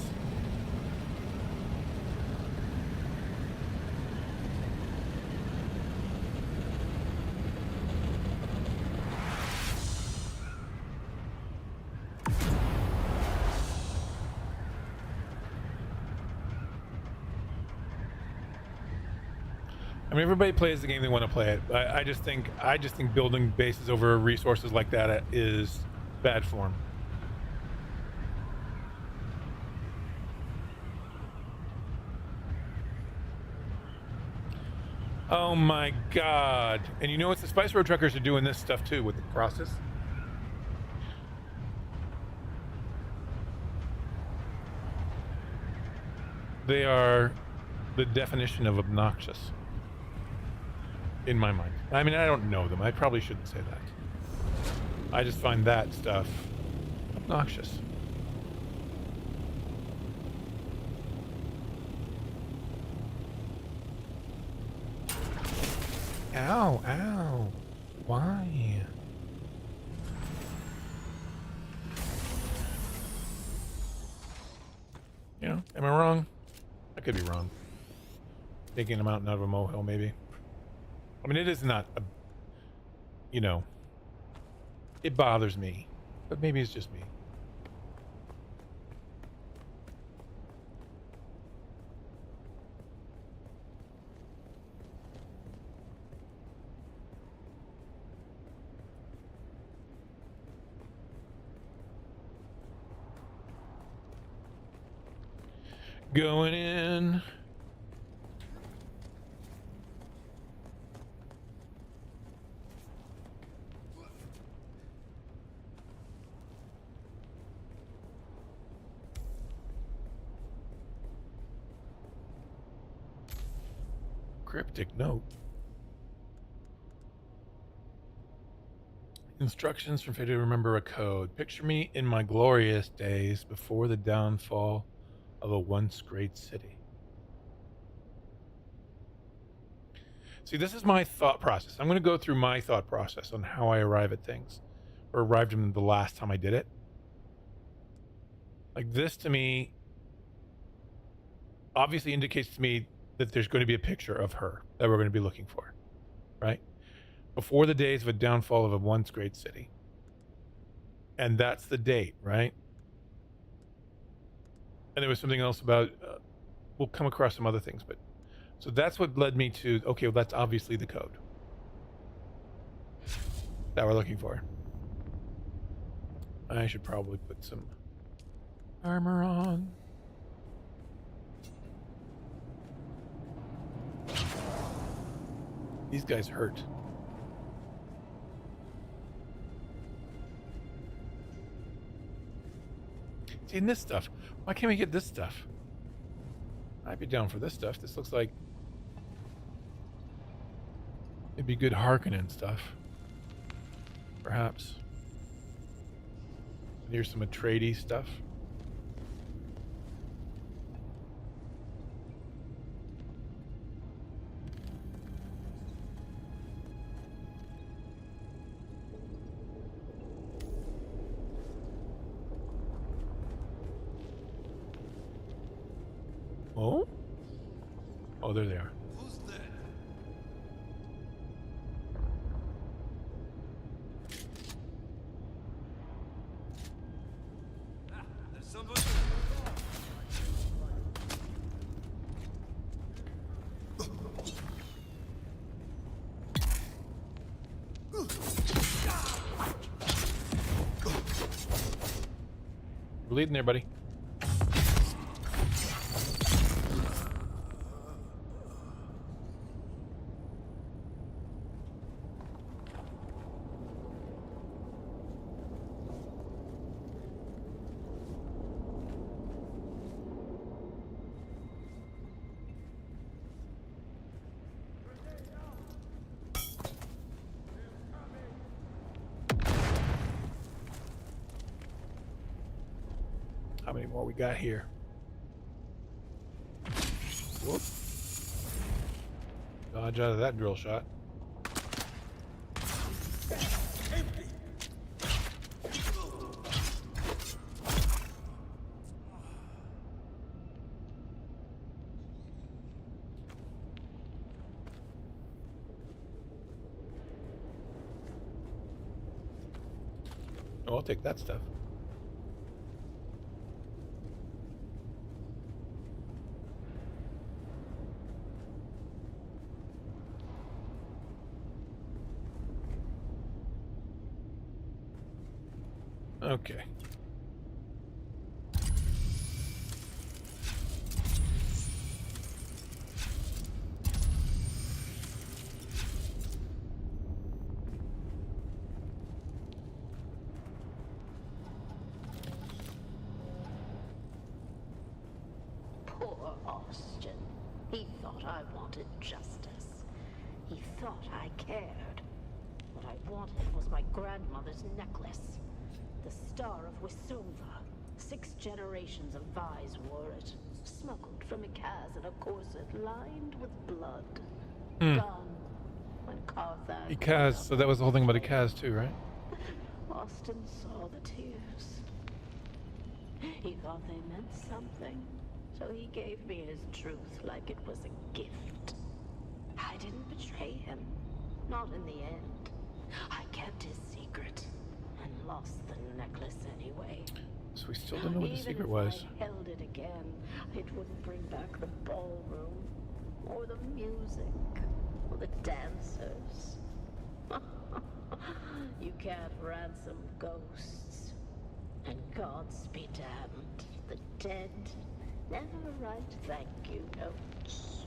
I mean, everybody plays the game they want to play it. I just think building bases over resources like that is bad form. Oh my god. And you know what? The Spice Road Truckers are doing this stuff too with the crosses. They are the definition of obnoxious. In my mind. I mean, I don't know them. I probably shouldn't say that. I just find that stuff obnoxious. Ow, ow. Why? You know, am I wrong? I could be wrong. Taking a mountain out of a molehill, maybe. I mean, it is not a, you know, it bothers me, but maybe it's just me. Going in. Cryptic note. Instructions from failure to remember a code. Picture me in my glorious days before the downfall of a once great city. See, this is my thought process. I'm going to go through my thought process on how I arrive at things, or arrived at them the last time I did it. Like, this to me obviously indicates to me that there's going to be a picture of her that we're going to be looking for, right? Before the days of a downfall of a once great city. And that's the date, right? And there was something else about, we'll come across some other things, but so that's what led me to, okay, well, that's obviously the code that we're looking for. I should probably put some armor on. These guys hurt. See, in this stuff, why can't we get this stuff? I'd be down for this stuff. This looks like it'd be good Harkonnen stuff. Perhaps. And here's some Atreides stuff. Oh? Oh, there they are. Who's there? Ah, there's somebody. We're leading there, buddy. How many more we got here? Whoop. Dodge out of that drill shot. Oh, I'll take that stuff. Okay. Poor Austin. He thought I wanted justice. He thought I cared. What I wanted was my grandmother's necklace. The Star of Wisumva. 6 generations of Vais wore it. Smuggled from Ikaz in a corset lined with blood. Gone when Carthage... Ikaz, so that was the whole thing about Ikaz too, right? Austin saw the tears. He thought they meant something, so he gave me his truth like it was a gift. I didn't betray him. Not in the end. I kept his secret and lost the necklace anyway. So we still don't know what the Even secret if was. I held it again, it wouldn't bring back the ballroom, or the music, or the dancers. You can't ransom ghosts. And gods be damned, the dead never write thank you notes.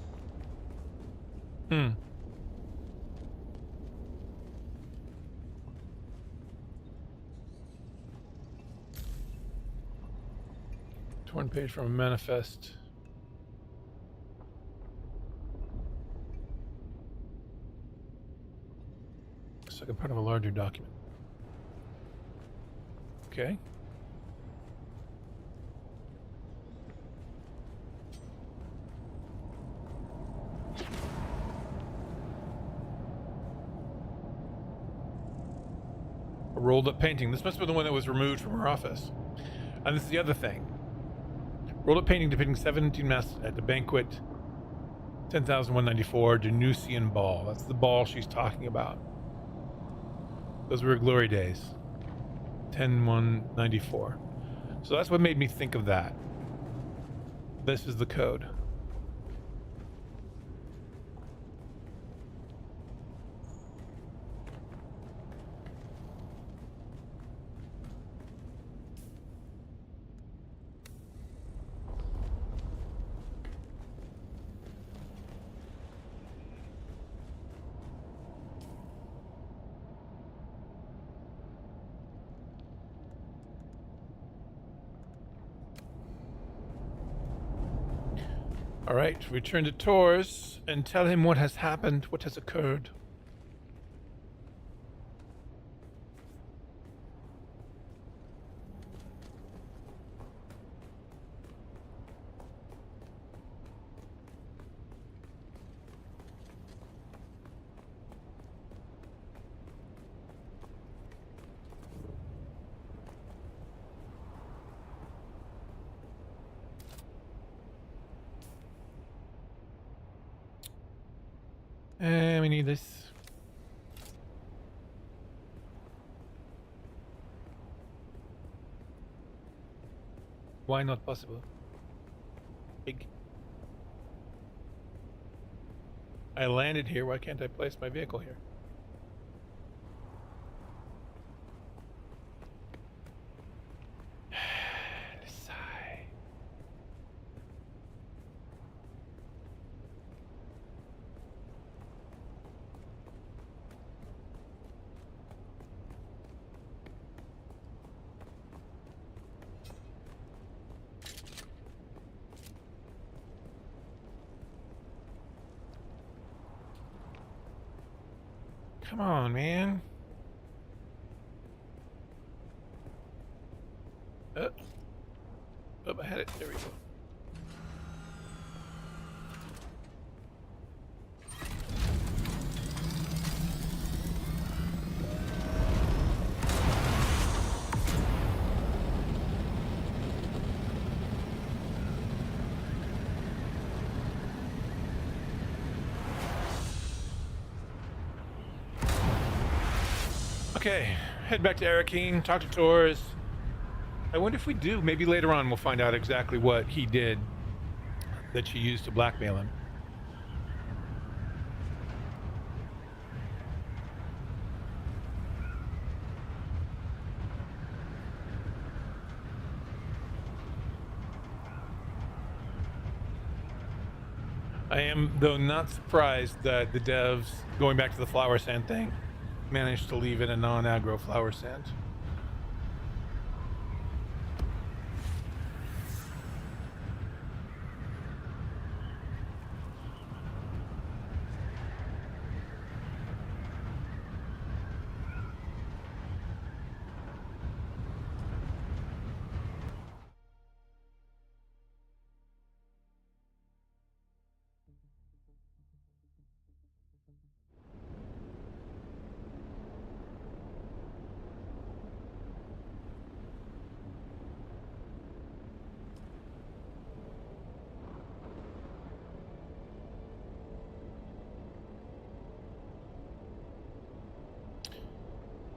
Torn page from a manifest. Looks like a part of a larger document. Okay. A rolled up painting. This must have been the one that was removed from her office. And this is the other thing. Rolled up painting depicting 17 masks at the banquet 10,194 Danusian ball. That's the ball she's talking about. Those were glory days. 10,194. So that's what made me think of that. This is the code. All right, return to Tors and tell him what has happened, what has occurred. We need this. Why not possible? Big. I landed here. Why can't I place my vehicle here? Sigh. Come on, man. Oh, I had it. There we go. Okay, head back to Arakeen, talk to Tors. I wonder if we do. Maybe later on we'll find out exactly what he did that she used to blackmail him. I am, though, not surprised that the devs, going back to the flower sand thing, managed to leave it a non-aggro flower sand.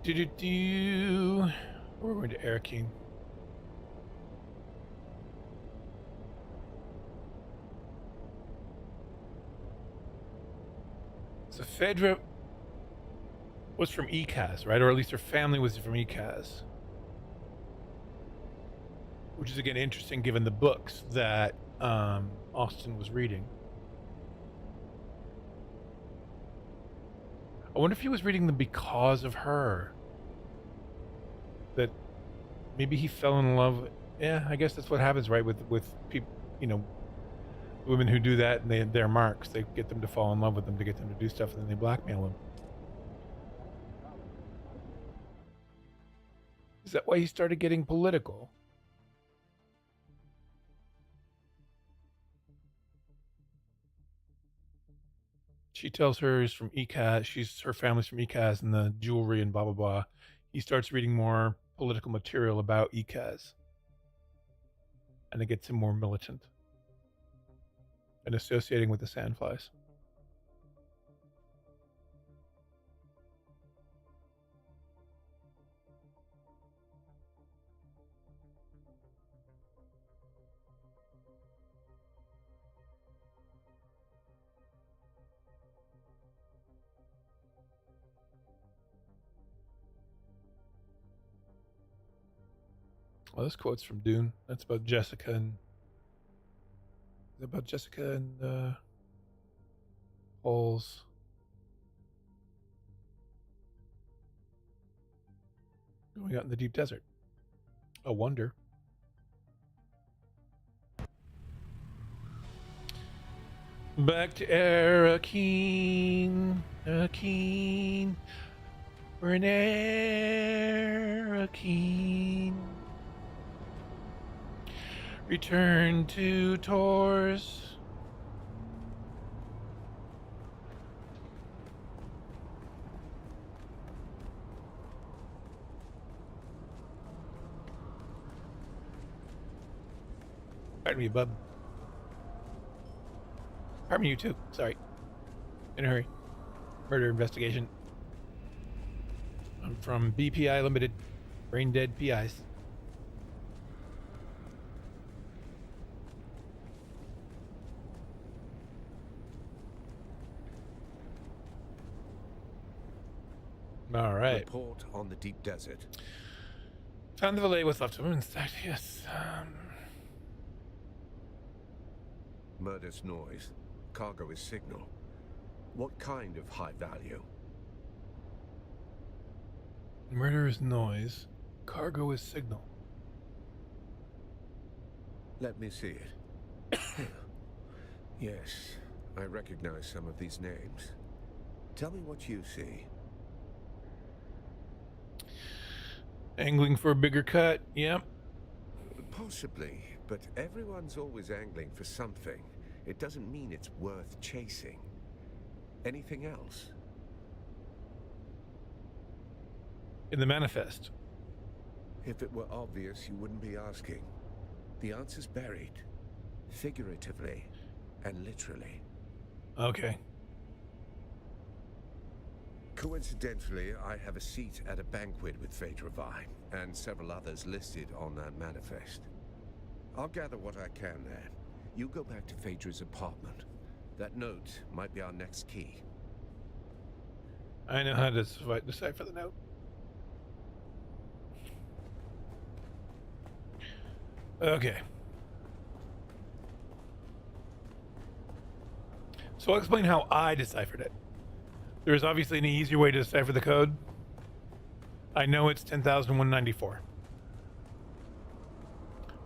We're going to Air King. So Phaedra was from ECAS, right? Or at least her family was from ECAS. Which is, again, interesting given the books that Austin was reading. I wonder if he was reading them because of her. That maybe he fell in love. Yeah, I guess that's what happens, right? With people, you know, women who do that, and they're marks. They get them to fall in love with them to get them to do stuff, and then they blackmail them. Is that why he started getting political? She tells her he's from ECAS. Her family's from ECAS and the jewelry and blah, blah, blah. He starts reading more political material about ECAS. And it gets him more militant. And associating with the Sandflies. Well, this quote's from Dune. That's about Jessica and... Is it about Jessica and Paul's... going out in the deep desert. A wonder. Back to Arakeen. Arakeen. We're in Arakeen. Return to Tors. Pardon me, bub. Pardon me, you too. Sorry. In a hurry. Murder investigation. I'm from BPI Limited. Brain dead PIs. All right. Report on the deep desert. Found the valet with left of him inside. Yes. Murder's noise. Cargo is signal. What kind of high value? Murder is noise. Cargo is signal. Let me see it. Yes, I recognize some of these names. Tell me what you see. Angling for a bigger cut. Yep. Possibly, but everyone's always angling for something. It doesn't mean it's worth chasing. Anything else? In the manifest. If it were obvious, you wouldn't be asking. The answer's buried. Figuratively and literally. Okay. Coincidentally, I have a seat at a banquet with Phaedra Vine and several others listed on that manifest. I'll gather what I can there. You go back to Phaedra's apartment. That note might be our next key. I know how to decipher the note. Okay. So I'll explain how I deciphered it. There is obviously an easier way to decipher the code. I know it's 10,194.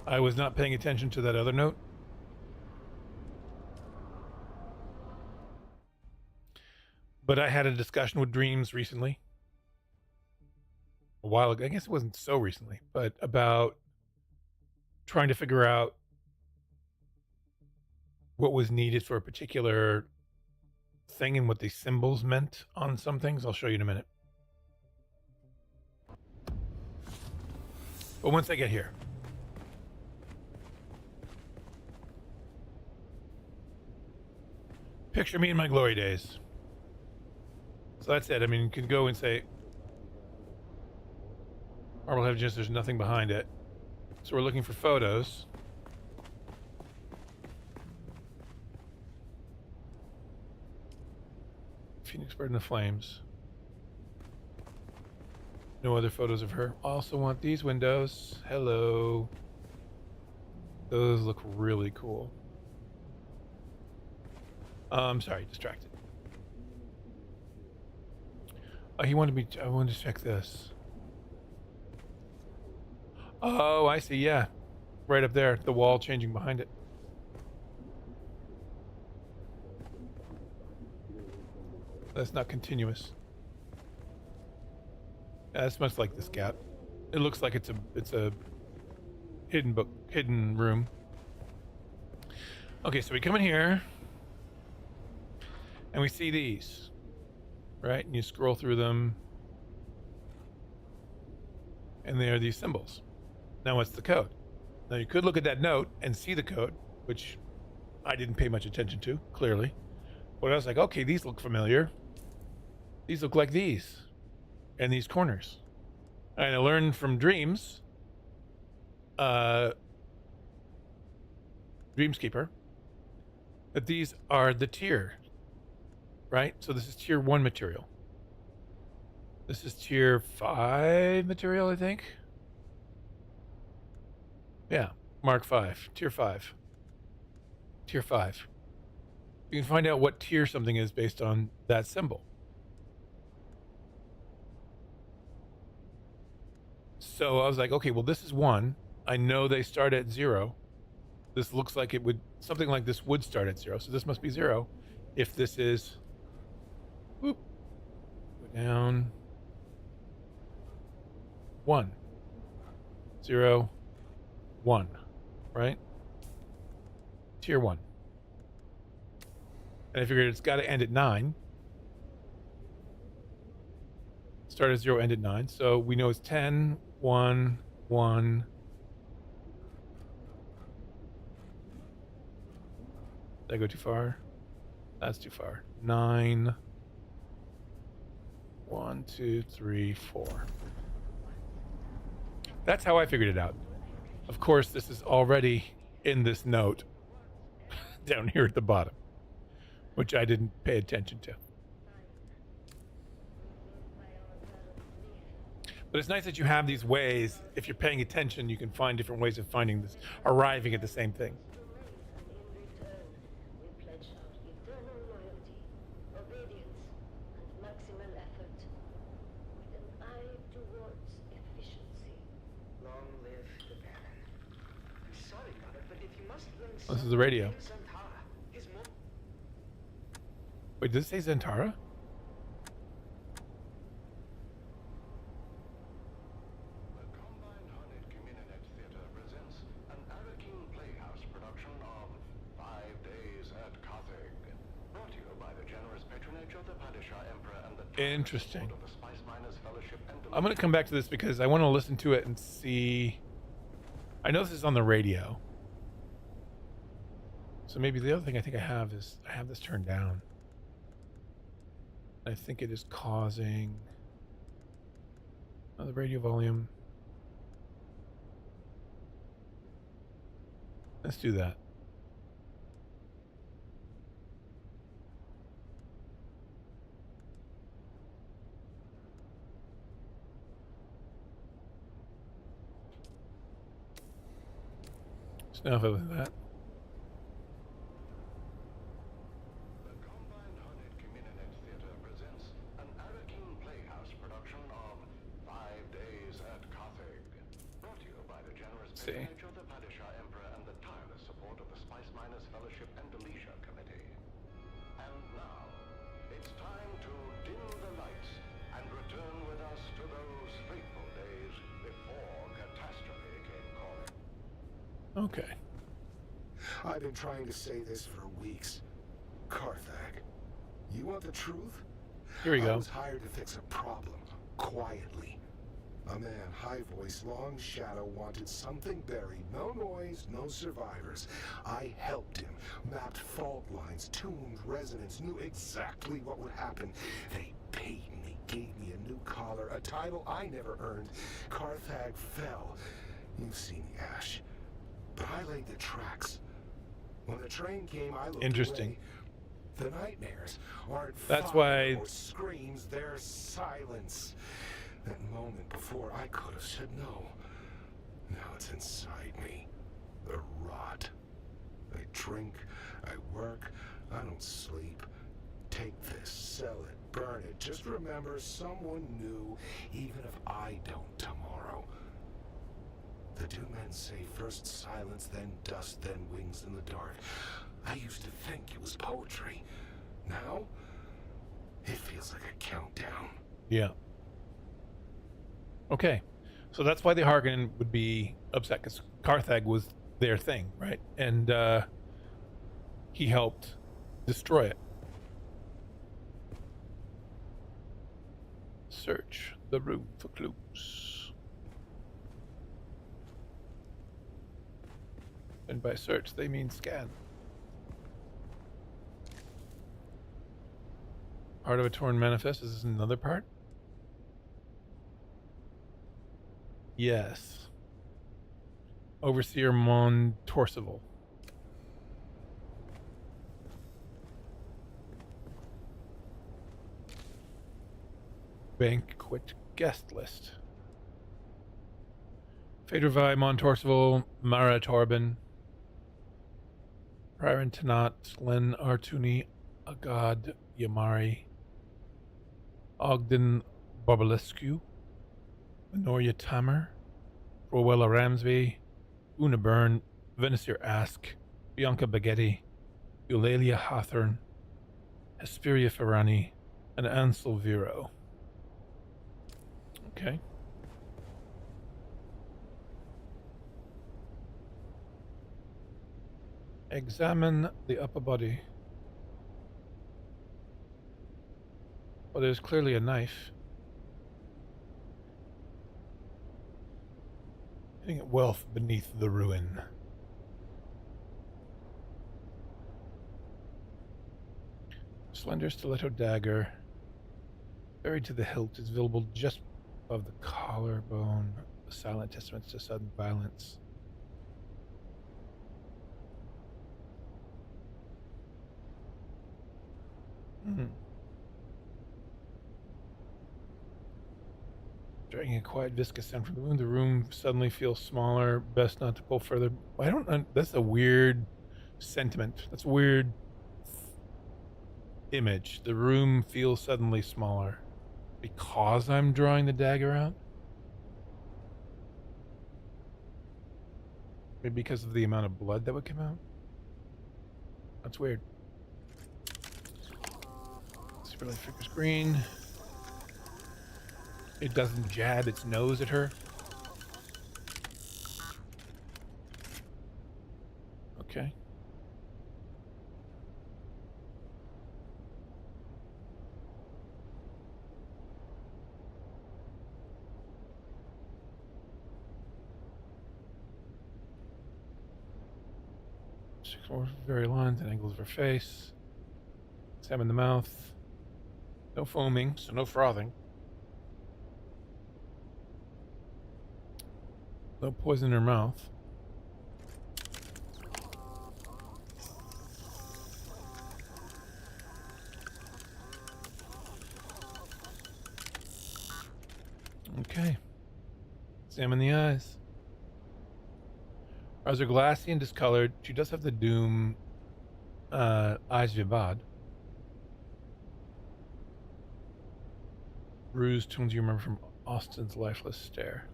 I was not paying attention to that other note. But I had a discussion with Dreams recently. A while ago. I guess it wasn't so recently, but about trying to figure out what was needed for a particular thing and what the symbols meant on some things. I'll show you in a minute. But once I get here. Picture me in my glory days. So that's it. I mean, you can go and say, Marble Heaven, there's nothing behind it. So we're looking for photos. Phoenix Bird in the Flames. No other photos of her. Also want these windows. Hello. Those look really cool. Sorry, distracted. Oh, I wanted to check this. Oh, I see, yeah. Right up there, the wall changing behind it. That's not continuous. Yeah, that's much like this gap. It looks like it's a hidden room. Okay, so we come in here and we see these, right? And you scroll through them and they are these symbols. Now what's the code? Now you could look at that note and see the code, which I didn't pay much attention to, clearly. But I was like, okay, these look familiar. These look like these. And these corners. And I learned from Dreamskeeper, that these are the tier, right? So this is tier 1 material. This is tier 5 material, I think. Yeah, Mark 5, tier 5. Tier 5. You can find out what tier something is based on that symbol. So I was like, okay, well, this is 1. I know they start at 0. This looks like it would, something like this would start at 0. So this must be 0. If this is, whoop, go down, 1, 0, 1, right? Tier 1. And I figured it's got to end at 9. Start at 0, end at 9. So we know it's 10, 1, 1. Did I go too far? That's too far. 9. 1, 2, 3, 4. That's how I figured it out. Of course, this is already in this note down here at the bottom, which I didn't pay attention to. But it's nice that you have these ways. If you're paying attention, you can find different ways of finding this, arriving at the same thing. This is the radio. Wait, does it say Zentara? Interesting. I'm going to come back to this because I want to listen to it and see. I know this is on the radio. So maybe the other thing I think I have is I have this turned down. I think it is causing the radio volume. Let's do that. Enough of that. see. The Padishah Emperor and the tireless support of the Spice Miners Fellowship and the Leisure Committee. And now, it's time to dim the lights and return with us to those fateful days before catastrophe came calling. Okay. I've been trying to say this for weeks. Carthag, you want the truth? Here we go. I was hired to fix a problem, quietly. A man, high voice, long shadow, wanted something buried. No noise, no survivors. I helped him, mapped fault lines, tuned resonance, knew exactly what would happen. They paid me, gave me a new collar, a title I never earned. Carthag fell. You've seen the ash. But I laid the tracks. When the train came, I looked Interesting. away. The nightmares aren't That's fire why or screams, they're silence. That moment before, I could have said no. Now it's inside me. The rot. I drink, I work, I don't sleep. Take this, sell it, burn it. Just remember, someone knew, even if I don't tomorrow. The Dune men say first silence, then dust, then wings in the dark. I used to think it was poetry. Now, it feels like a countdown. Yeah. Okay. So that's why the Harkonnen would be upset, because Carthag was their thing, right? And he helped destroy it. Search the room for clues. And by search, they mean scan. Part of a torn manifest. Is this another part? Yes. Overseer Mon Torsival. Banquet guest list. Fadervi Mon Torsival, Mara Torben, Priran Tanat, Len Artuni, Agad Yamari, Ogden Barbalescu, Minoria Tamer, Rowella Ramsby, Una Byrne, Venisir Ask, Bianca Baghetti, Eulalia Hawthorne, Hesperia Ferrani, and Ansel Vero. Okay. Examine the upper body. Well, there's clearly a knife. Hitting at wealth beneath the ruin. Slender stiletto dagger, buried to the hilt, is visible just above the collarbone. The silent testaments to sudden violence. Dragging a quiet, viscous sound from the wound, the room suddenly feels smaller. Best not to pull further. I don't. That's a weird sentiment. That's a weird image. The room feels suddenly smaller because I'm drawing the dagger out. Maybe because of the amount of blood that would come out. That's weird. Super light flickers green. It doesn't jab its nose at her. Okay. Six more very lines and angles of her face. Examine the mouth. No foaming, so no frothing. No poison in her mouth. Okay. Examine the eyes. Eyes are glassy and discolored. She does have the Doom eyes vivad. Ruse tunes you remember from Austin's lifeless stare.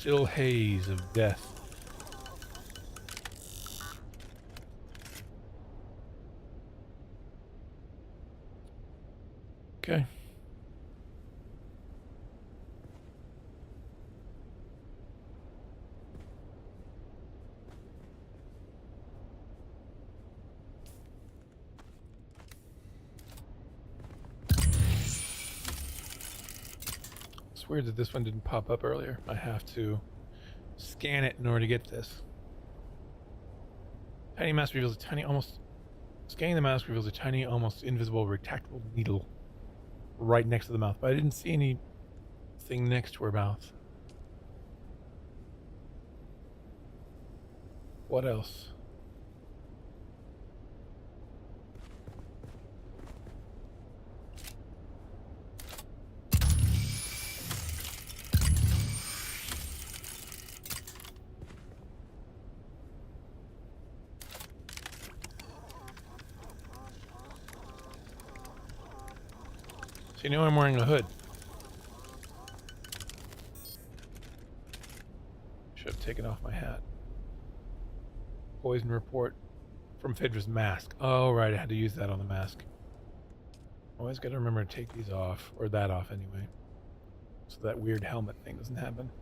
chill haze of death. Okay. It's weird that this one didn't pop up earlier. I have to scan it in order to get this. Tiny mask reveals a tiny, almost... Scanning the mask reveals a tiny, almost invisible, retractable needle right next to the mouth. But I didn't see anything next to her mouth. What else? So you know I'm wearing a hood. Should have taken off my hat. Poison report from Phaedra's mask. Oh, right, I had to use that on the mask. Always got to remember to take these off, or that off anyway, so that weird helmet thing doesn't happen.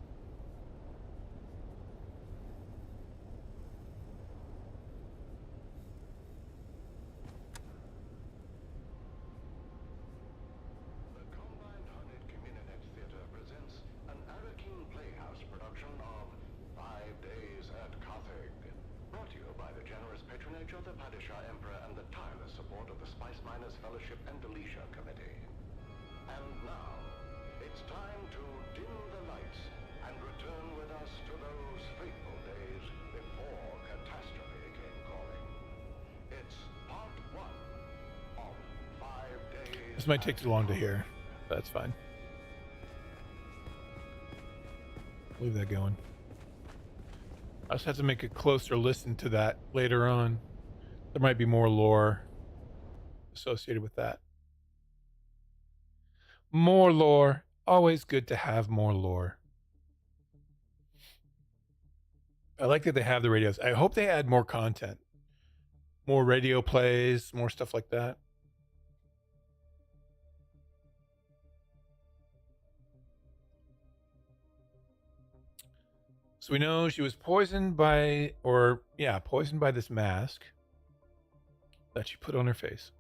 This might take too long to hear. That's fine. Leave that going. I just have to make a closer listen to that later on. There might be more lore associated with that. More lore. Always good to have more lore. I like that they have the radios. I hope they add more content. More radio plays, more stuff like that. So we know she was poisoned by, poisoned by this mask that she put on her face.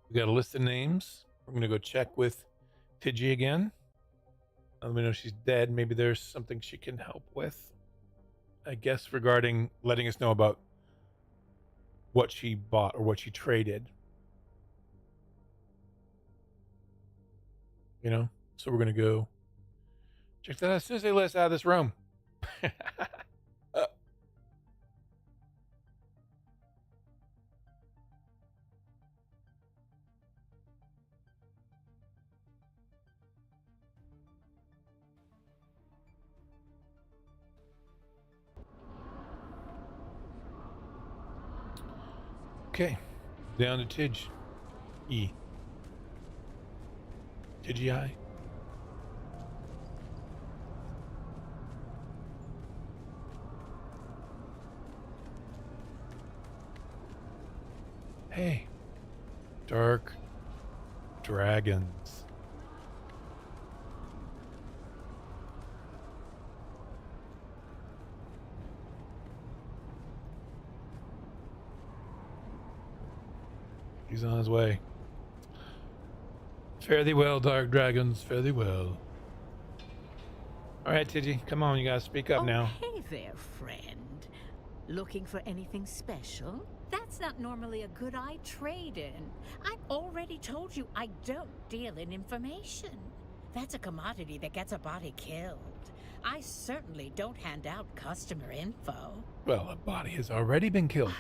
We got a list of names. We're going to go check with Pidgey again. We know she's dead. Maybe there's something she can help with. I guess regarding letting us know about what she bought or what she traded. You know? So we're going to go check that out as soon as they let us out of this room. Okay, down to Tidge. E. Tidgy I. Hey, dark dragons. He's on his way. Fare thee well, dark dragons. Fare thee well. All right, Tidgy, come on. You gotta speak up now. Hey there, friend. Looking for anything special? That's not normally a good I trade in. I've already told you I don't deal in information. That's a commodity that gets a body killed. I certainly don't hand out customer info. Well, a body has already been killed.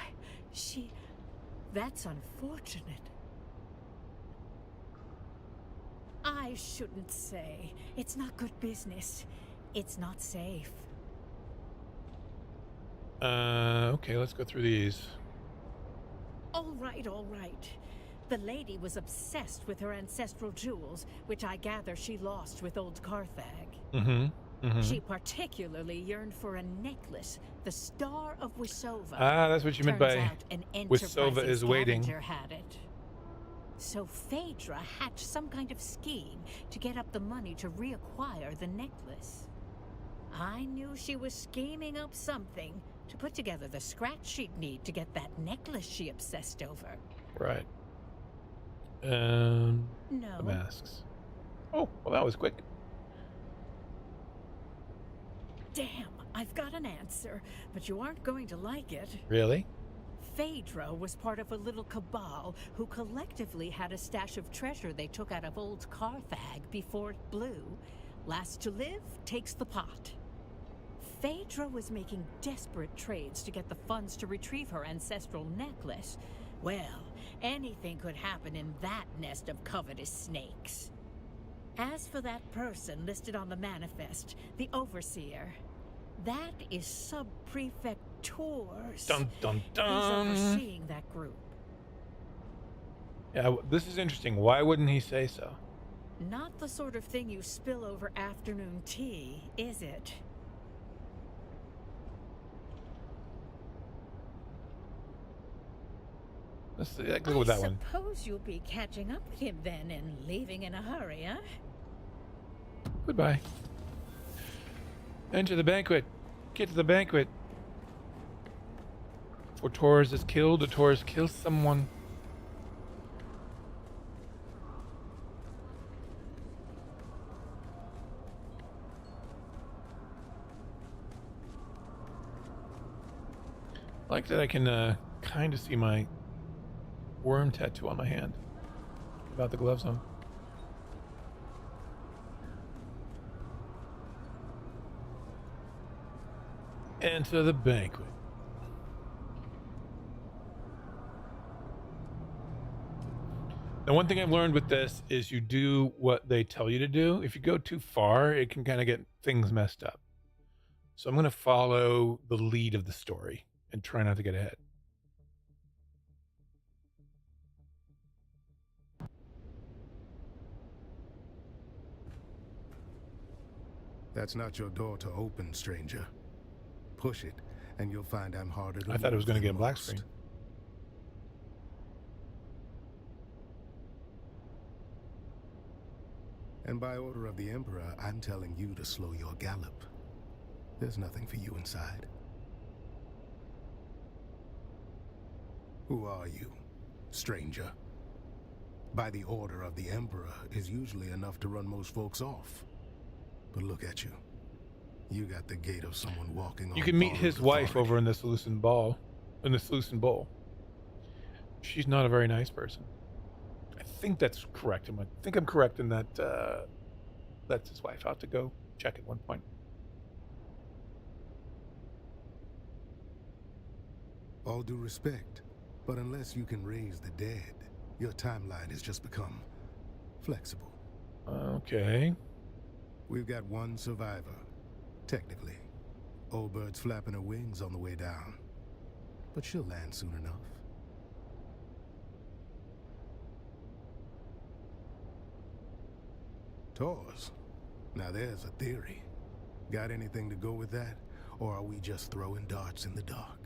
That's unfortunate. I shouldn't say. It's not good business. It's not safe. Okay, let's go through these. All right, all right. The lady was obsessed with her ancestral jewels, which I gather she lost with old Carthag. She particularly yearned for a necklace, the Star of Wisova. Ah, that's what you meant by Wisova is waiting. Had it. So Phaedra hatched some kind of scheme to get up the money to reacquire the necklace. I knew she was scheming up something to put together the scratch she'd need to get that necklace she obsessed over. Right. No. The masks. Oh, well, that was quick. Damn, I've got an answer, but you aren't going to like it. Really? Phaedra was part of a little cabal who collectively had a stash of treasure they took out of old Carthag before it blew. Last to live takes the pot. Phaedra was making desperate trades to get the funds to retrieve her ancestral necklace. Well, anything could happen in that nest of covetous snakes. As for that person listed on the manifest, the overseer, that is Sub-Prefect Tours. Dun dun dun. He's overseeing that group. Yeah, this is interesting. Why wouldn't he say so? Not the sort of thing you spill over afternoon tea, is it? Let's go with that one. I suppose you'll be catching up with him then and leaving in a hurry, huh? Goodbye. Enter the banquet. Get to the banquet. Before Torres is killed, or Torres kills someone. I like that I can kind of see my worm tattoo on my hand. Without the gloves on. Enter the banquet. Now, one thing I've learned with this is you do what they tell you to do. If you go too far, it can kind of get things messed up. So I'm going to follow the lead of the story and try not to get ahead. That's not your door to open, stranger. Push it, and you'll find I'm harder to I thought it was going to get a black most. screen. And by order of the Emperor, I'm telling you to slow your gallop. There's nothing for you inside. Who are you, stranger? By the order of the Emperor is usually enough to run most folks off. But look at you. You got the gait of someone walking on. You can meet borrowed his wife authority. over in this Lucent Ball. In this Lucent Bowl. She's not a very nice person. I think that's correct. I think I'm correct in that that's his wife. I'll have to go check at one point. All due respect, but unless you can raise the dead, your timeline has just become flexible. Okay. We've got one survivor, technically. Old bird's flapping her wings on the way down. But she'll land soon enough. Tors. Now there's a theory. Got anything to go with that? Or are we just throwing darts in the dark?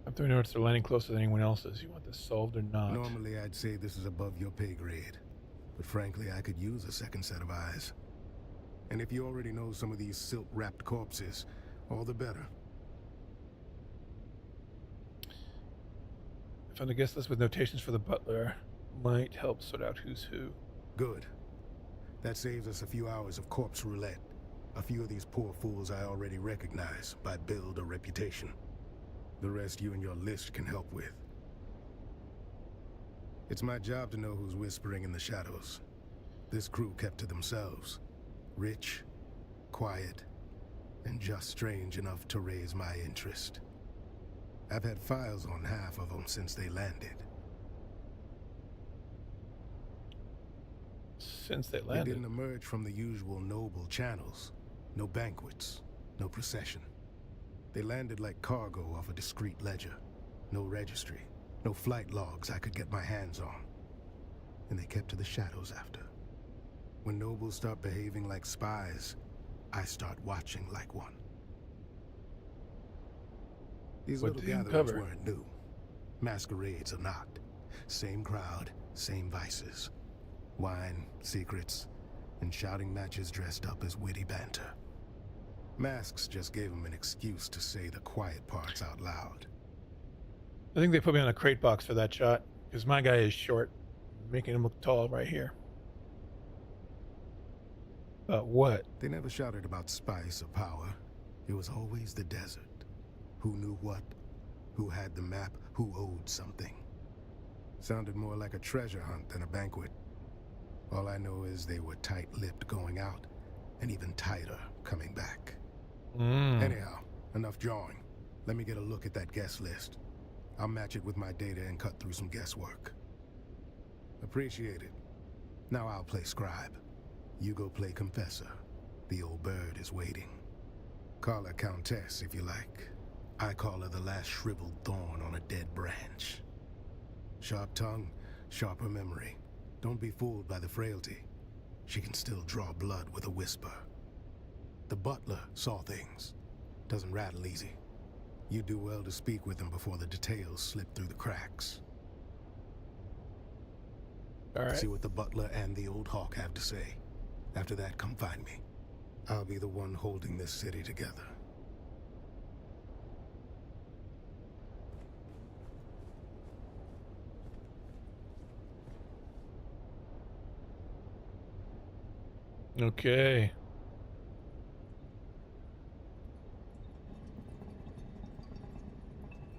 I'm throwing notes they're landing closer than anyone else's. You want this solved or not? Normally I'd say this is above your pay grade. But frankly, I could use a second set of eyes. And if you already know some of these silk-wrapped corpses, all the better. I found a guest list with notations for the butler. Might help sort out who's who. Good. That saves us a few hours of corpse roulette. A few of these poor fools I already recognize by build or reputation. The rest you and your list can help with. It's my job to know who's whispering in the shadows. This crew kept to themselves. Rich, quiet, and just strange enough to raise my interest. I've had files on half of them since they landed. Since they They landed? didn't emerge from the usual noble channels. No banquets, no procession. They landed like cargo off a discreet ledger. No registry, no flight logs I could get my hands on. and they kept to the shadows after. When nobles start behaving like spies, I start watching like one. These What little did you gatherings cover? weren't new. Masquerades are not. Same crowd, same vices. Wine, secrets, and shouting matches dressed up as witty banter. Masks just gave them an excuse to say the quiet parts out loud. I think they put me on a crate box for that shot because my guy is short, making him look tall right here. But what? They never shouted about spice or power. It was always the desert. Who knew what? Who had the map? Who owed something? Sounded more like a treasure hunt than a banquet. All I know is they were tight-lipped going out, and even tighter coming back. Anyhow, enough jawing. Let me get a look at that guest list. I'll match it with my data and cut through some guesswork. Appreciate it. Now I'll play scribe. You go play confessor. The old bird is waiting. Call her countess if you like. I call her the last shriveled thorn on a dead branch. Sharp tongue, sharper memory. Don't be fooled by the frailty. She can still draw blood with a whisper. The butler saw things. Doesn't rattle easy. You do well to speak with him before the details slip through the cracks. All right. See what the butler and the old hawk have to say. After that, come find me. I'll be the one holding this city together. Okay.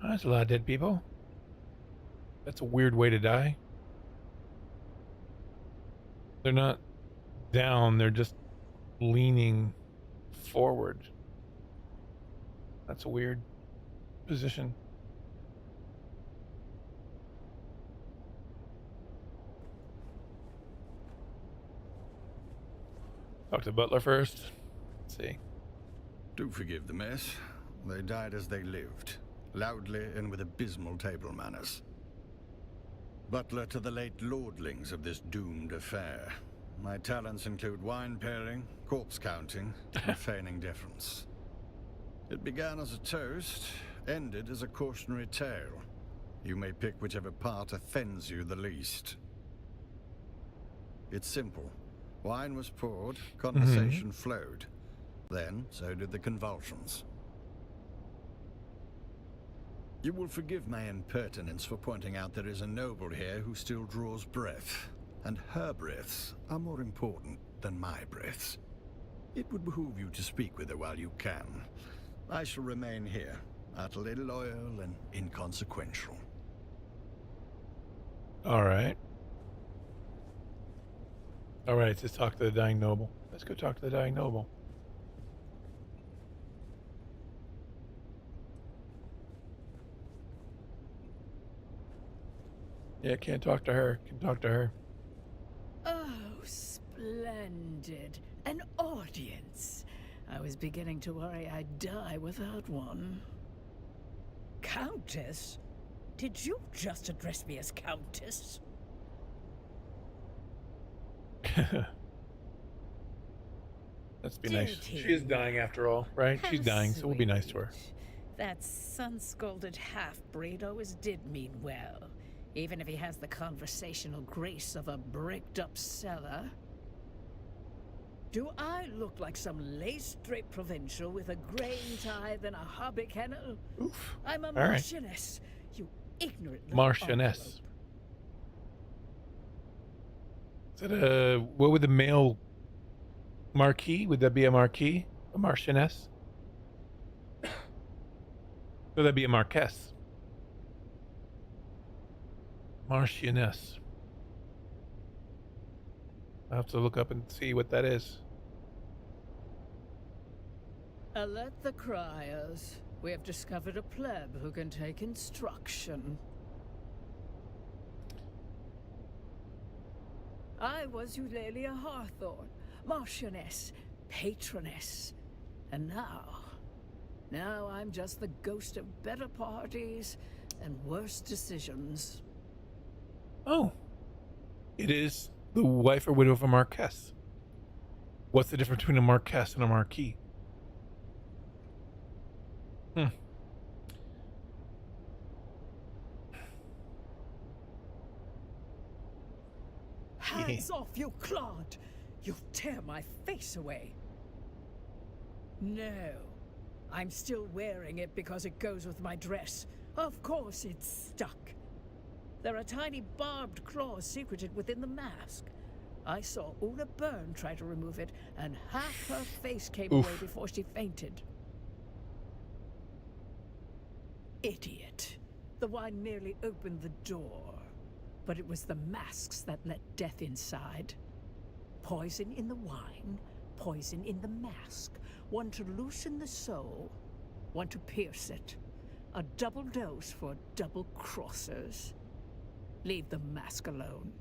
That's a lot of dead people. That's a weird way to die. They're not down, they're just leaning forward. That's a weird position. Talk to the butler first. Let's see. Do forgive the mess. They died as they lived, loudly and with abysmal table manners. Butler to the late lordlings of this doomed affair. My talents include wine pairing, corpse counting, and feigning deference. It began as a toast, ended as a cautionary tale. You may pick whichever part offends you the least. It's simple. Wine was poured, conversation flowed. Then, so did the convulsions. You will forgive my impertinence for pointing out there is a noble here who still draws breath, and her breaths are more important than my breaths. It would behoove you to speak with her while you can. I shall remain here, utterly loyal and inconsequential. All right. All right, let's talk to the dying noble. Let's go talk to the dying noble. Yeah, can't talk to her. Can talk to her. Oh, splendid. An audience. I was beginning to worry I'd die without one. Countess? Did you just address me as Countess? Let's be nice. She is dying after all, right? She's dying, so we'll be nice to her. That sun-scalded half-breed always did mean well, even if he has the conversational grace of a bricked-up cellar. Do I look like some lace-draped provincial with a grain tithe and a hobby kennel? Oof. I'm a All right. marchioness, you ignorant little Marchioness. Is that a... What would the male... Marquis? Would that be a marquis? A marchioness? Would that be a marquess? Marchioness. I'll have to look up and see what that is. Alert the criers. We have discovered a pleb who can take instruction. I was Eulalia Hawthorne, Marchioness, Patroness. And now I'm just the ghost of better parties and worse decisions. Oh. It is the wife or widow of a Marquess. What's the difference between a Marquess and a Marquis? Hands off, you clod! You'll tear my face away. No. I'm still wearing it because it goes with my dress. Of course it's stuck. There are tiny barbed claws secreted within the mask. I saw Una Byrne try to remove it, and half her face came away before she fainted. Idiot. The wine merely opened the door, but it was the masks that let death inside. Poison in the wine, poison in the mask. One to loosen the soul, one to pierce it. A double dose for double crossers. Leave the mask alone.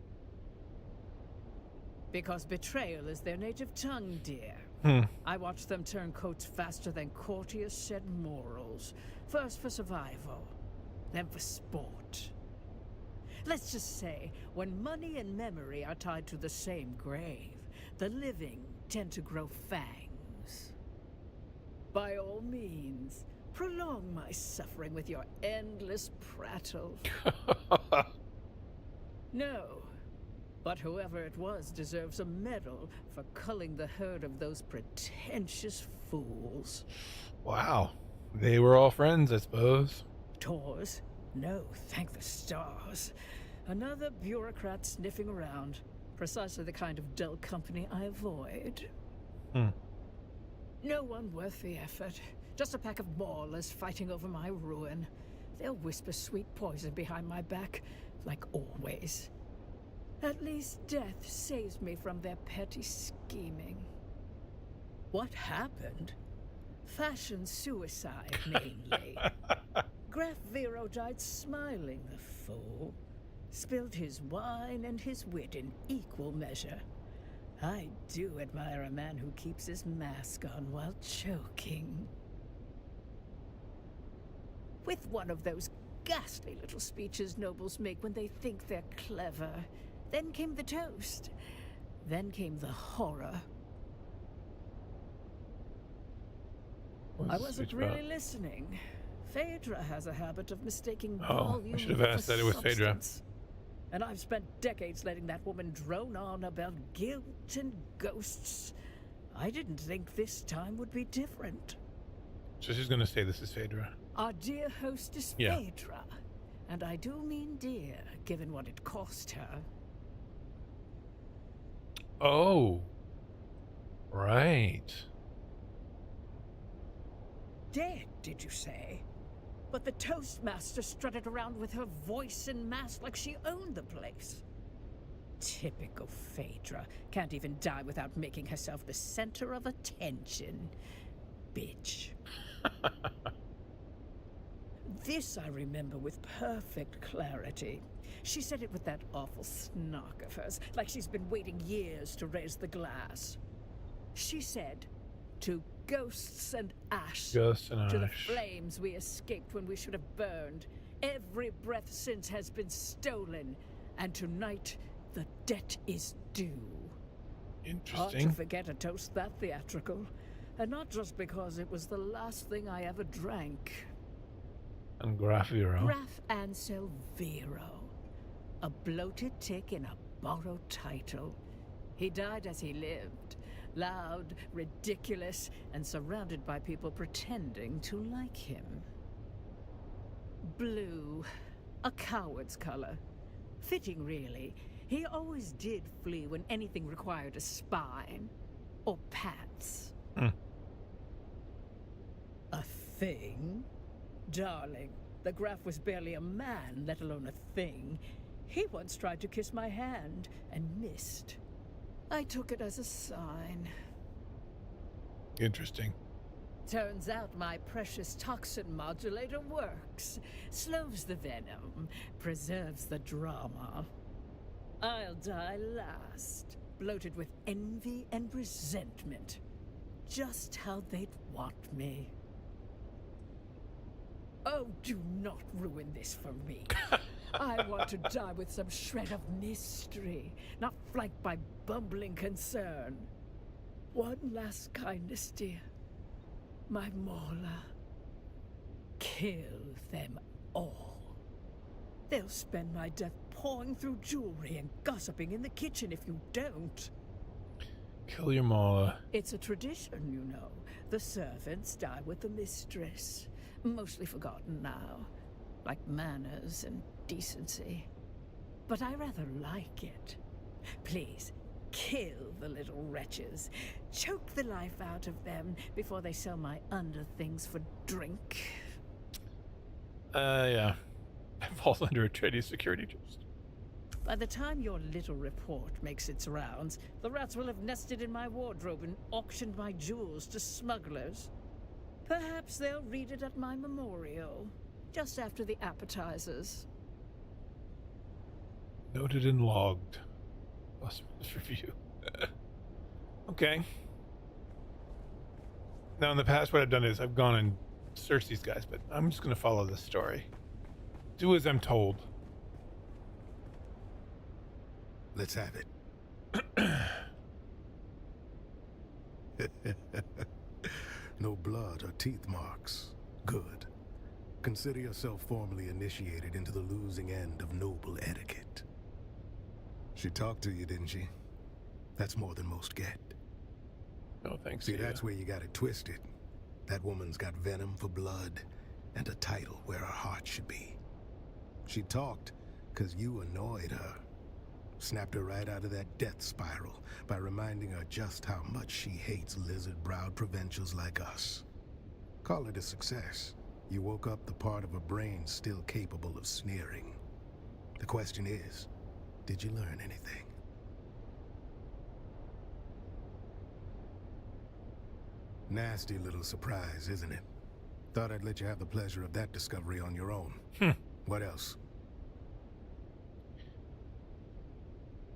Because betrayal is their native tongue, dear. I watched them turn coats faster than courtiers said morals. First for survival, then for sport. Let's just say, when money and memory are tied to the same grave, the living tend to grow fangs. By all means, prolong my suffering with your endless prattle. No. But whoever it was deserves a medal for culling the herd of those pretentious fools. Wow. They were all friends, I suppose. Tours? No, thank the stars. Another bureaucrat sniffing around. Precisely the kind of dull company I avoid. No one worth the effort. Just a pack of maulers fighting over my ruin. They'll whisper sweet poison behind my back, like always. At least death saves me from their petty scheming. What happened? Fashion suicide, mainly. Graf Vero died smiling, the fool. Spilled his wine and his wit in equal measure. I do admire a man who keeps his mask on while choking. With one of those ghastly little speeches nobles make when they think they're clever. Then came the toast. Then came the horror. I wasn't really listening. Phaedra has a habit of mistaking volume I should have asked that it was Phaedra. And I've spent decades letting that woman drone on about guilt and ghosts. I didn't think this time would be different. So she's going to say this is Phaedra. Our dear hostess Phaedra. And I do mean dear, given what it cost her. Oh. Right. Dead, did you say? But the Toastmaster strutted around with her voice and mask like she owned the place. Typical Phaedra. Can't even die without making herself the center of attention. Bitch. This I remember with perfect clarity. She said it with that awful snark of hers, like she's been waiting years to raise the glass. She said, to ghosts and ash, to the flames we escaped when we should have burned, every breath since has been stolen, and tonight the debt is due. Interesting. Hard to forget a toast that theatrical, and not just because it was the last thing I ever drank. And Graf Vero. Graf Ansel Vero. A bloated tick in a borrowed title. He died as he lived. Loud, ridiculous, and surrounded by people pretending to like him. Blue. A coward's color. Fitting, really. He always did flee when anything required a spine. Or pants. A thing? Darling, the Graf was barely a man, let alone a thing. He once tried to kiss my hand and missed. I took it as a sign. Interesting. Turns out my precious toxin modulator works. Slows the venom, preserves the drama. I'll die last, bloated with envy and resentment. Just how they'd want me. Oh, do not ruin this for me. I want to die with some shred of mystery, not flanked by bumbling concern. One last kindness, dear. My Mawla. Kill them all. They'll spend my death pawing through jewelry and gossiping in the kitchen if you don't. Kill your Mawla. It's a tradition, you know. The servants die with the mistress. Mostly forgotten now. Like manners and decency. But I rather like it. Please, kill the little wretches. Choke the life out of them before they sell my underthings for drink. Yeah. It falls under a Atreides security trust. By the time your little report makes its rounds, the rats will have nested in my wardrobe and auctioned my jewels to smugglers. Perhaps they'll read it at my memorial, just after the appetizers. Noted and logged. Osman's review. Okay. Now, in the past, what I've done is I've gone and searched these guys, but I'm just going to follow this story. Do as I'm told. Let's have it. No blood or teeth marks. Good. Consider yourself formally initiated into the losing end of noble etiquette. She talked to you, didn't she? That's more than most get. No, thanks. See, that's where you got it twisted. That woman's got venom for blood and a title where her heart should be. She talked because you annoyed her. Snapped her right out of that death spiral by reminding her just how much she hates lizard-browed provincials like us. Call it a success. You woke up the part of her brain still capable of sneering. The question is, did you learn anything? Nasty little surprise, isn't it? Thought I'd let you have the pleasure of that discovery on your own. What else?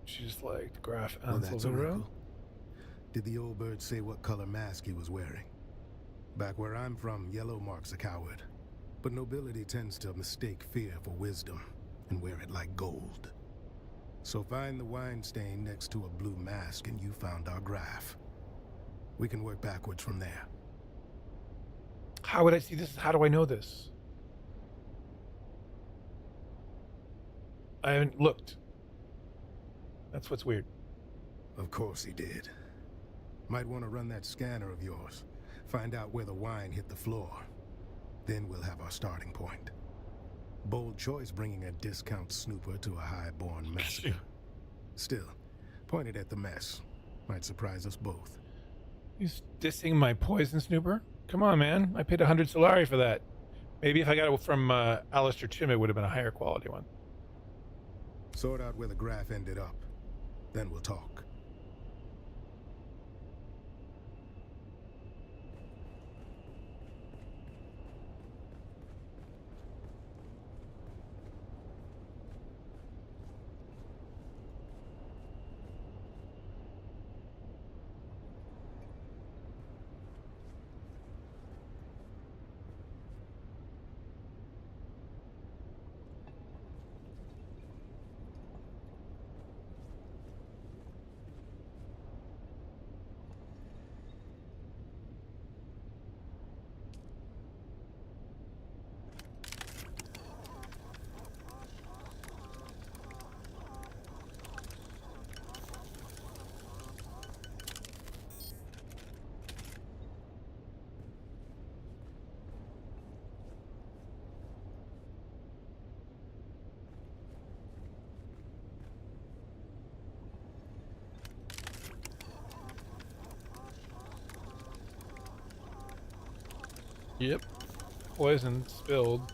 She's like the Graf Well, that's a Ansel's wrinkle. Did the old bird say what color mask he was wearing? Back where I'm from, yellow marks a coward. But nobility tends to mistake fear for wisdom and wear it like gold. So find the wine stain next to a blue mask and you found our Graf. We can work backwards from there. How would I see this? How do I know this? I haven't looked. That's what's weird. Of course he did. Might want to run that scanner of yours. Find out where the wine hit the floor. Then we'll have our starting point. Bold choice bringing a discount snooper to a high-born massacre. Still, point it at the mess. Might surprise us both. He's dissing my poison snooper? Come on, man. I paid 100 Solari for that. Maybe if I got it from Alistair Chim, it would have been a higher quality one. Sort out where the Graf ended up. Then we'll talk. Yep. Poison spilled.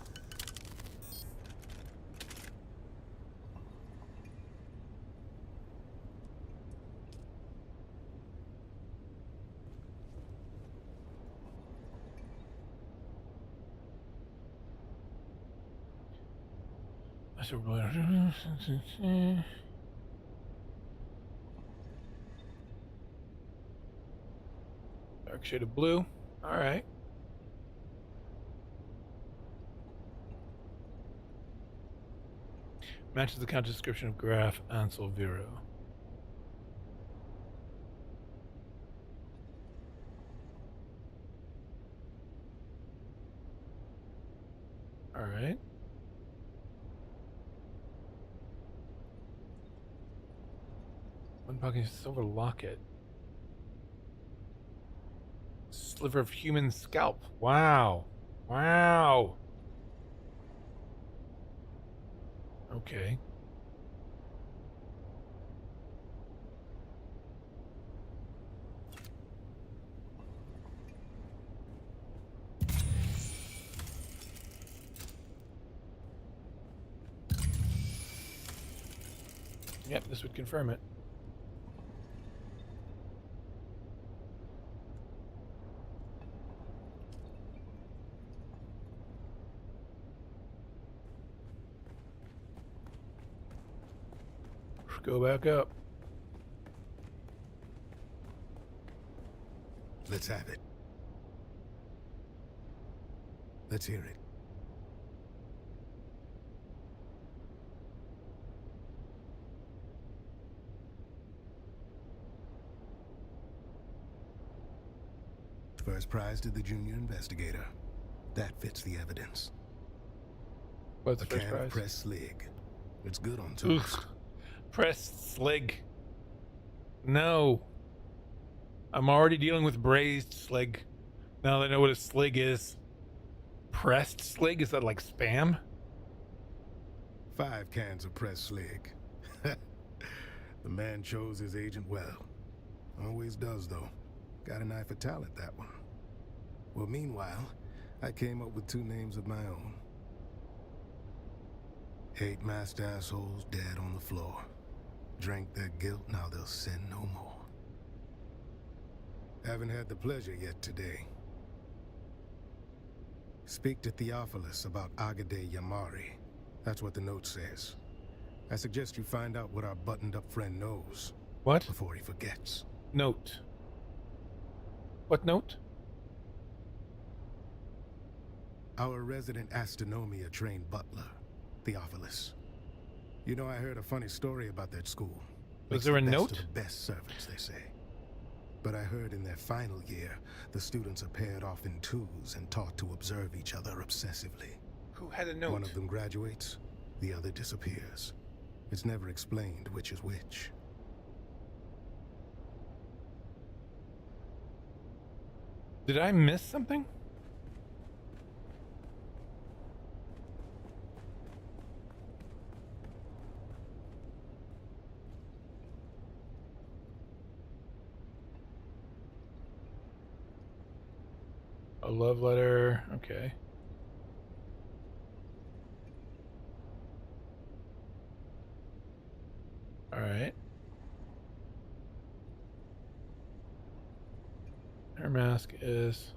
Dark shade of blue. All right. Matches the count description of Graf Ansel Viro. All right. One pocket silver locket. Sliver of human scalp. Wow. Wow. Okay. Yep, this would confirm it. Go back up. Let's have it. Let's hear it. First prize to the junior investigator. That fits the evidence. What's the a first can prize? Of pressed slig. It's good on toast. Pressed slig. No. I'm already dealing with braised slig. Now that I know what a slig is. Pressed slig? Is that like spam? 5 cans of pressed slig. The man chose his agent well. Always does, though. Got an eye for talent, that one. Well, meanwhile, I came up with 2 names of my own. 8 masked assholes dead on the floor. Drank their guilt, now they'll sin no more. Haven't had the pleasure yet today. Speak to Theophilus about Agade Yamari. That's what the note says. I suggest you find out what our buttoned-up friend knows. What? Before he forgets. Note. What note? Our resident astronomia-trained butler, Theophilus. You know, I heard a funny story about that school. Was there a note? The best servants, they say. But I heard in their final year, the students are paired off in twos and taught to observe each other obsessively. Who had a note? One of them graduates, the other disappears. It's never explained which is which. Did I miss something? A love letter. Okay. All right. Her mask is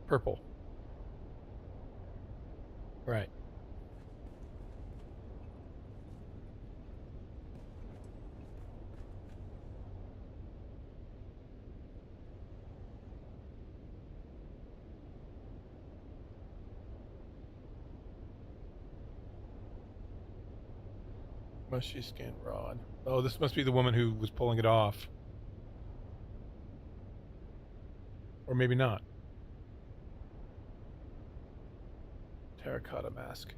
purple. Right. Must she scan rod? Oh, this must be the woman who was pulling it off. Or maybe not. Terracotta mask.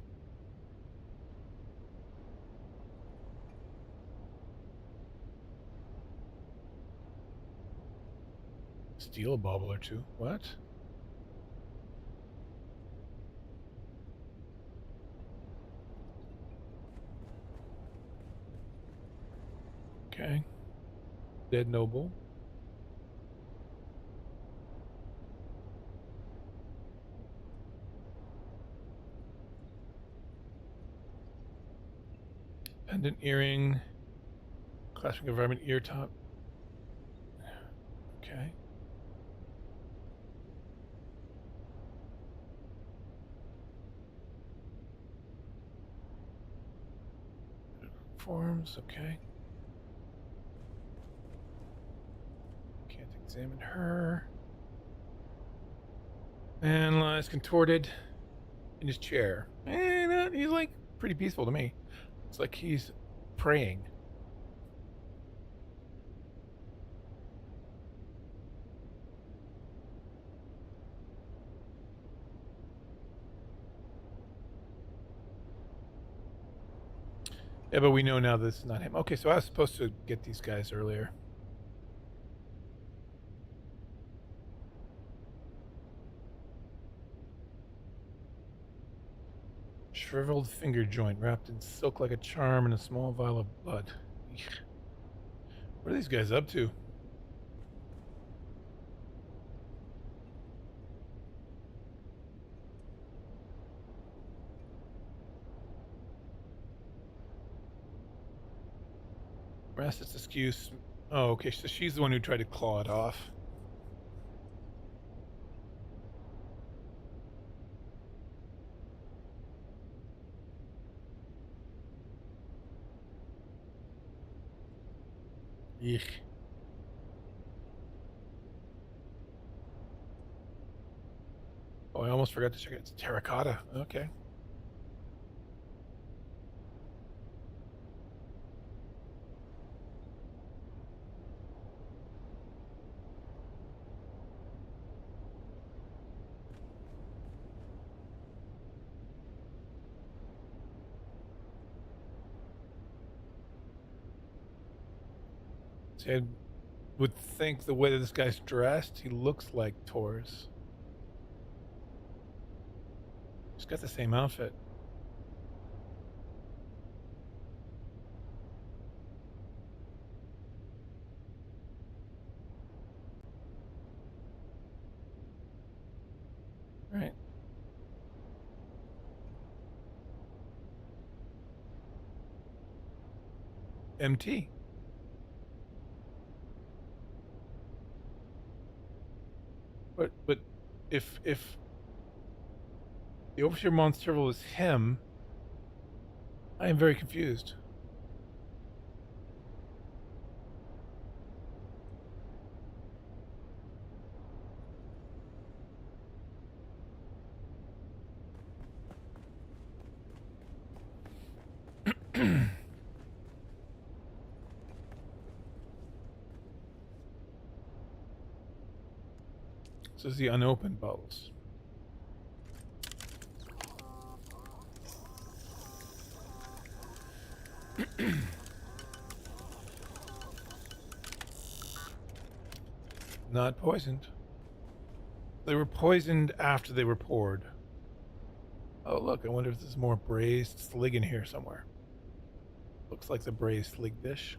Steal a bauble or two. What? Okay. Dead noble. Pendant earring. Clasping environment ear top. Okay. Forms, okay. Can't examine her. Man lies contorted in his chair. He's like pretty peaceful to me. It's like he's praying. Yeah, but we know now this is not him. Okay, so I was supposed to get these guys earlier. Shriveled finger joint wrapped in silk like a charm and a small vial of blood. Eek. What are these guys up to? Rast's excuse. Oh, okay, so she's the one who tried to claw it off. Eek. Oh, I almost forgot to check it. It's terracotta. Okay. See, I would think the way that this guy's dressed, he looks like Tor's. He's got the same outfit. Right. MT. But if the Overseer Monster was him, I am very confused. This is the unopened bottles. Not poisoned. They were poisoned after they were poured. Oh, look, I wonder if there's more braised slig in here somewhere. Looks like the braised slig dish.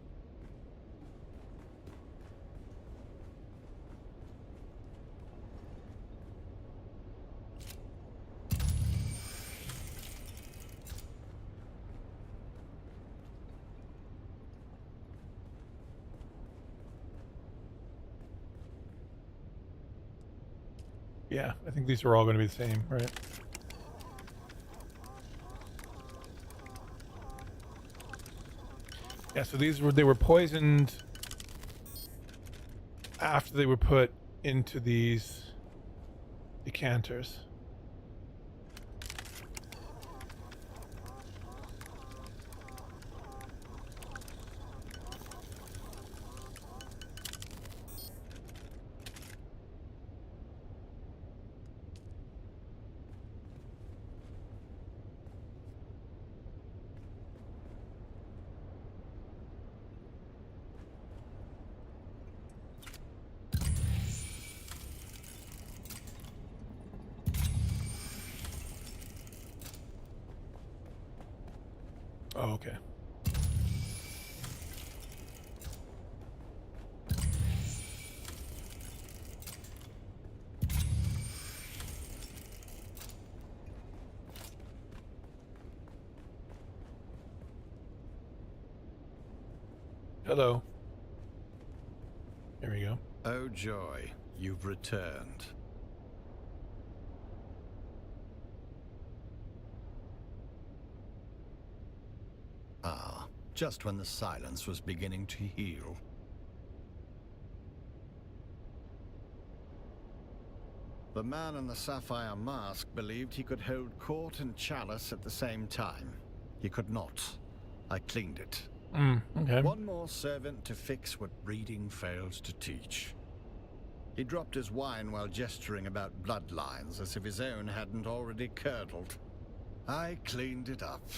Yeah, I think these are all going to be the same, right? Yeah, so they were poisoned after they were put into these decanters. Oh, okay. Hello. There we go. Oh joy, you've returned. Ah, just when the silence was beginning to heal. The man in the sapphire mask believed he could hold court and chalice at the same time. He could not. I cleaned it. Okay. One more servant to fix what breeding fails to teach. He dropped his wine while gesturing about bloodlines as if his own hadn't already curdled. I cleaned it up.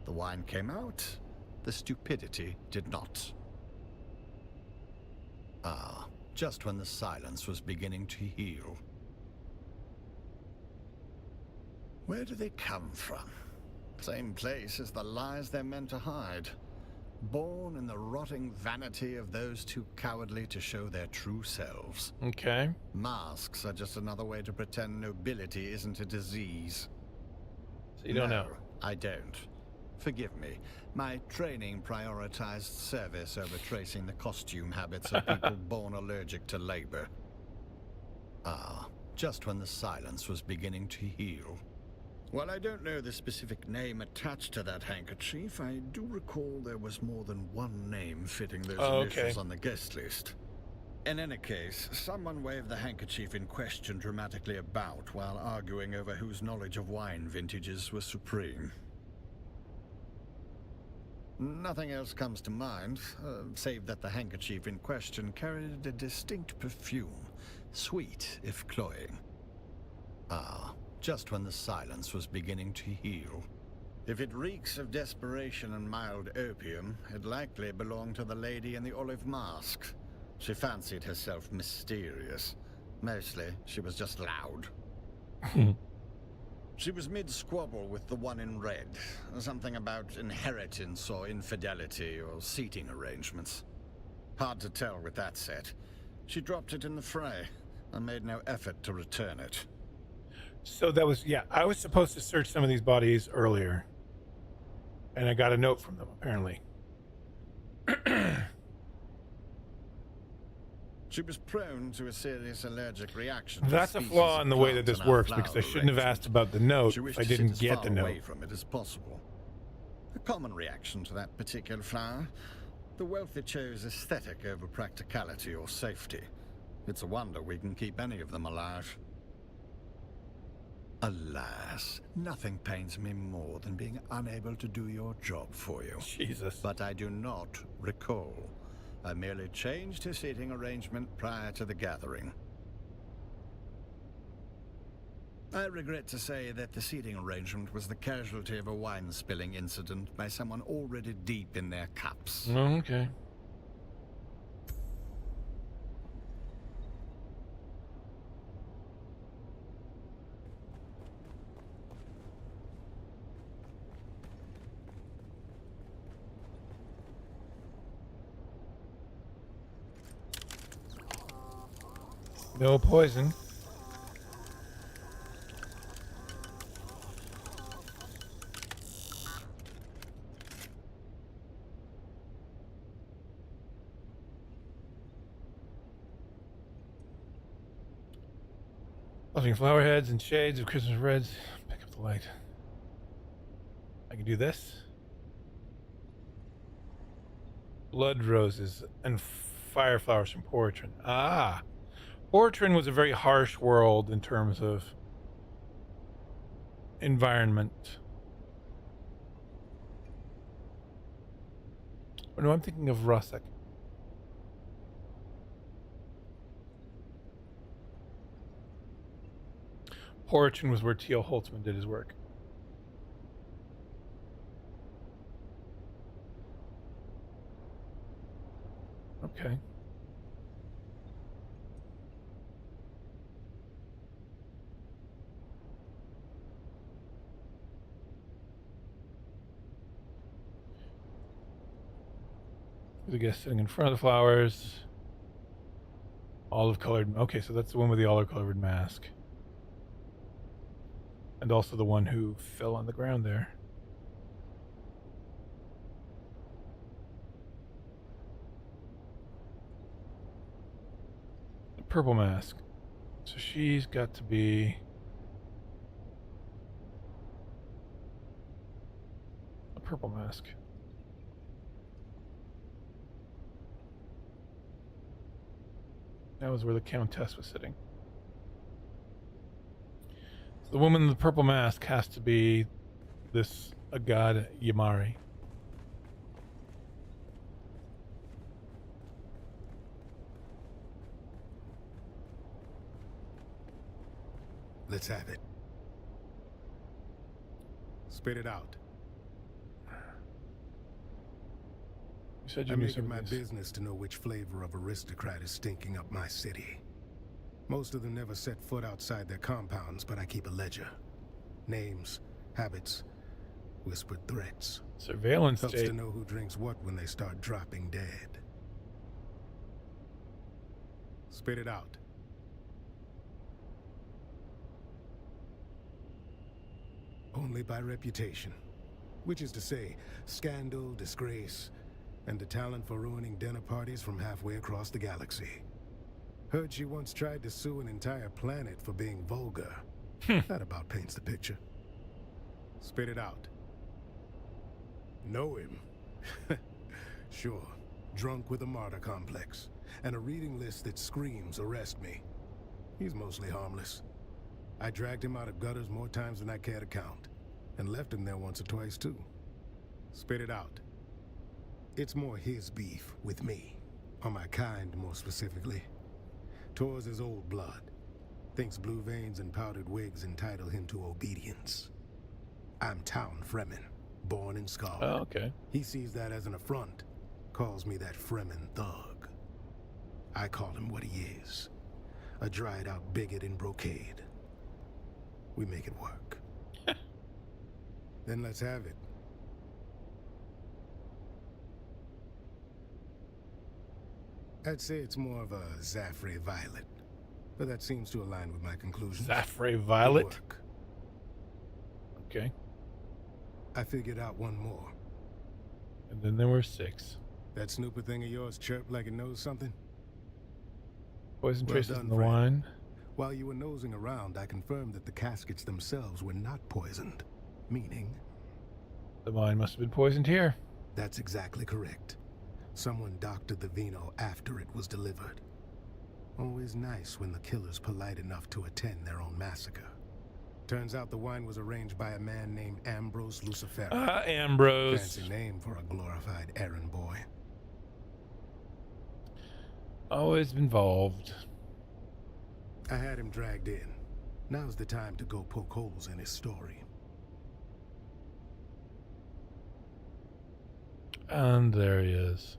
The wine came out. The stupidity did not. Ah, just when the silence was beginning to heal. Where do they come from? Same place as the lies they're meant to hide. Born in the rotting vanity of those too cowardly to show their true selves. Okay. Masks are just another way to pretend nobility isn't a disease. So you don't know? I don't. Forgive me. My training prioritized service over tracing the costume habits of people born allergic to labor. Ah, just when the silence was beginning to heal. While I don't know the specific name attached to that handkerchief, I do recall there was more than one name fitting those initials on the guest list. In any case, someone waved the handkerchief in question dramatically about while arguing over whose knowledge of wine vintages was supreme. Nothing else comes to mind, save that the handkerchief in question carried a distinct perfume, sweet if cloying. Ah, just when the silence was beginning to heal. If it reeks of desperation and mild opium, it likely belonged to the lady in the olive mask. She fancied herself mysterious. Mostly, she was just loud. She was mid-squabble with the one in red. Something about inheritance or infidelity or seating arrangements. Hard to tell with that set. She dropped it in the fray and made no effort to return it. So that was, yeah, I was supposed to search some of these bodies earlier. And I got a note from them, apparently. She was prone to a serious allergic reaction. That's a flaw in the way that this works, because I shouldn't have asked about the note if I didn't get the note. Away from it as possible. A common reaction to that particular flower. The wealthy chose aesthetic over practicality or safety. It's a wonder we can keep any of them alive. Alas, nothing pains me more than being unable to do your job for you. Jesus. But I do not recall. I merely changed his seating arrangement prior to the gathering. I regret to say that the seating arrangement was the casualty of a wine-spilling incident by someone already deep in their cups. Oh, okay. No poison. Fluffing flower heads and shades of Christmas reds. Pick up the light. I can do this. Blood roses and fire flowers from Portrin. Ah! Portrin was a very harsh world in terms of environment. Oh, no, I'm thinking of Russak. Portrin was where T.L. Holtzman did his work. Okay. The guest sitting in front of the flowers. Olive colored. Okay, so that's the one with the olive colored mask. And also the one who fell on the ground there. The purple mask. So she's got to be a purple mask. That was where the Countess was sitting. The woman in the purple mask has to be this god Yamari. Let's have it. Spit it out. You said you I knew make it some my of this. business to know which flavor of aristocrat is stinking up my city. Most of them never set foot outside their compounds, but I keep a ledger. Names, habits, whispered threats. Surveillance Helps state. to know who drinks what when they start dropping dead. Spit it out. Only by reputation. Which is to say, scandal, disgrace, and the talent for ruining dinner parties from halfway across the galaxy. Heard she once tried to sue an entire planet for being vulgar. That about paints the picture. Spit it out. Know him? Sure. Drunk with a martyr complex, and a reading list that screams arrest me. He's mostly harmless. I dragged him out of gutters more times than I care to count, and left him there once or twice too. Spit it out. It's more his beef with me, or my kind more specifically. Tours his old blood. Thinks blue veins and powdered wigs entitle him to obedience. I'm Town Fremen, born and scarred. Oh, okay. He sees that as an affront, calls me that Fremen thug. I call him what he is, a dried-out bigot in brocade. We make it work. Then let's have it. I'd say it's more of a Zaffre Violet, but that seems to align with my conclusions. Zaffre Violet? Good work. Okay. I figured out one more. And then there were 6. That snooper thing of yours chirped like it knows something? Poison Well traces done, in the friend. wine. While you were nosing around, I confirmed that the caskets themselves were not poisoned. Meaning? The wine must have been poisoned here. That's exactly correct. Someone doctored the vino after it was delivered. Always nice when the killer's polite enough to attend their own massacre. Turns out the wine was arranged by a man named Ambrose Lucifera. Ambrose. Fancy name for a glorified errand boy. Always involved. I had him dragged in. Now's the time to go poke holes in his story. And there he is.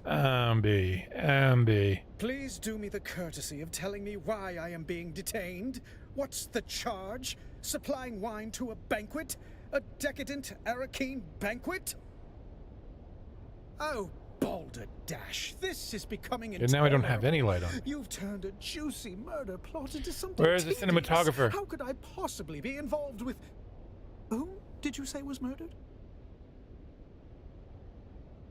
Amby. Please do me the courtesy of telling me why I am being detained. What's the charge? Supplying wine to a banquet? A decadent Arakeen banquet? Oh, balderdash. This is becoming And now I don't have intolerable. any light on. You've turned a juicy murder plot into something Where's the tedious. cinematographer? How could I possibly be involved with... Who did you say was murdered?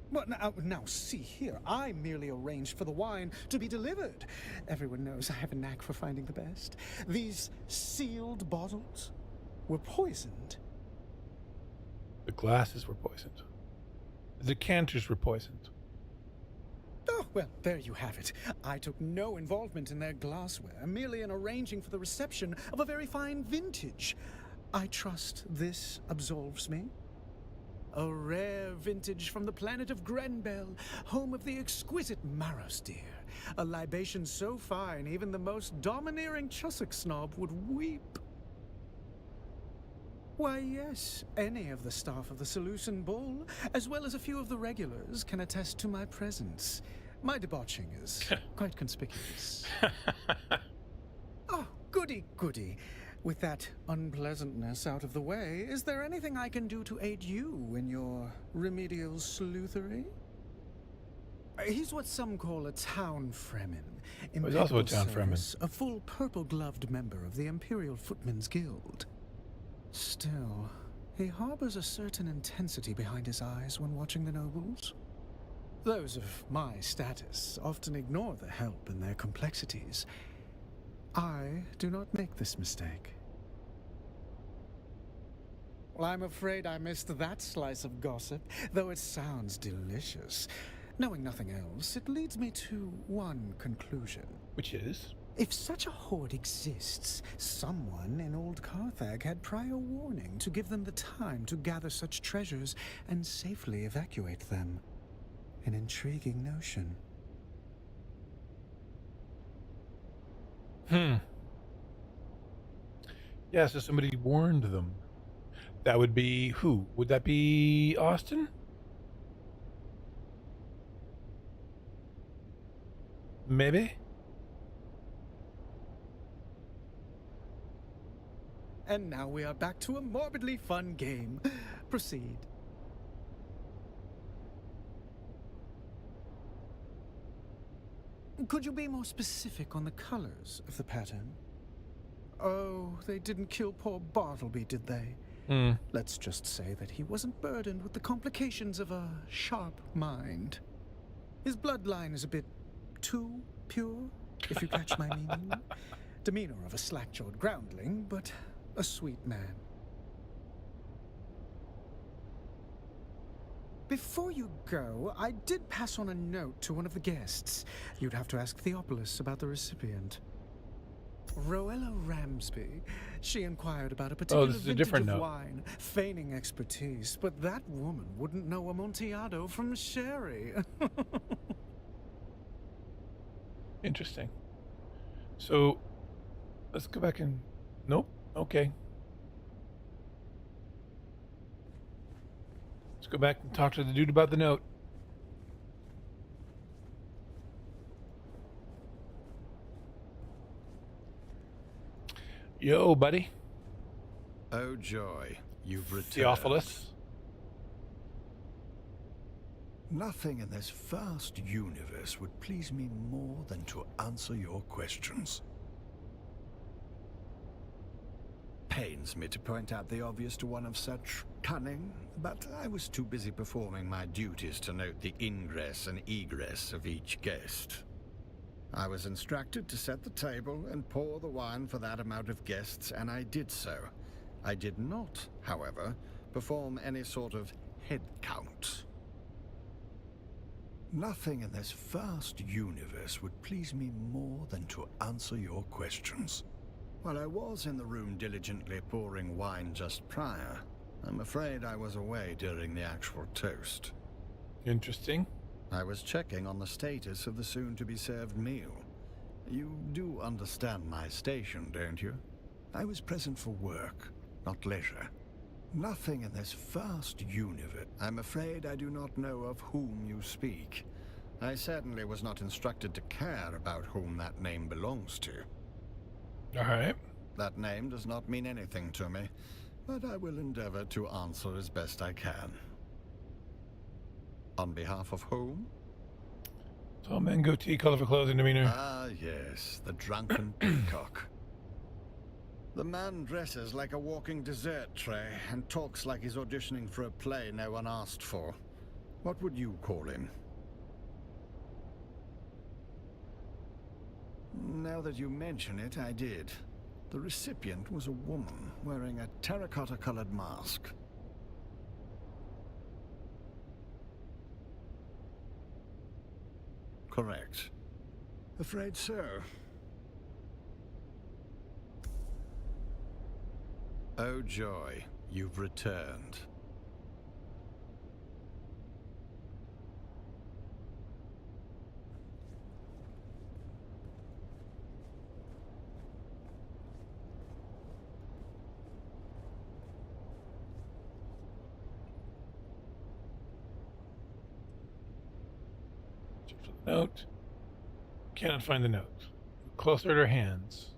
Well, now, see here. I merely arranged for the wine to be delivered. Everyone knows I have a knack for finding the best. These sealed bottles were poisoned. The glasses were poisoned. The decanters were poisoned. Oh, well, there you have it. I took no involvement in their glassware, merely in arranging for the reception of a very fine vintage. I trust this absolves me. A rare vintage from the planet of Grenbel, home of the exquisite Maros deer. A libation so fine, even the most domineering Chussock snob would weep. Why, yes, any of the staff of the Seleucid Bull, as well as a few of the regulars, can attest to my presence. My debauching is quite conspicuous. Oh, goody. With that unpleasantness out of the way, is there anything I can do to aid you in your remedial sleuthery? He's what some call a town Fremen. He's also a town Impeccable Fremen. service, a full purple-gloved member of the Imperial Footmen's Guild. Still, he harbors a certain intensity behind his eyes when watching the nobles. Those of my status often ignore the help in their complexities. I do not make this mistake. Well, I'm afraid I missed that slice of gossip, though it sounds delicious. Knowing nothing else, it leads me to one conclusion. Which is? If such a horde exists, someone in old Carthag had prior warning to give them the time to gather such treasures and safely evacuate them. An intriguing notion. Yeah, so somebody warned them. That would be who? Would that be Austin? Maybe? And now we are back to a morbidly fun game. Proceed. Could you be more specific on the colors of the pattern? Oh, they didn't kill poor Bartleby, did they? Let's just say that he wasn't burdened with the complications of a sharp mind. His bloodline is a bit too pure, if you catch my meaning. Demeanor of a slack-jawed groundling, but a sweet man. Before you go, I did pass on a note to one of the guests. You'd have to ask Theopolis about the recipient. Roella Ramsby. She inquired about a particular vintage of wine, feigning expertise, but that woman wouldn't know Amontillado from sherry. Interesting. So, let's go back and... Nope. Okay. Let's go back and talk to the dude about the note. Yo, buddy. Oh, joy. You've returned. Theophilus. Nothing in this vast universe would please me more than to answer your questions. Pains me to point out the obvious to one of such cunning, but I was too busy performing my duties to note the ingress and egress of each guest. I was instructed to set the table and pour the wine for that amount of guests, and I did so. I did not, however, perform any sort of head count. Nothing in this vast universe would please me more than to answer your questions. While I was in the room diligently pouring wine just prior, I'm afraid I was away during the actual toast. Interesting. I was checking on the status of the soon-to-be-served meal. You do understand my station, don't you? I was present for work, not leisure. Nothing in this vast universe. I'm afraid I do not know of whom you speak. I certainly was not instructed to care about whom that name belongs to. All right. That name does not mean anything to me, but I will endeavor to answer as best I can. On behalf of whom? Tall man, goatee, colorful clothes, and demeanor. Ah, yes, the drunken peacock. The man dresses like a walking dessert tray and talks like he's auditioning for a play no one asked for. What would you call him? Now that you mention it, I did. The recipient was a woman wearing a terracotta-colored mask. Correct. Afraid so. Oh joy, you've returned. Note. Cannot find the note. Closer at her hands.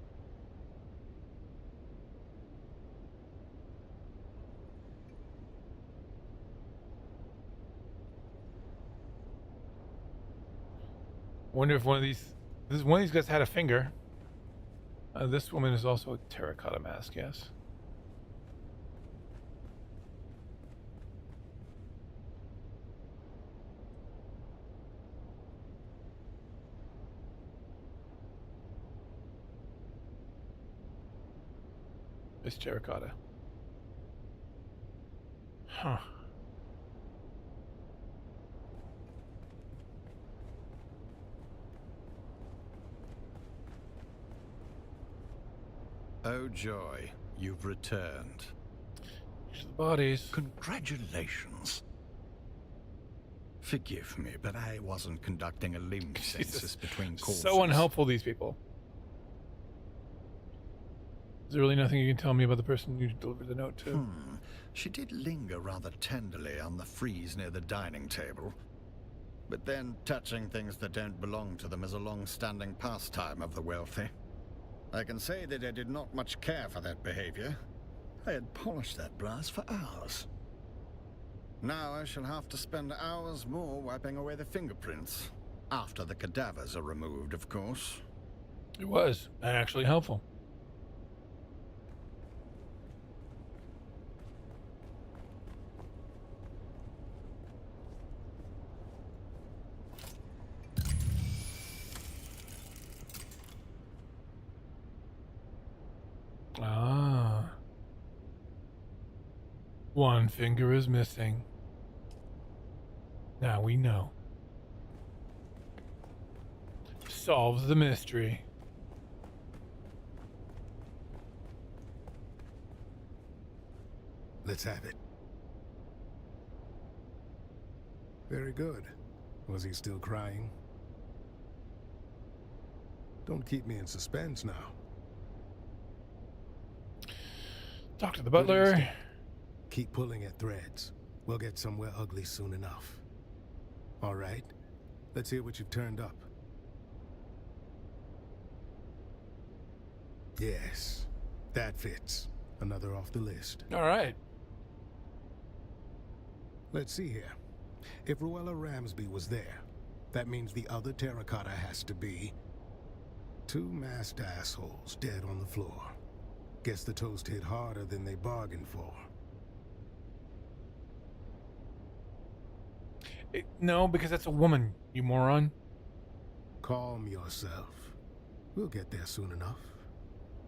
Wonder if one of these guys had a finger. This woman is also a terracotta mask, yes. It's terracotta. Huh. Oh joy, you've returned. The bodies. Congratulations. Forgive me, but I wasn't conducting a limb census between courses. So unhelpful, these people. Is there really nothing you can tell me about the person you delivered the note to? She did linger rather tenderly on the frieze near the dining table. But then touching things that don't belong to them is a long-standing pastime of the wealthy. I can say that I did not much care for that behavior. I had polished that brass for hours. Now I shall have to spend hours more wiping away the fingerprints. After the cadavers are removed, of course. It was actually helpful. Ah. One finger is missing. Now we know. Solves the mystery. Let's have it. Very good. Was he still crying? Don't keep me in suspense now. Talk to the butler. Keep pulling at threads. We'll get somewhere ugly soon enough. All right. Let's hear what you've turned up. Yes, that fits. Another off the list. All right. Let's see here. If Ruella Ramsby was there, that means the other terracotta has to be two masked assholes dead on the floor. Guess the toast hit harder than they bargained for. No, because that's a woman, you moron. Calm yourself. We'll get there soon enough.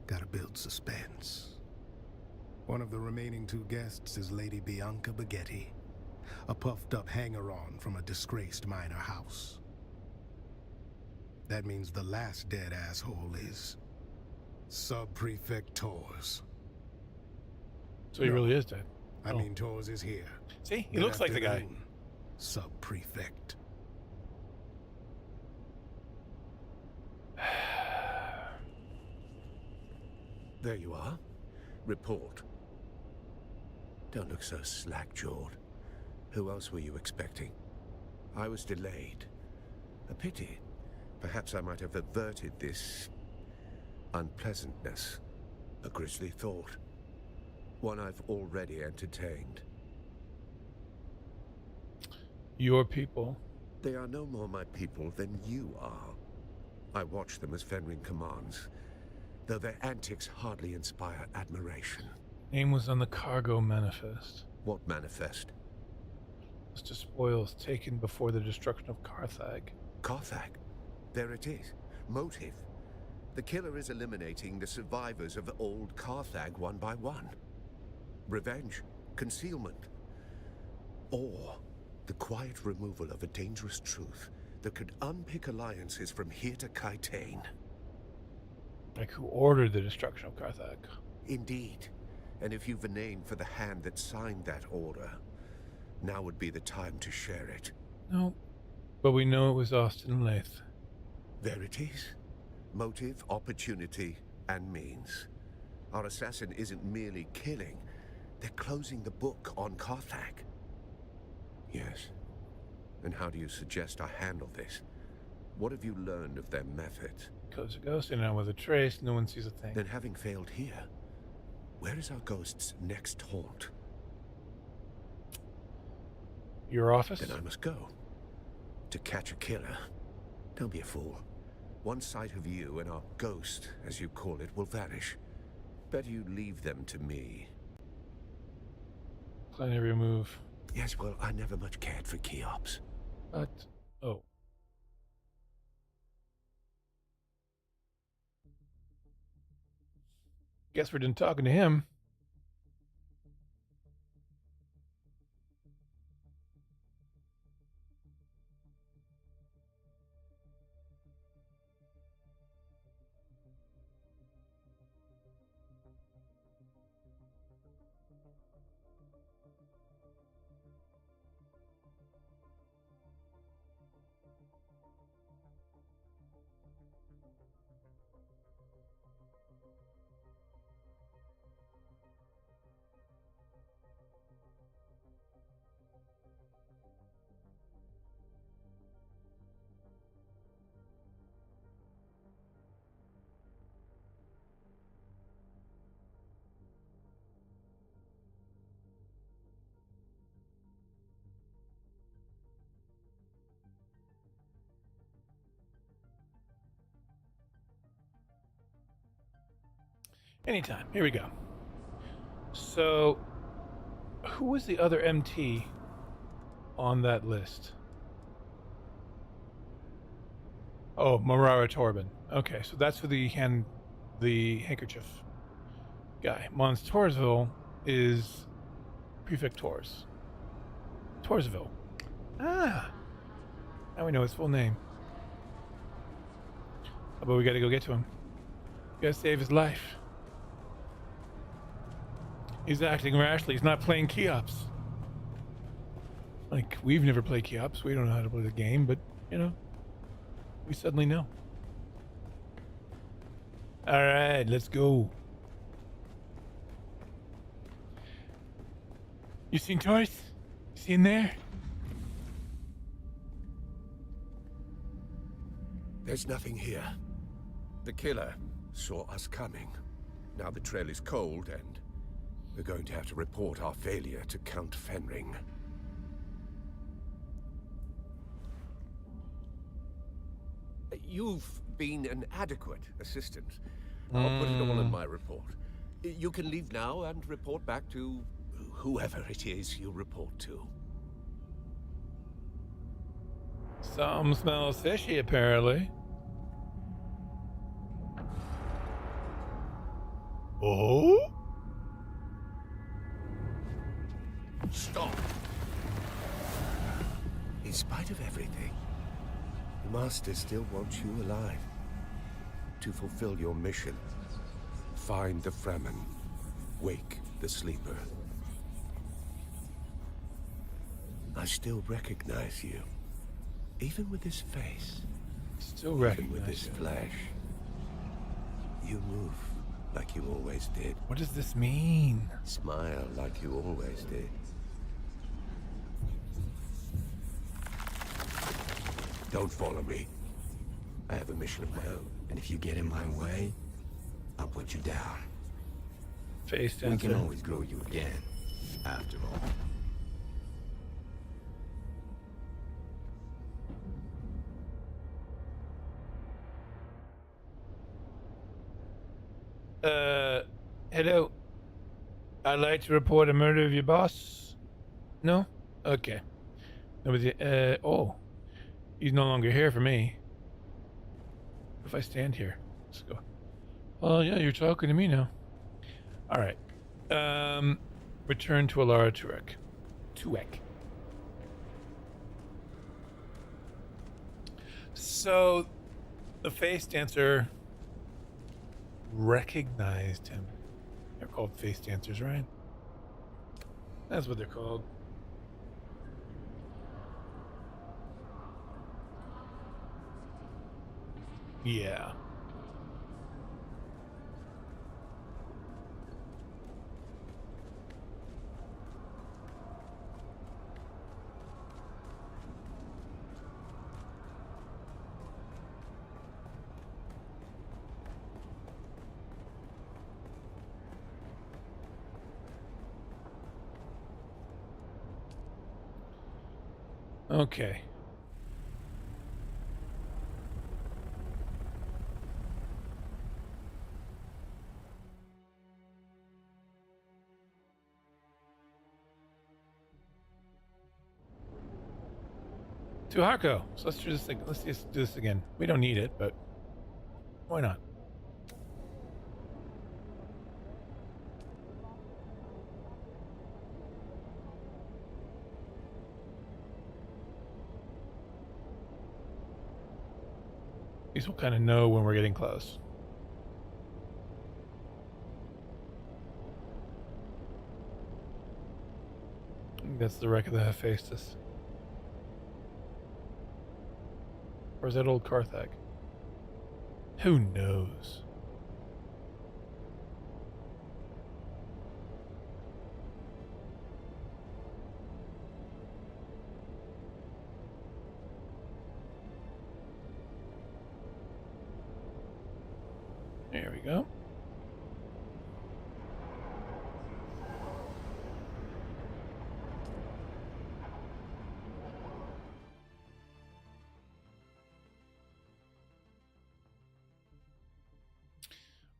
Gotta build suspense. One of the remaining two guests is Lady Bianca Baghetti, a puffed-up hanger-on from a disgraced minor house. That means the last dead asshole is Sub-Prefect Torres. So he really is dead. I mean, Torres is here. See, he looks like the guy. Sub-Prefect. There you are. Report. Don't look so slack-jawed. Who else were you expecting? I was delayed. A pity. Perhaps I might have averted this unpleasantness. A grisly thought. One I've already entertained. Your people. They are no more my people than you are. I watch them as Fenring commands, though their antics hardly inspire admiration. Name was on the cargo manifest. What manifest? List of spoils taken before the destruction of Carthag. Carthag? There it is. Motive. The killer is eliminating the survivors of old Carthag one by one. Revenge. Concealment. Or the quiet removal of a dangerous truth that could unpick alliances from here to Kaitane. Like who ordered the destruction of Carthag? Indeed. And if you've a name for the hand that signed that order, now would be the time to share it. No, but we know it was Austin Lathe. There it is. Motive, opportunity, and means. Our assassin isn't merely killing, they're closing the book on Carthag. Yes. And how do you suggest I handle this? What have you learned of their methods? Close a ghost in and with a trace, no one sees a thing. Then having failed here, where is our ghost's next haunt? Your office? Then I must go. To catch a killer. Don't be a fool. One sight of you and our ghost, as you call it, will vanish. Better you leave them to me. Plan every move. Yes, well, I never much cared for Cheops. But, oh. Guess we're done talking to him. Anytime. Here we go. So, who was the other MT on that list? Oh, Marara Torben. Okay, so that's who the handkerchief guy. Mons Torsville is Prefect Tors. Torsville. Ah, now we know his full name. But we gotta go get to him. We gotta save his life. He's acting rashly. He's not playing Keops. Like, we've never played Keops. We don't know how to play the game, but, you know, we suddenly know. Alright, let's go. You seen Taurus? You see in there? There's nothing here. The killer saw us coming. Now the trail is cold, and we're going to have to report our failure to Count Fenring. You've been an adequate assistant. I'll put it all in my report. You can leave now and report back to whoever it is you report to. Some smells fishy, apparently. Oh? Stop! In spite of everything, the Master still wants you alive. To fulfill your mission. Find the Fremen. Wake the sleeper. I still recognize you. Even with this face. Still recognize even with this flesh. You move like you always did. What does this mean? Smile like you always did. Don't follow me. I have a mission of my own. And if you get in my way, I'll put you down. Face We can dancer. always grow you again, after all. Hello. I'd like to report a murder of your boss. No? Okay. Nobody, oh. He's no longer here for me. If I stand here. Let's go. Oh, yeah, you're talking to me now. Alright. Return to Alara Tuek. So, the face dancer recognized him. They're called face dancers, right? That's what they're called. Yeah. Okay. To Harko. So let's do this thing. Let's just do this again. We don't need it, but why not? At least we'll kind of know when we're getting close. I think that's the wreck of the Hephaestus. Or is that old Carthag? Who knows? There we go.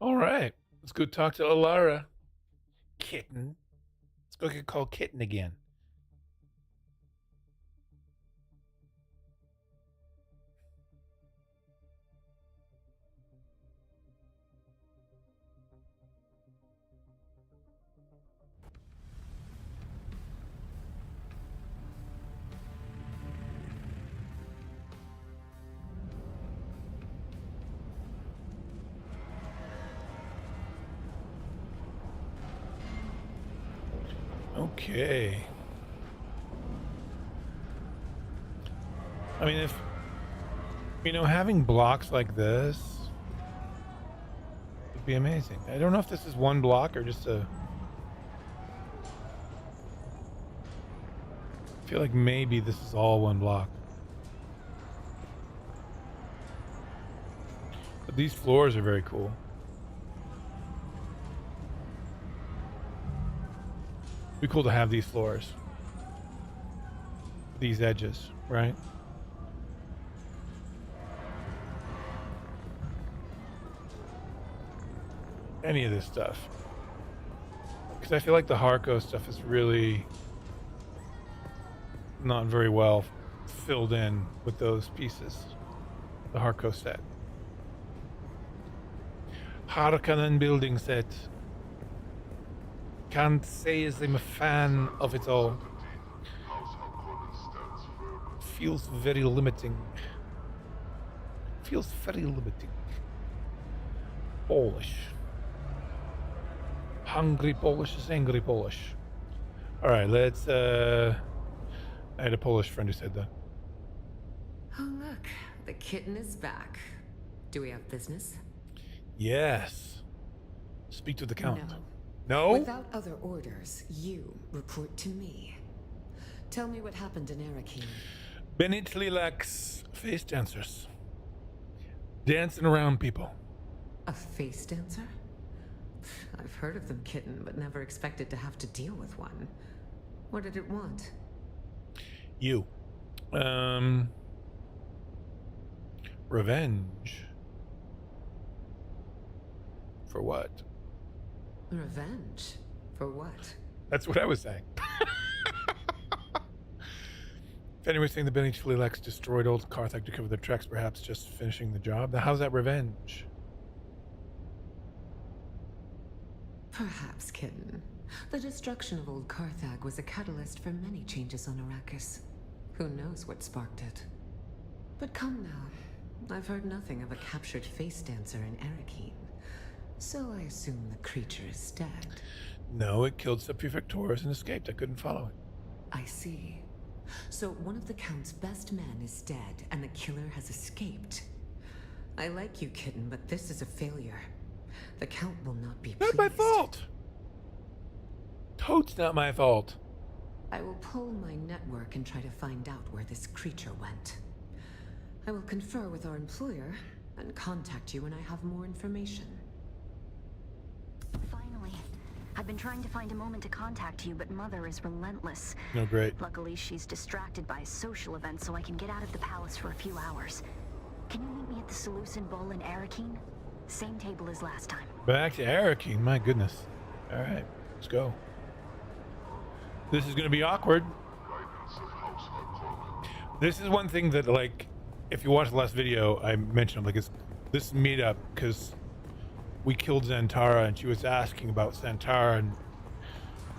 All right. Let's go talk to Alara. Kitten. Let's go get called Kitten again. Okay. I mean, if, you know, having blocks like this would be amazing. I don't know if this is one block or just a... I feel like maybe this is all one block. But these floors are very cool. It'd be cool to have these floors. These edges, right? Any of this stuff. Because I feel like the Harco stuff is really not very well filled in with those pieces. The Harco set. Harkonnen building set. Can't say as I'm a fan of it all. Feels very limiting. Feels very limiting. Polish. Hungry Polish is angry Polish. Alright, let's I had a Polish friend who said that. Oh look, the kitten is back. Do we have business? Yes. Speak to the Count. No. Without other orders, you report to me. Tell me what happened in Arakeen. Bennett Lilacs face dancers. Dancing around people. A face dancer? I've heard of them, kitten, but never expected to have to deal with one. What did it want? You. Revenge. For what? Revenge? For what? That's what I was saying. If anyone's saying the Bene Lilacs destroyed old Carthage to cover their tracks, perhaps just finishing the job, how's that revenge? Perhaps, kitten. The destruction of old Carthage was a catalyst for many changes on Arrakis. Who knows what sparked it? But come now. I've heard nothing of a captured face dancer in Arakeen. So I assume the creature is dead. No, it killed Subprefectors and escaped. I couldn't follow it. I see. So one of the Count's best men is dead, and the killer has escaped. I like you, kitten, but this is a failure. The Count will not be pleased. Not my fault! Totes not my fault. I will pull my network and try to find out where this creature went. I will confer with our employer and contact you when I have more information. Finally. I've been trying to find a moment to contact you, but Mother is relentless. No, great. Luckily, she's distracted by a social event, so I can get out of the palace for a few hours. Can you meet me at the Seleucid Bowl in Arakeen? Same table as last time. Back to Arakeen, my goodness. Alright, let's go. This is going to be awkward. This is one thing that, like, if you watch the last video, I mentioned, like, it's this meetup, because we killed Xantara, and she was asking about Xantara and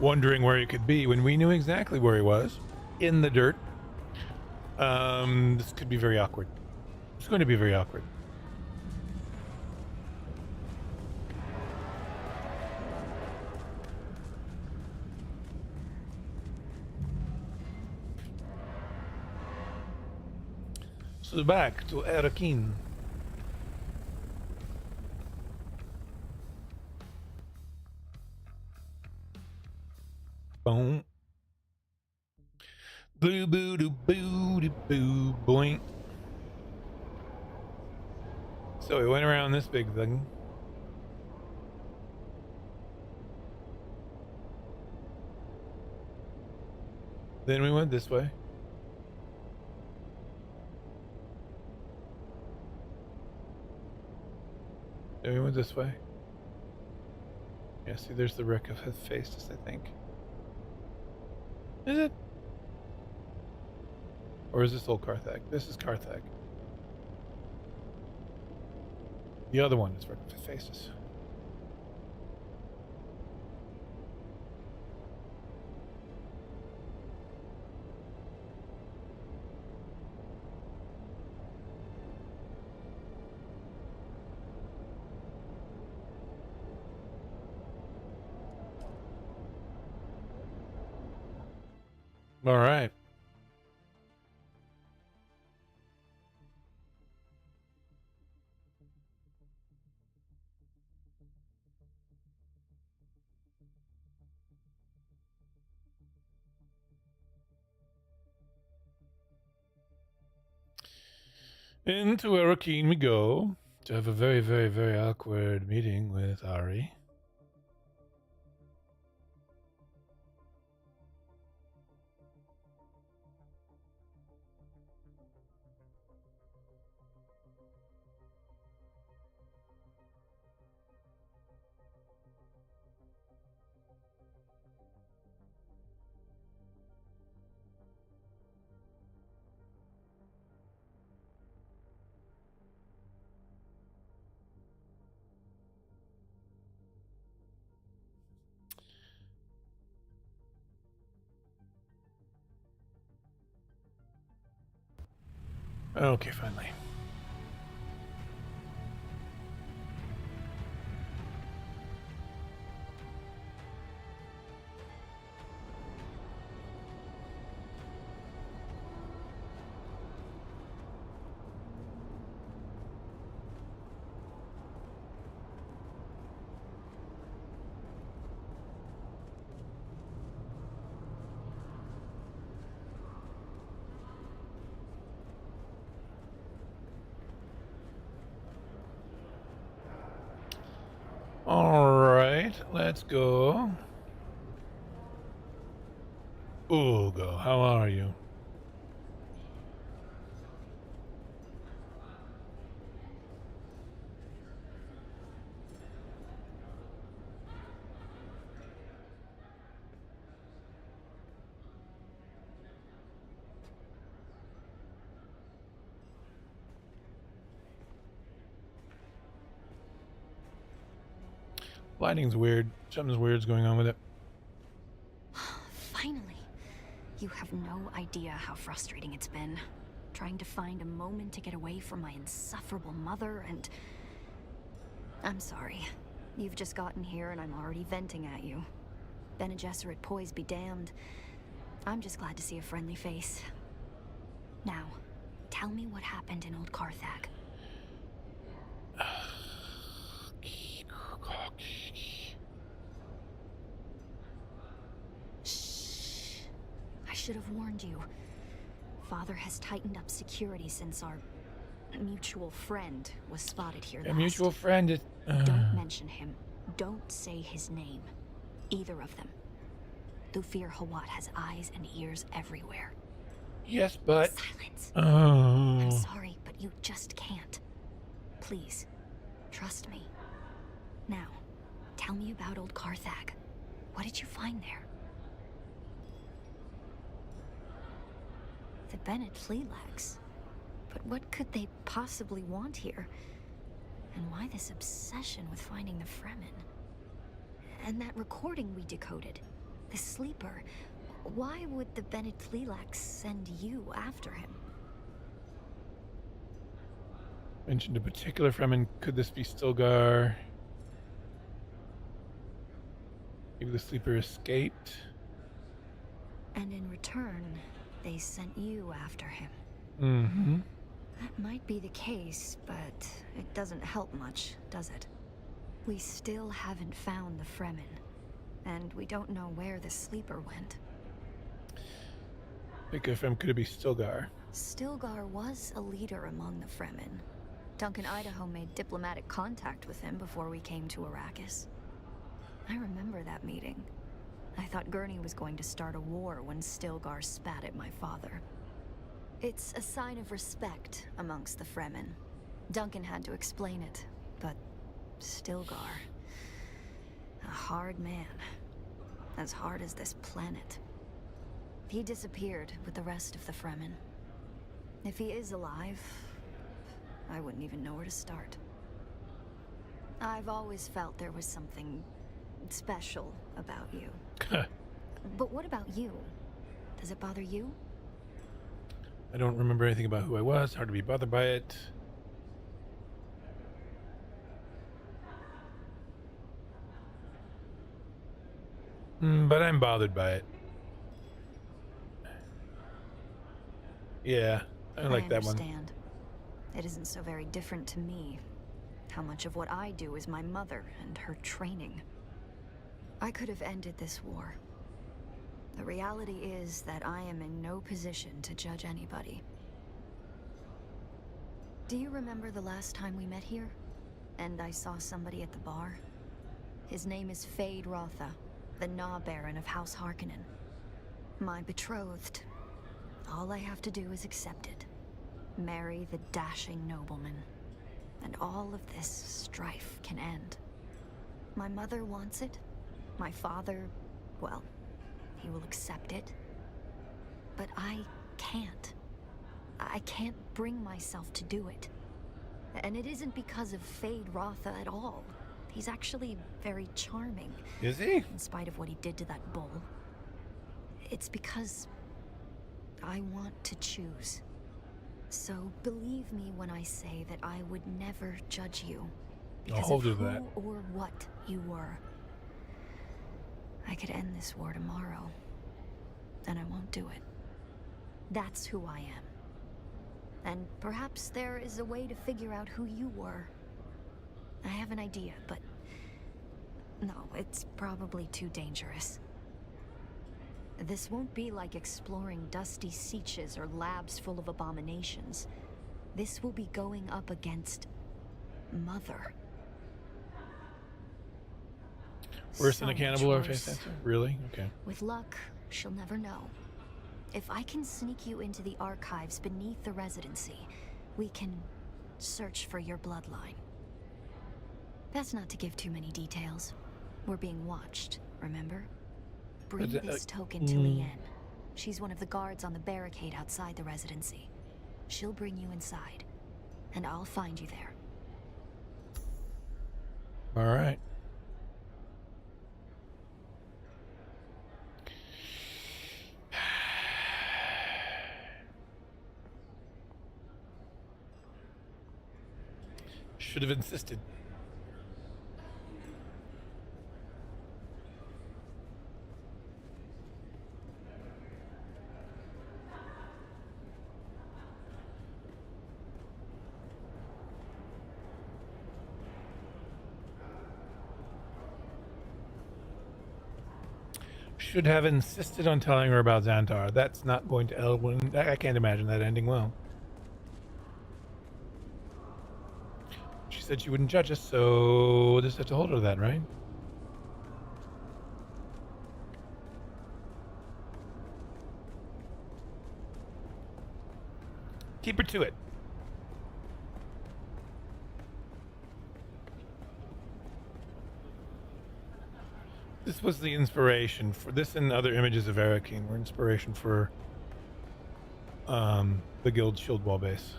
wondering where he could be when we knew exactly where he was, in the dirt. This could be very awkward. It's going to be very awkward. So back to Arakeen. Boom. Boo boo doo boo doo boo boink. So we went around this big thing. Then we went this way. Then we went this way. Yeah, see, there's the wreck of Hephaestus, I think. Is it? Or is this old Carthag? This is Carthag. The other one is wreck of Hephaestus. All right. Into Arakeen we go to have a very, very, very awkward meeting with Ari. Okay, finally. All right, let's go. Ugo, how are you? Lighting's weird. Something's weird's going on with it. Finally. You have no idea how frustrating it's been. Trying to find a moment to get away from my insufferable mother and... I'm sorry. You've just gotten here and I'm already venting at you. Bene Gesserit poise be damned. I'm just glad to see a friendly face. Now, tell me what happened in Old Carthag. Shh. I should have warned you. Father has tightened up security since our mutual friend was spotted here last. A mutual friend is... Don't mention him. Don't say his name. Either of them. Thufir Hawat has eyes and ears everywhere. Yes, but... Silence. Oh. I'm sorry, but you just can't. Please, trust me. Now, tell me about Old Carthag. What did you find there? The Bennett Flealags. But what could they possibly want here? And why this obsession with finding the Fremen? And that recording we decoded. The sleeper. Why would the Bennett Flealags send you after him? Mentioned a particular Fremen. Could this be Stilgar? Maybe the sleeper escaped. And in return, they sent you after him. Mm-hmm. That might be the case, but it doesn't help much, does it? We still haven't found the Fremen, and we don't know where the sleeper went. Pick a Fremen. Could it be Stilgar? Stilgar was a leader among the Fremen. Duncan Idaho made diplomatic contact with him before we came to Arrakis. I remember that meeting. I thought Gurney was going to start a war when Stilgar spat at my father. It's a sign of respect amongst the Fremen. Duncan had to explain it, but Stilgar... hard man. As hard as this planet. He disappeared with the rest of the Fremen. If he is alive, I wouldn't even know where to start. I've always felt there was something special about you. But what about you? Does it bother you? I don't remember anything about who I was. Hard to be bothered by it. But I'm bothered by it. Yeah, I like that one. It isn't so very different to me. How much of what I do is my mother and her training. I could have ended this war. The reality is that I am in no position to judge anybody. Do you remember the last time we met here? And I saw somebody at the bar? His name is Fade Rotha, the Gnaw Baron of House Harkonnen. My betrothed. All I have to do is accept it. Marry the dashing nobleman. And all of this strife can end. My mother wants it. My father, well, he will accept it. But I can't. I can't bring myself to do it. And it isn't because of Fade Rotha at all. He's actually very charming. Is he? In spite of what he did to that bull. It's because I want to choose. So believe me when I say that I would never judge you. Because I'll of do who that. or what you were. I could end this war tomorrow. And I won't do it. That's who I am. And perhaps there is a way to figure out who you were. I have an idea, but no, it's probably too dangerous. This won't be like exploring dusty sieges or labs full of abominations. This will be going up against Mother. Worse than a So cannibal or a much face worse. dancer? Really? Okay. With luck, she'll never know. If I can sneak you into the archives beneath the residency, we can search for your bloodline. That's not to give too many details. We're being watched, remember? Bring this token to Lien. She's one of the guards on the barricade outside the residency. She'll bring you inside, and I'll find you there. All right. Should have insisted. Should have insisted on telling her about Xantar. That's not going to Elwyn. I can't imagine that ending well. She said she wouldn't judge us, so we'll just have to hold her to that, right? Keep her to it. This was the inspiration for this, and other images of Arakeen were inspiration for the guild shield wall base.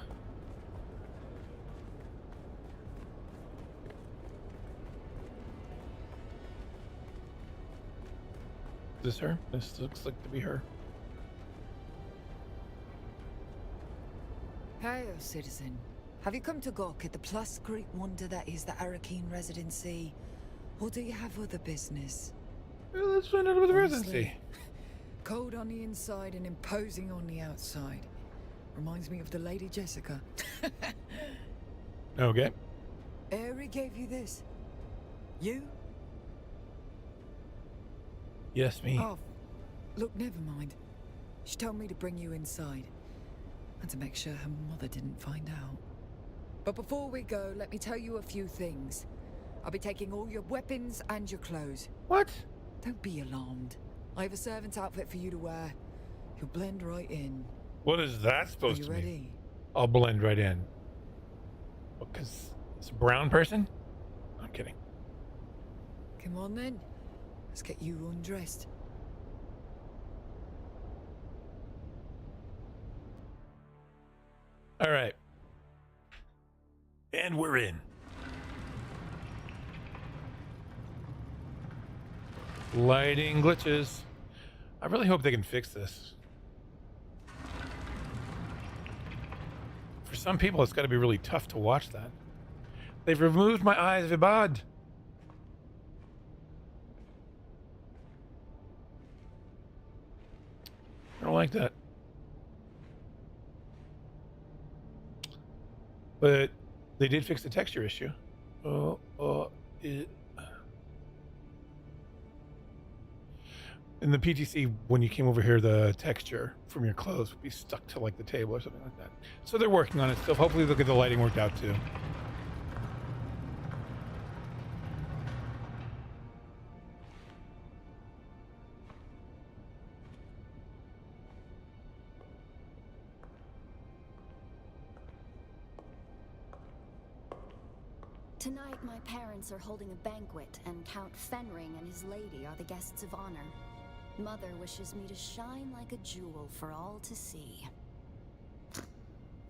Is this her? This looks like to be her. Hail, citizen. Have you come to gawk at the plus-Greek wonder that is the Arakeen residency? Or do you have other business? Well, let's find out about the Honestly, residency. Cold on the inside and imposing on the outside. Reminds me of the Lady Jessica. Okay. Aerie gave you this? You? Yes, me. Oh, look, never mind. She told me to bring you inside. And to make sure her mother didn't find out. But before we go, let me tell you a few things. I'll be taking all your weapons and your clothes. What? Don't be alarmed. I have a servant's outfit for you to wear. You'll blend right in. What is that supposed Are you to ready? mean? I'll blend right in. Because it's a brown person? I'm kidding. Come on then. Let's get you undressed. All right. And we're in. Lighting glitches. I really hope they can fix this. For some people, it's got to be really tough to watch that. They've removed my eyes, Vibad. I don't like that. But they did fix the texture issue. In the PTC, when you came over here, the texture from your clothes would be stuck to like the table or something like that. So they're working on it still. Hopefully they'll get the lighting worked out too. Tonight, my parents are holding a banquet, and Count Fenring and his lady are the guests of honor. Mother wishes me to shine like a jewel for all to see.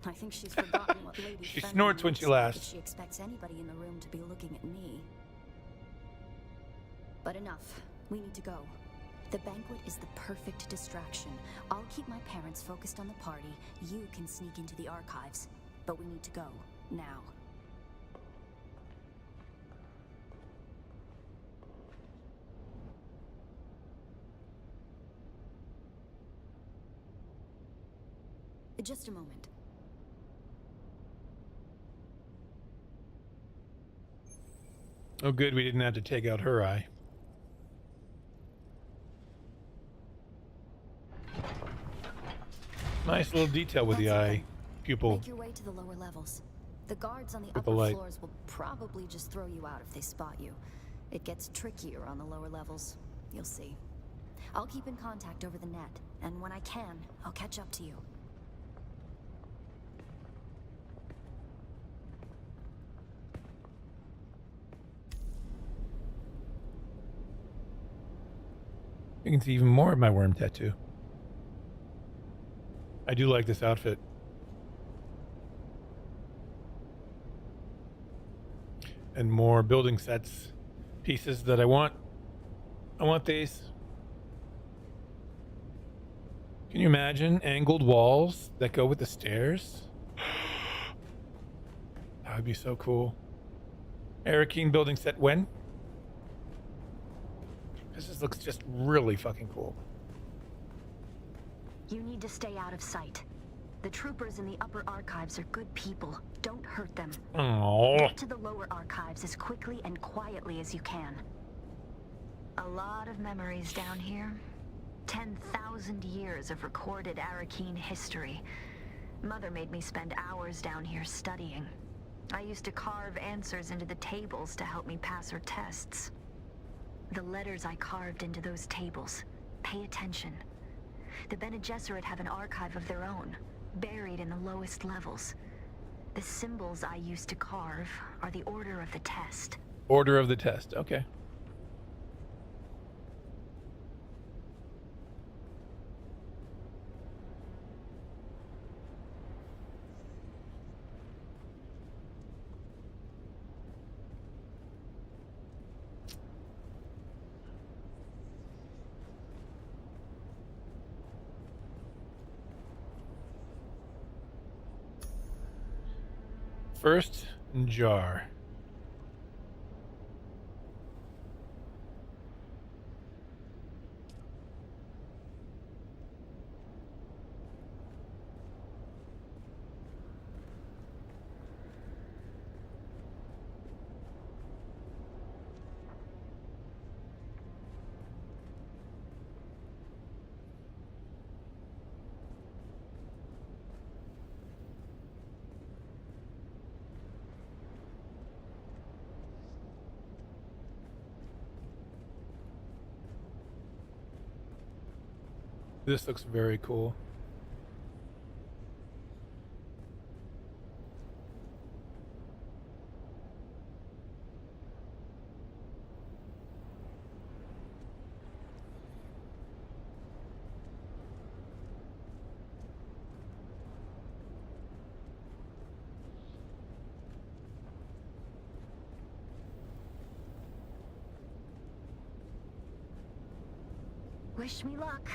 I think she's forgotten what Lady She Fenring snorts when looks she like laughs. if she expects anybody in the room to be looking at me. But enough. We need to go. The banquet is the perfect distraction. I'll keep my parents focused on the party. You can sneak into the archives. But we need to go. Now. Just a moment. Oh, good. We didn't have to take out her eye. Nice little detail with the eye pupil. Make your way to the lower levels. The guards on the With the upper light. floors will probably just throw you out if they spot you. It gets trickier on the lower levels. You'll see. I'll keep in contact over the net, and when I can, I'll catch up to you. You can see even more of my worm tattoo. I do like this outfit. And more building sets, pieces that I want. I want these. Can you imagine angled walls that go with the stairs? That would be so cool. Arakeen building set when? This looks just really fucking cool. You need to stay out of sight. The troopers in the upper archives are good people. Don't hurt them. Oh. Get to the lower archives as quickly and quietly as you can. A lot of memories down here. 10,000 years of recorded Arakeen history. Mother made me spend hours down here studying. I used to carve answers into the tables to help me pass her tests. The letters I carved into those tables. Pay attention. The Bene Gesserit have an archive of their own, buried in the lowest levels. The symbols I used to carve are the order of the test. Order of the test, okay. First jar. This looks very cool. Wish me luck.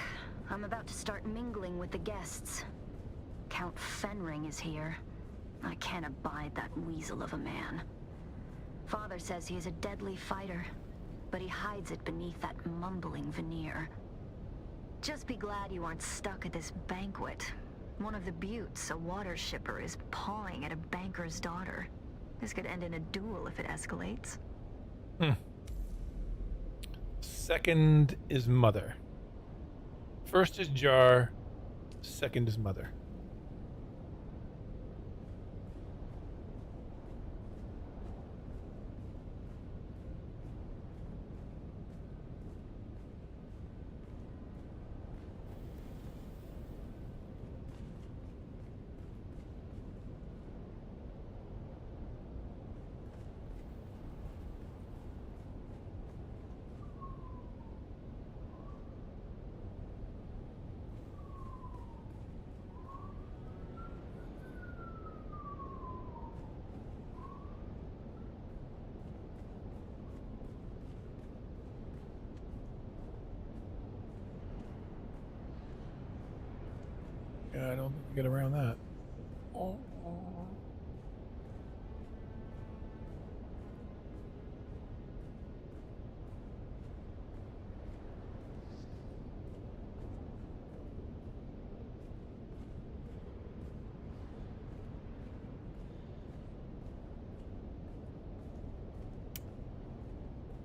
I'm about to start mingling with the guests. Count Fenring is here. I can't abide that weasel of a man. Father says he is a deadly fighter, but he hides it beneath that mumbling veneer. Just be glad you aren't stuck at this banquet. One of the buttes, a water shipper, is pawing at a banker's daughter. This could end in a duel if it escalates. Second is mother. First is jar. Second is mother. Yeah, I don't think we get around that.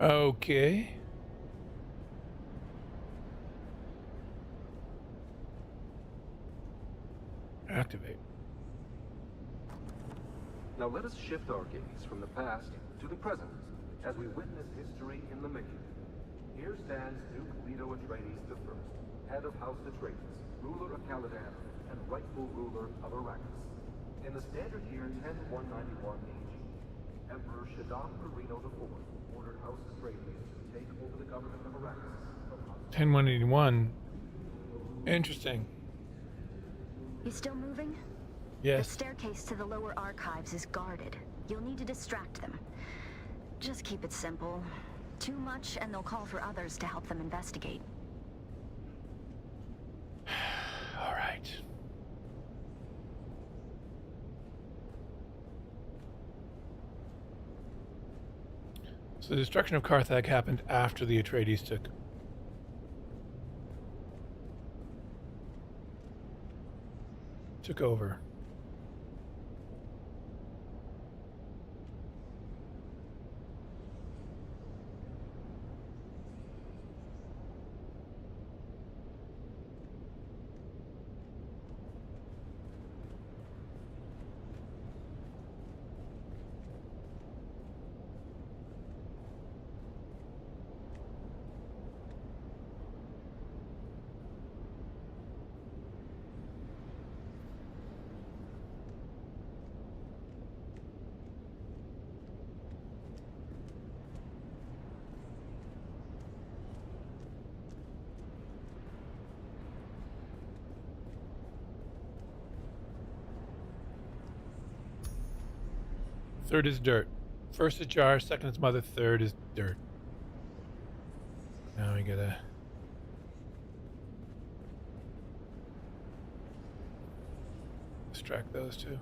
Okay. Activate. Now let us shift our gaze from the past to the present as we witness history in the making. Here stands Duke Leto Atreides I, head of House Atreides, ruler of Caladan, and rightful ruler of Arrakis. In the standard year 10191 AG, Emperor Shaddam Perino IV ordered House Atreides to take over the government of Arrakis from 10181. Interesting. You still moving? Yes. The staircase to the lower archives is guarded. You'll need to distract them. Just keep it simple. Too much, and they'll call for others to help them investigate. All right. So the destruction of Carthage happened after the Atreides took over. Third is dirt. First is jar, second is mother, third is dirt. Now we gotta... distract those two.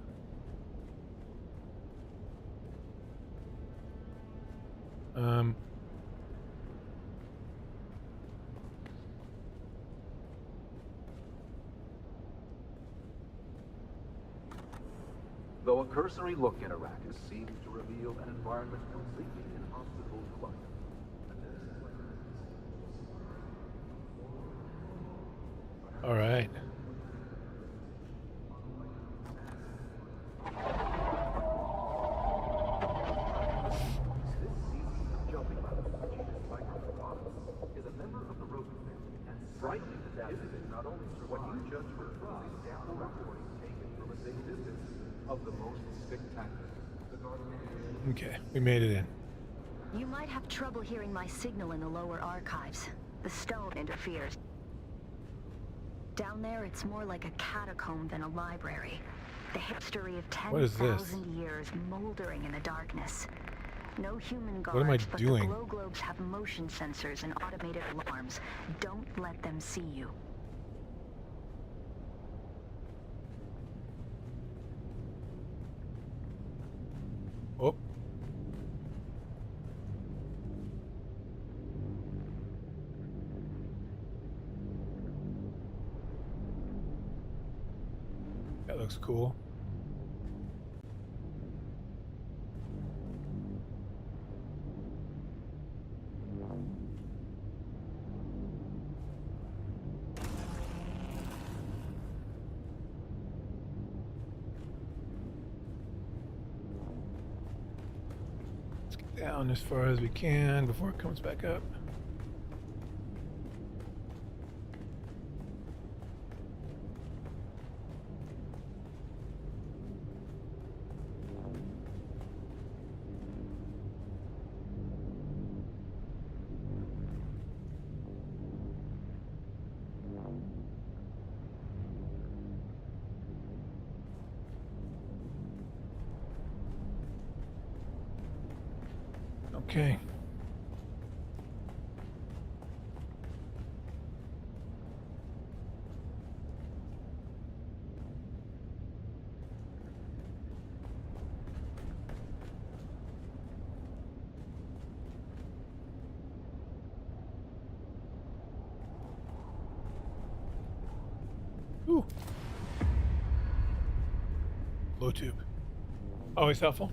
Though a cursory look at Arrakis seems to reveal an environment completely inhospitable to life. All right. Is a member of the Rosen family, and frightening to death is it not only what you judge for prize sample recording taken from a safe distance of the most spectacular. Okay, we made it in. You might have trouble hearing my signal in the lower archives. The stone interferes. Down there, it's more like a catacomb than a library. The history of What is this? 10,000 years moldering in the darkness. No human guards, What am I but doing? the glow globes have motion sensors and automated alarms. Don't let them see you. Oh. That looks cool. Let's get down as far as we can before it comes back up. Okay. Ooh. Low tube. Always helpful.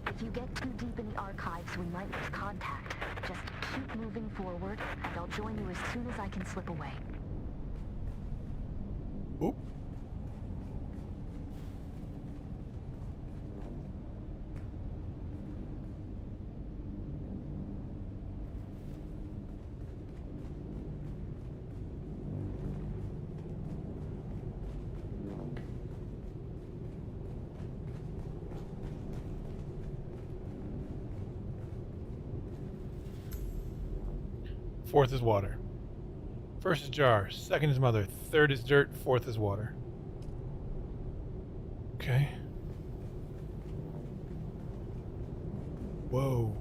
If you get too deep in the archives, we might lose contact. Just keep moving forward, and I'll join you as soon as I can slip away. Oop. Fourth is water. First is jar. Second is mother. Third is dirt. Fourth is water. Okay. Whoa.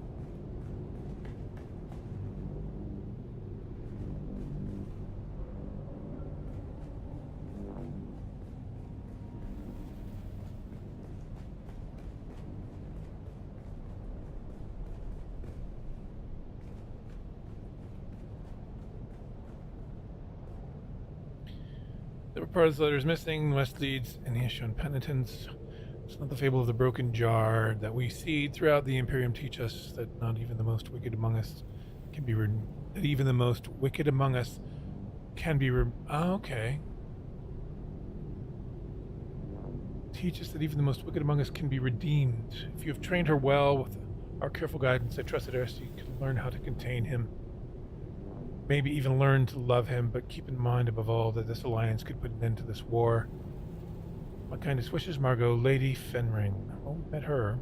The part of the letter is missing. The west leads and he has shown penitence. It's not the fable of the broken jar that we see throughout the Imperium teach us that not even the most wicked among us can be that even the most wicked among us can be okay. Teach us that even the most wicked among us can be redeemed. If you have trained her well with our careful guidance, I trust that Ersti can learn how to contain him. Maybe even learn to love him, but keep in mind above all that this alliance could put an end to this war. My kindest wishes, Margot, Lady Fenring. Oh, we met her.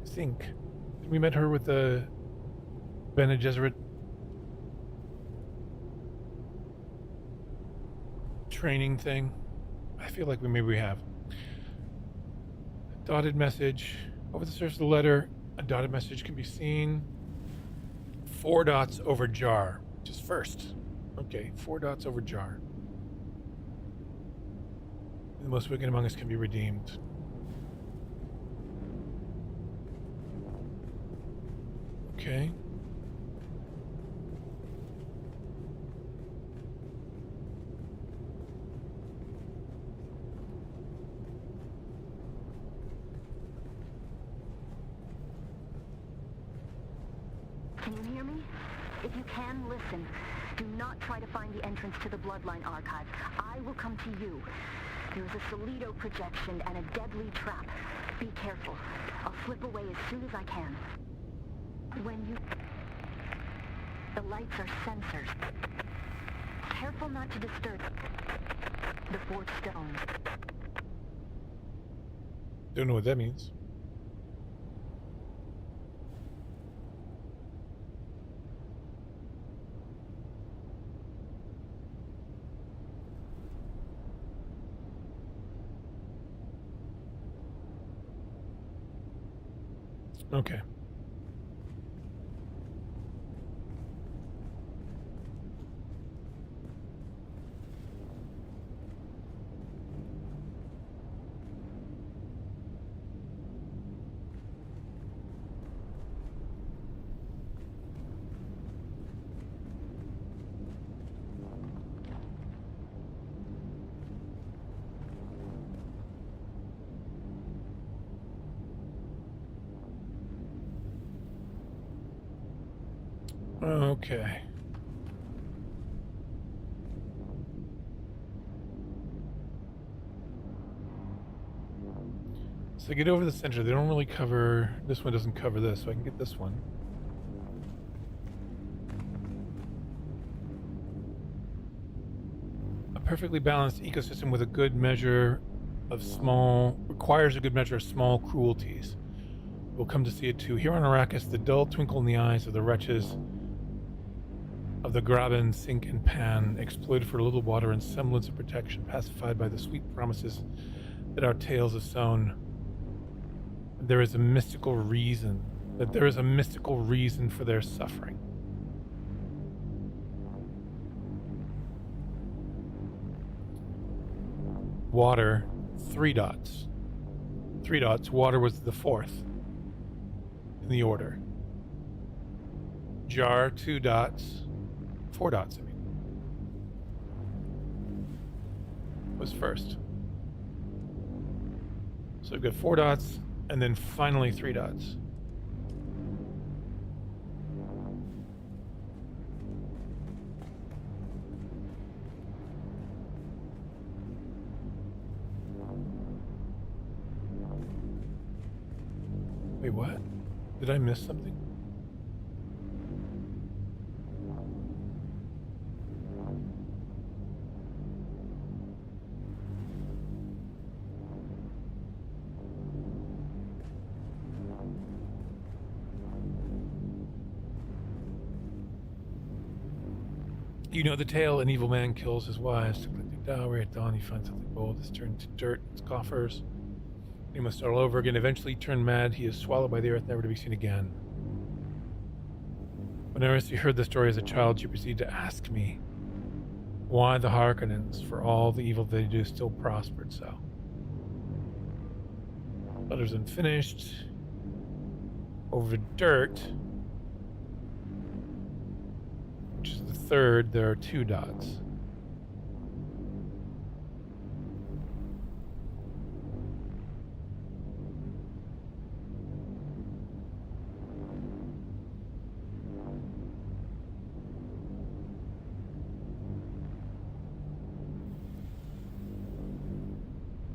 I think. We met her with the Bene Gesserit training thing. I feel like maybe we have. Dotted message. Over the surface of the letter, a dotted message can be seen. 4 dots over jar, which is first. Okay, 4 dots over jar. The most wicked among us can be redeemed. Okay. Can you hear me? If you can, listen. Do not try to find the entrance to the Bloodline Archive. I will come to you. There is a Solido projection and a deadly trap. Be careful. I'll slip away as soon as I can. When you... The lights are sensors. Careful not to disturb the 4th stone. Don't know what that means. Okay. Okay. So get over the center. They don't really cover... This one doesn't cover this, so I can get this one. A perfectly balanced ecosystem with a good measure of small... requires a good measure of small cruelties. We'll come to see it too. Here on Arrakis, the dull twinkle in the eyes of the wretches of the Graben sink and pan, exploited for a little water and semblance of protection, pacified by the sweet promises that our tales have sown. There is a mystical reason for their suffering. Water, 3 dots. 3 dots. Water was the 4th in the order. Jar, 2 dots. 4 dots, I mean. Was first. So we've got 4 dots, and then finally 3 dots. Wait, what? Did I miss something? You know the tale, an evil man kills his wives to collect their dowry. At dawn he finds something gold is turned to dirt in its coffers. He must start all over again. Eventually turned mad, he is swallowed by the earth, never to be seen again. Whenever she heard the story as a child, she proceeded to ask me why the Harkonnens, for all the evil they do, still prospered so. Letters unfinished. Over dirt, which is the 3rd, there are 2 dots.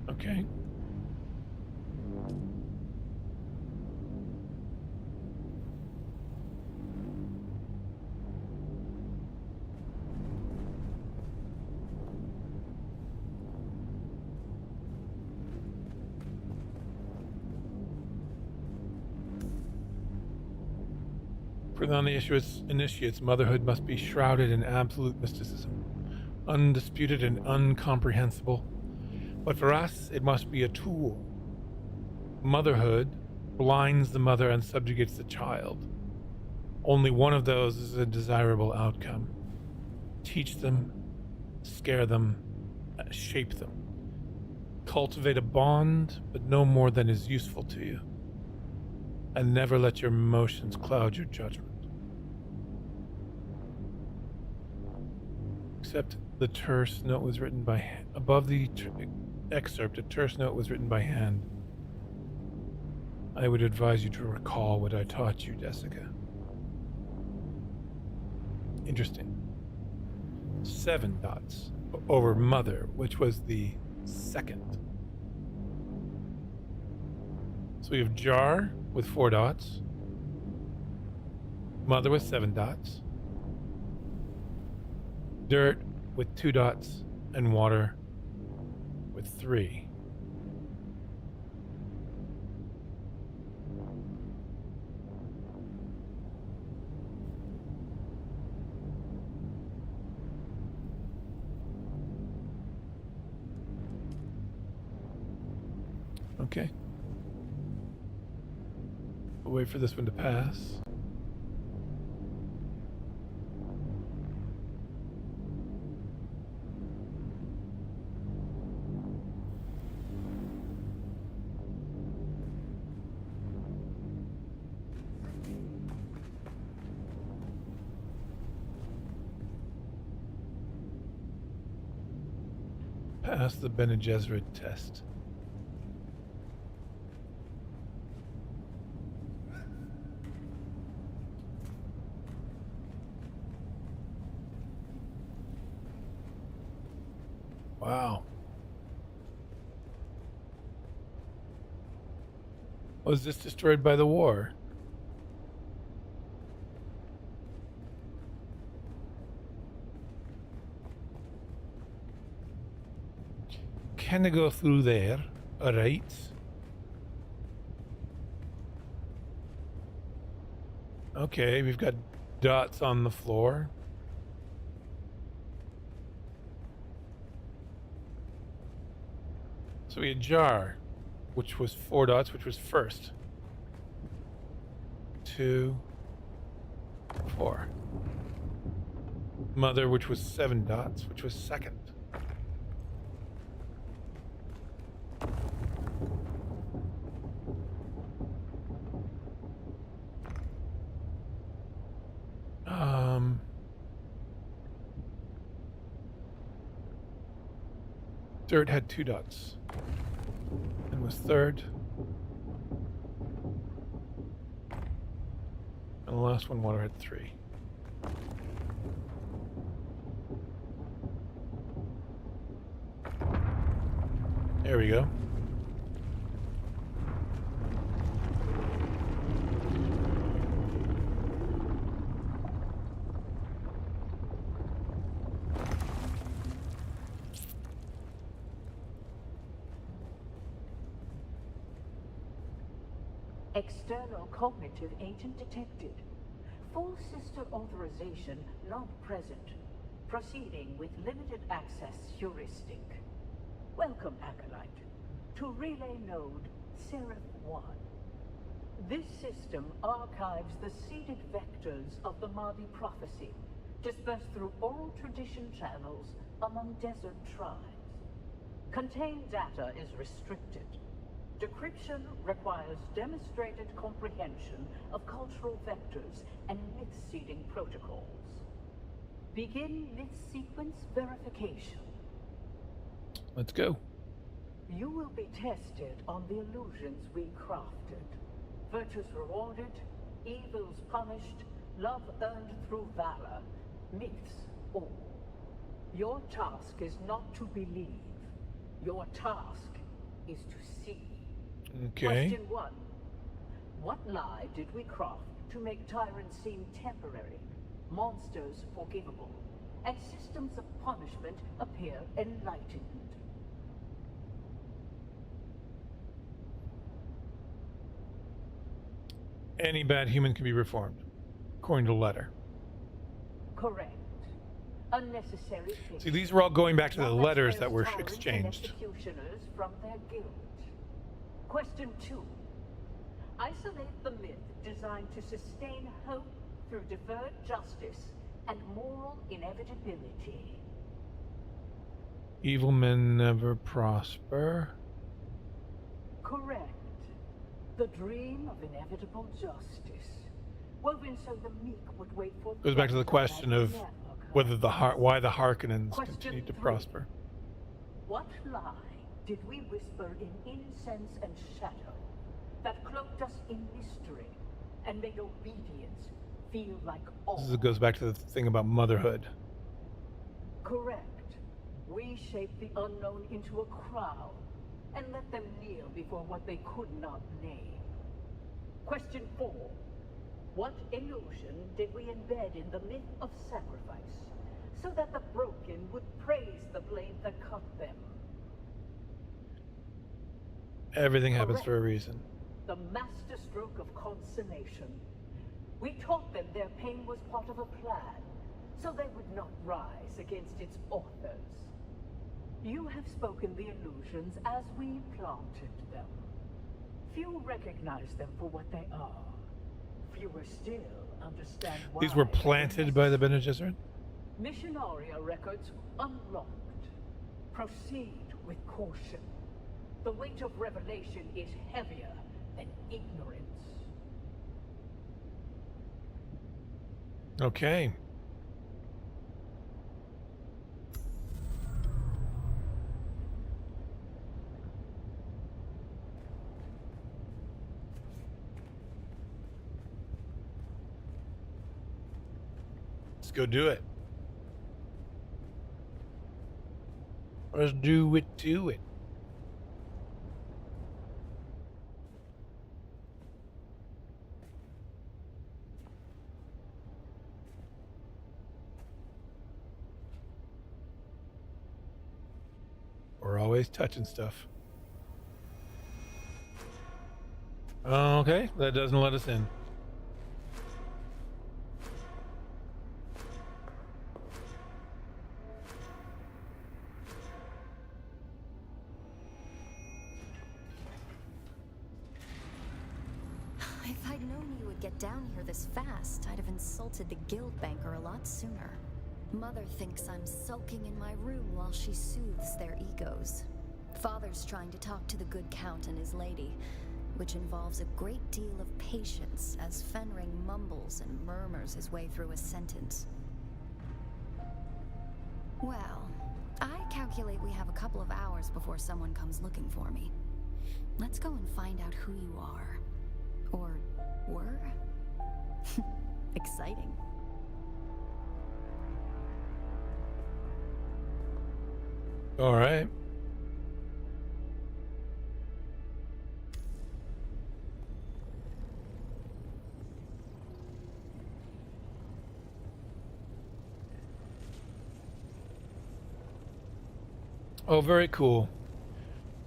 Okay. For the initiates, motherhood must be shrouded in absolute mysticism, undisputed and incomprehensible. But for us, it must be a tool. Motherhood blinds the mother and subjugates the child. Only one of those is a desirable outcome. Teach them, scare them, shape them. Cultivate a bond, but no more than is useful to you. And never let your emotions cloud your judgment. Except the terse note was written by hand. Above the excerpt, a terse note was written by hand. I would advise you to recall what I taught you, Jessica. Interesting. 7 dots over mother, which was the 2nd. So we have jar with 4 dots, mother with 7 dots, dirt with 2 dots, and water with 3. Okay. We'll wait for this one to pass. Pass the Bene Gesserit test. Wow. Was this destroyed by the war? Can I go through there? Alright. Okay, we've got dots on the floor. So we had jar, which was 4 dots, which was first. 2, 4. Mother, which was 7 dots, which was second. Dirt had 2 dots and was third. And the last one, water, had 3. There we go. External cognitive agent detected. Full sister authorization not present. Proceeding with limited access heuristic. Welcome, Acolyte, to relay node Seraph 1. This system archives the seeded vectors of the Mahdi prophecy, dispersed through oral tradition channels among desert tribes. Contained data is restricted. Decryption requires demonstrated comprehension of cultural vectors and myth-seeding protocols. Begin myth sequence verification. Let's go. You will be tested on the illusions we crafted. Virtues rewarded, evils punished, love earned through valor, myths all. Your task is not to believe. Your task is to see. Okay. Question 1. What lie did we craft to make tyrants seem temporary, monsters forgivable, and systems of punishment appear enlightened? Any bad human can be reformed, according to the letter. Correct. Unnecessary fiction. See, these were all going back to the One that letters spares that were tyrants and exchanged. executioners from their guilt. Question 2. Isolate the myth designed to sustain hope through deferred justice and moral inevitability. Evil men never prosper. Correct. The dream of inevitable justice, woven so the meek would wait for. Goes back to the question of whether why the Harkonnens Question continued to 3. prosper. What lie did we whisper in incense and shadow that cloaked us in mystery and made obedience feel like awe? This goes back to the thing about motherhood. Correct. We shaped the unknown into a crowd and let them kneel before what they could not name. Question 4. What illusion did we embed in the myth of sacrifice so that the broken would praise the blade that cut them? Everything happens for a reason. The masterstroke of consummation. We taught them their pain was part of a plan, so they would not rise against its authors. You have spoken the illusions as we planted them. Few recognize them for what they are. fewer still understand why. These were planted by the Bene Gesserit? Missionaria records unlocked. Proceed with caution. The weight of revelation is heavier than ignorance. Okay. Let's go do it. Let's do it. We're always touching stuff. Okay, that doesn't let us in. If I'd known you would get down here this fast, I'd have insulted the guild banker a lot sooner. Mother thinks I'm sulking in my room while she soothes their egos. Father's trying to talk to the good count and his lady, which involves a great deal of patience as Fenring mumbles and murmurs his way through a sentence. Well, I calculate we have a couple of hours before someone comes looking for me. Let's go and find out who you are. Or were? Exciting. All right. Oh, very cool.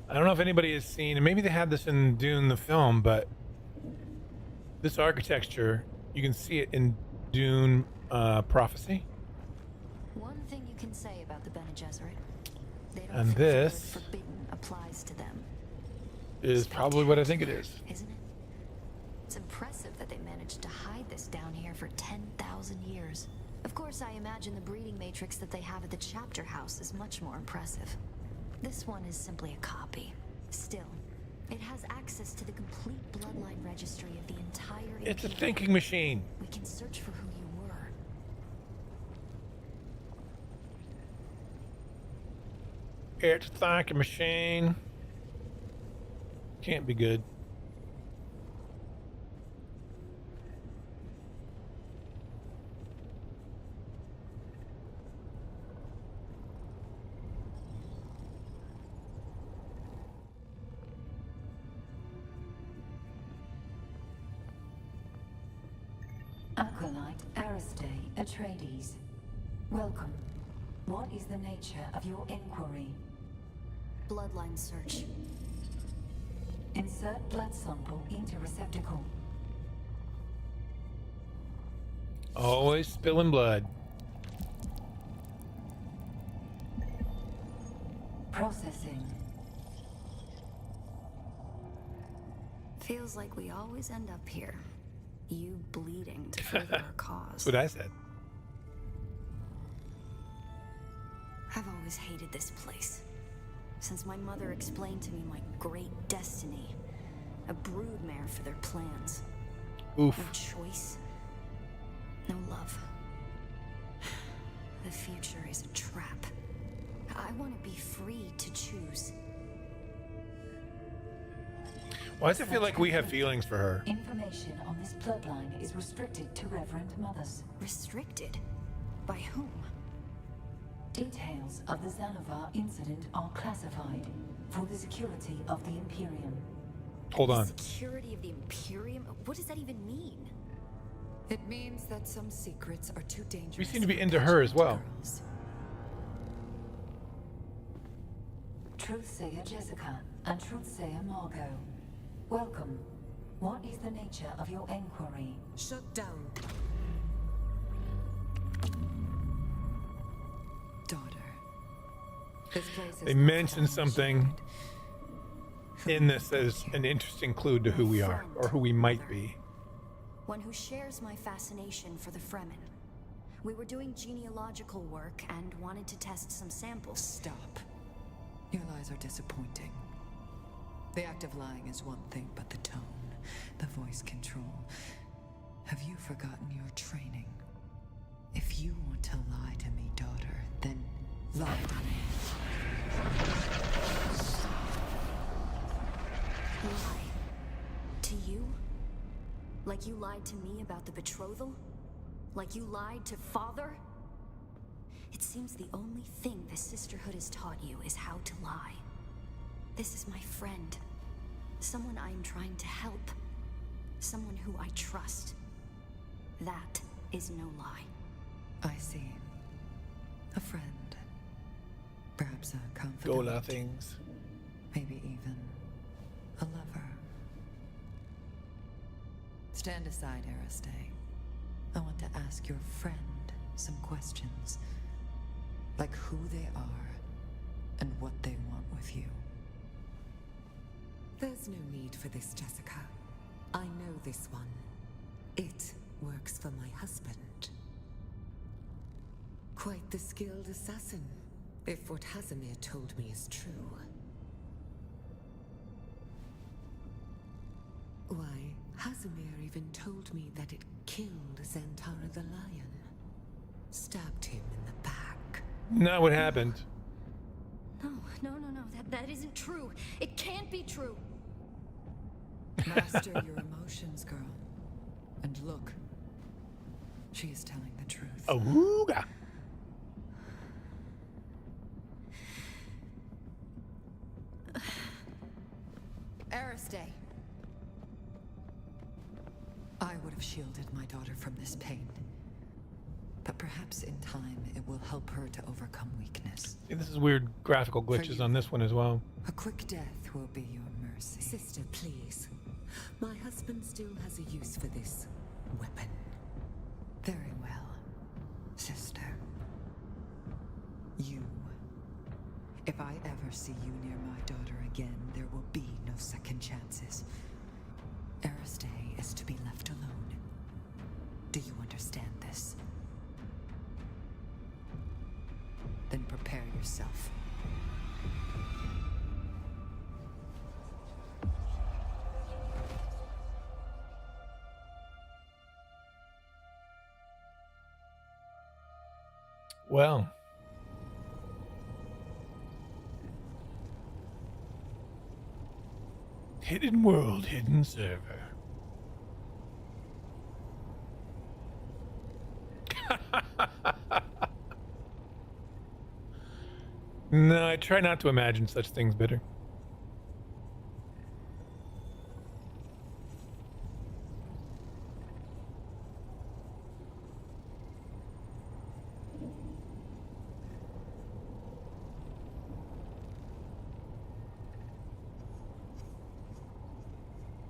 I don't know if anybody has seen, and maybe they had this in Dune the film, but this architecture, you can see it in Dune Prophecy. One thing you can say about the Bene Gesserit, they don't And think the word this forbidden applies to them. is probably what I think it is. Isn't it? It's impressive that they managed to hide this down here for 10,000 years. Of course, I imagine the breeding matrix that they have at the chapter house is much more impressive. This one is simply a copy. Still, it has access to the complete bloodline registry of the entire It's a Imperium. thinking machine. We can search for who you were. It's a thinking machine. Can't be good. Acolyte Aristae Atreides. Welcome. What is the nature of your inquiry? Bloodline search. Insert blood sample into receptacle. Always spilling blood. Processing. Feels like we always end up here. You bleeding to further our cause. That's what I said. I've always hated this place. Since my mother explained to me my great destiny. A broodmare for their plans. Oof. No choice. No love. The future is a trap. I want to be free to choose. Why does it feel like we have feelings for her? Information on this bloodline is restricted to Reverend Mothers. Restricted? By whom? Details of the Xanavar incident are classified for the security of the Imperium. Hold on. Security of the Imperium? What does that even mean? It means that some secrets are too dangerous. We seem to be into her as well. Truthsayer Jessica and Truthsayer Margot. Welcome. What is the nature of your inquiry? Shut down. Daughter. This place is They mentioned something in this as an interesting clue to who we are, or who we might be. one who shares my fascination for the Fremen. We were doing genealogical work and wanted to test some samples. Stop. Your lies are disappointing. The act of lying is one thing, but the tone, the voice control. Have you forgotten your training? If you want to lie to me, daughter, then lie to me. Lie? To you? Like you lied to me about the betrothal? Like you lied to Father? It seems the only thing the Sisterhood has taught you is how to lie. This is my friend. Someone I'm trying to help. Someone who I trust. That is no lie. I see. A friend. Perhaps a confidant. Gola things. Maybe even a lover. Stand aside, Aristae. I want to ask your friend some questions. Like who they are and what they want with you. There's no need for this, Jessica. I know this one. It works for my husband. Quite the skilled assassin, if what Hazimir told me is true. Why, Hazimir even told me that it killed Zantara the lion. Stabbed him in the back. Not what happened. No. That isn't true. It can't be true. Master your emotions, girl. And look. She is telling the truth. Awooga. Aristae. I would have shielded my daughter from this pain. But perhaps in time it will help her to overcome weakness. Yeah, this is weird graphical glitches on this one as well. A quick death will be your mercy. Sister, please. My husband still has a use for this weapon. Very well, sister. You. If I ever see you near my daughter again, there will be no second chances. Aristae is to be left alone. Do you understand this? Then prepare yourself. Well. Hidden world, hidden server. No, I try not to imagine such things, Bitter.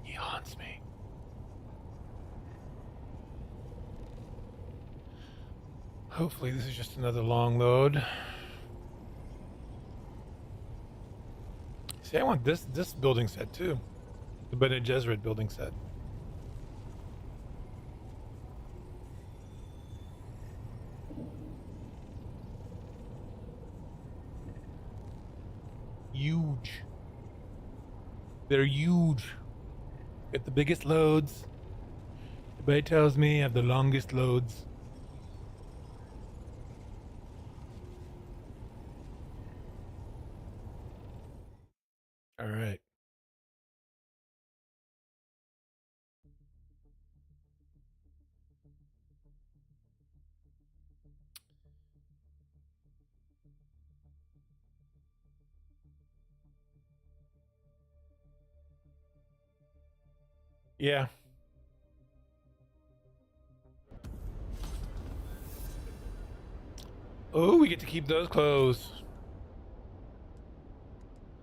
He haunts me. Hopefully this is just another long load. See, I want this building set too. The Bene Gesserit building set. Huge. They're huge. Get the biggest loads. Everybody tells me I have the longest loads. All right. Yeah. Oh, we get to keep those clothes.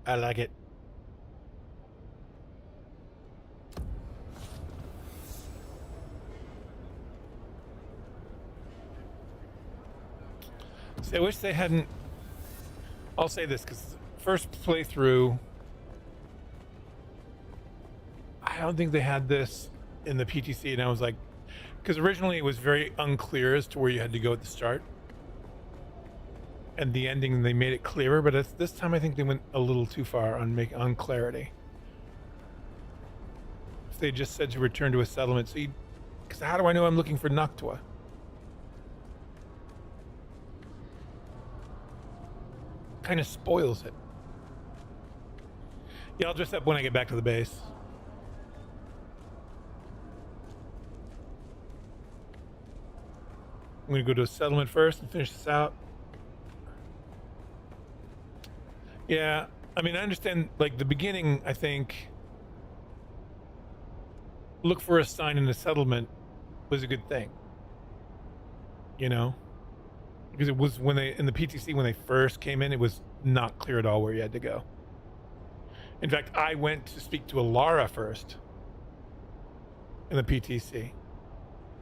I like it. See, I wish they hadn't. I'll say this because first playthrough, I don't think they had this in the PTC, and I was like, because originally it was very unclear as to where you had to go at the start, and the ending they made it clearer. But this time I think they went a little too far on clarity. If they just said to return to a settlement, so because how do I know I'm looking for Noctua? Kind of spoils it. Yeah, I'll dress up when I get back to the base. I'm gonna go to a settlement first and finish this out. Yeah, I mean, I understand, like, the beginning, I think, look for a sign in the settlement was a good thing. You know? Because it was when in the PTC, when they first came in, it was not clear at all where you had to go. In fact, I went to speak to Alara first in the PTC.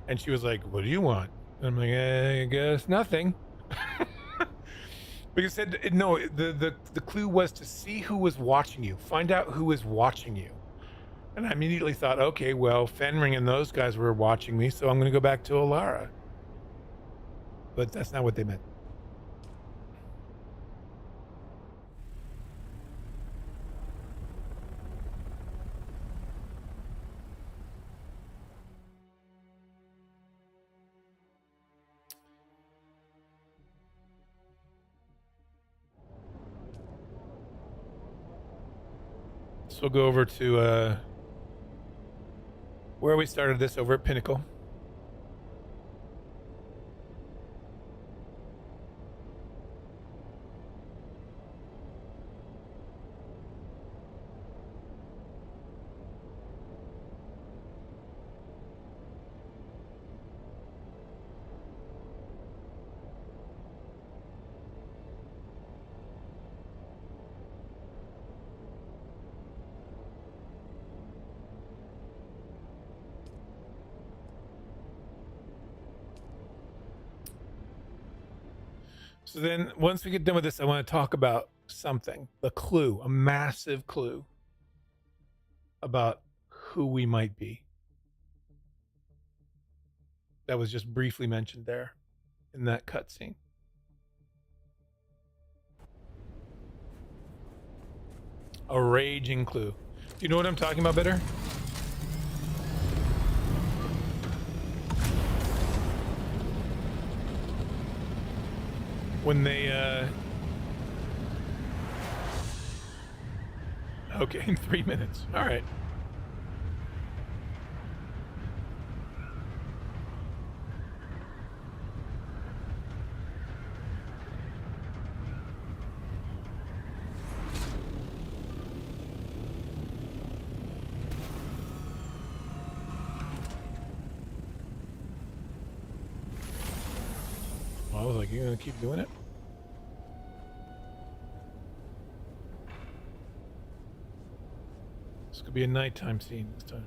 And she was like, what do you want? And I'm like, I guess nothing. Because it said, no, the clue was to see who was watching you. Find out who is watching you. And I immediately thought, okay, well, Fenring and those guys were watching me, so I'm going to go back to Alara. But that's not what they meant. So we'll go over to where we started this, over at Pinnacle. So then once we get done with this, I want to talk about something, a clue, a massive clue about who we might be. That was just briefly mentioned there in that cutscene. A raging clue. Do you know what I'm talking about, Bitter? When they, okay, in 3 minutes. All right. I was like, you're gonna keep doing it? This could be a nighttime scene this time.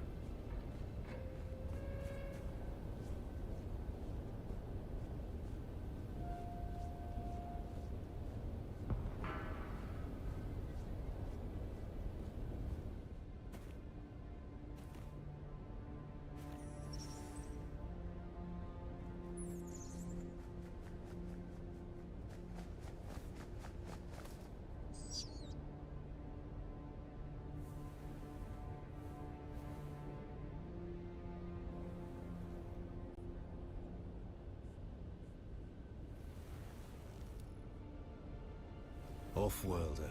Off-worlder.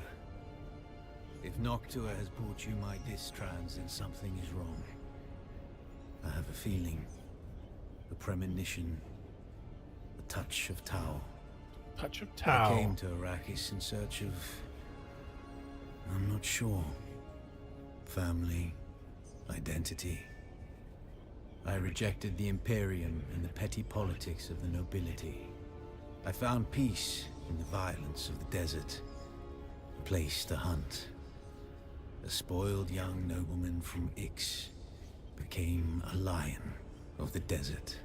If Noctua has brought you my distrans, then something is wrong. I have a feeling. The premonition. The touch of Tau. Touch of Tau. I came to Arrakis in search of... I'm not sure. Family. Identity. I rejected the Imperium and the petty politics of the nobility. I found peace in the violence of the desert. A place to hunt. A spoiled young nobleman from Ix became a lion of the desert.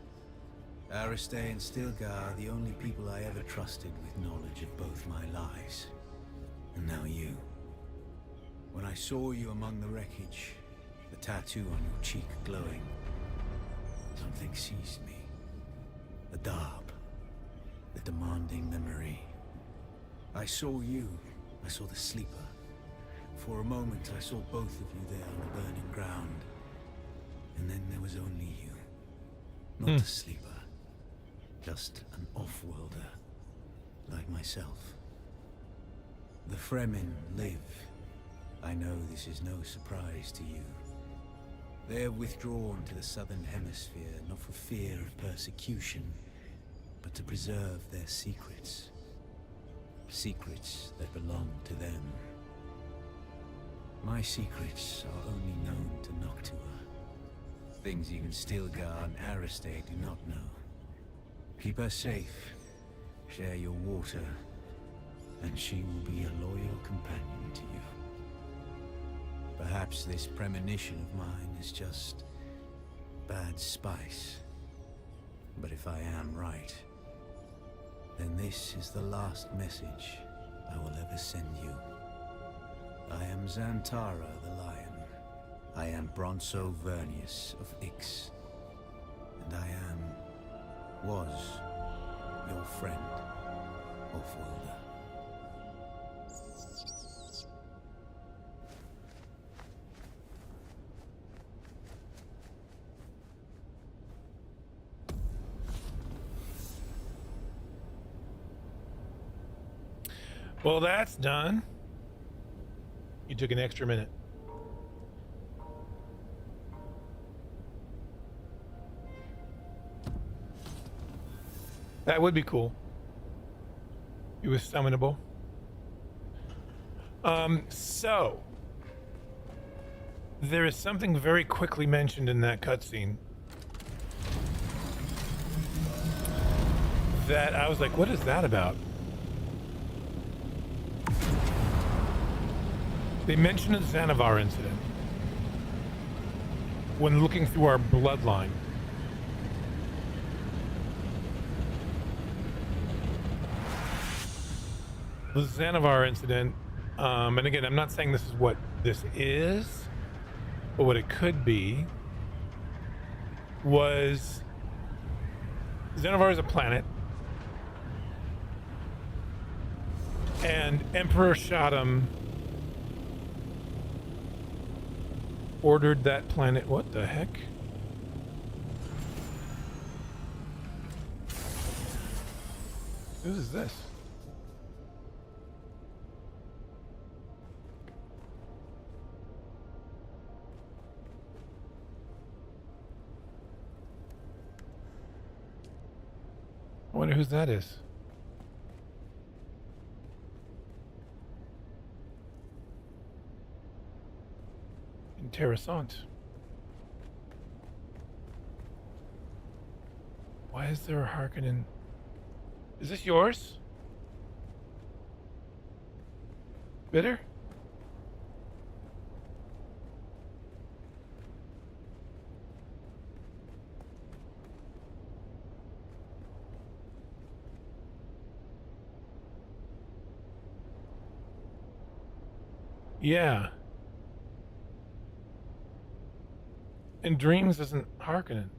Aristay and Stilgar are the only people I ever trusted with knowledge of both my lives. And now you. When I saw you among the wreckage, the tattoo on your cheek glowing, Something seized me. A darb. The demanding memory. I saw you. I saw the sleeper. For a moment, I saw both of you there on the burning ground. And then there was only you. Not the sleeper. Just an off-worlder. Like myself. The Fremen live. I know this is no surprise to you. They have withdrawn to the southern hemisphere, not for fear of persecution, but to preserve their secrets. Secrets that belong to them. My secrets are only known to Noctua. Things even Stilgar and Aristae do not know. Keep her safe, share your water, and she will be a loyal companion to you. Perhaps this premonition of mine is just bad spice. But if I am right, then this is the last message I will ever send you. I am Xantara the Lion. I am Bronso Vernius of Ix. And I was your friend, Off-worlder. Well, that's done. You took an extra minute. That would be cool. It was summonable. So there is something very quickly mentioned in that cutscene that I was like, what is that about? They mentioned a Xanavar incident when looking through our bloodline. The Xanavar incident, and again, I'm not saying this is what this is, but what it could be, was Xanavar is a planet, and Emperor Shaddam ordered that planet. What the heck? Who is this? I wonder whose that is. Interessant. Why is there a Harkonnen? Is this yours? Bitter? Yeah. And Dreams isn't Harkonnen.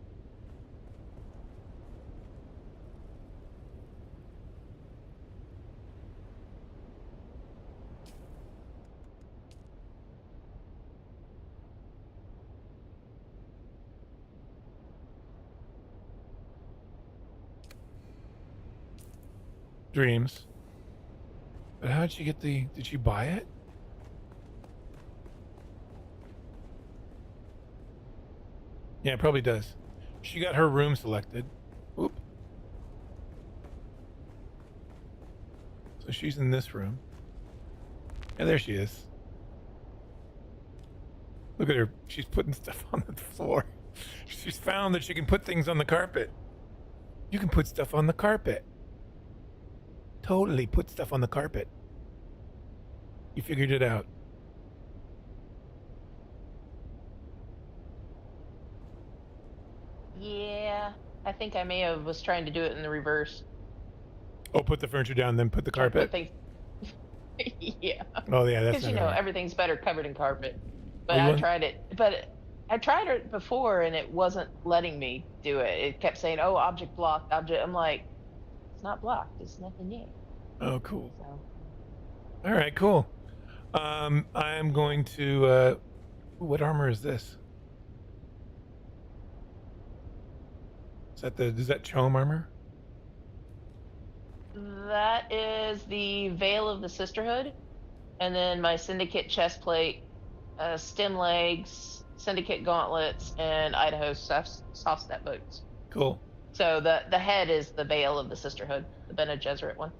Dreams. But how'd she get the... Did she buy it? Yeah, it probably does. She got her room selected. Oop. So she's in this room. Yeah, there she is. Look at her. She's putting stuff on the floor. She's found that she can put things on the carpet. You can put stuff on the carpet. Totally put stuff on the carpet. You figured it out. Yeah, I think I may have was trying to do it in the reverse. Oh, put the furniture down, then put the carpet? Yeah. Oh, yeah, that's because you know never right. everything's better covered in carpet. But Well, I tried it. But I tried it before and it wasn't letting me do it. It kept saying, "Oh, object blocked, object." I'm like, "It's not blocked. It's nothing yet." Oh, cool. So, All right, cool. I am going to. What armor is this? Is that Chome armor? that is the Veil of the Sisterhood, and then my Syndicate chest plate, stem legs, Syndicate gauntlets, and Idaho soft step boots. Cool. So the head is the Veil of the Sisterhood, the Bene Gesserit one.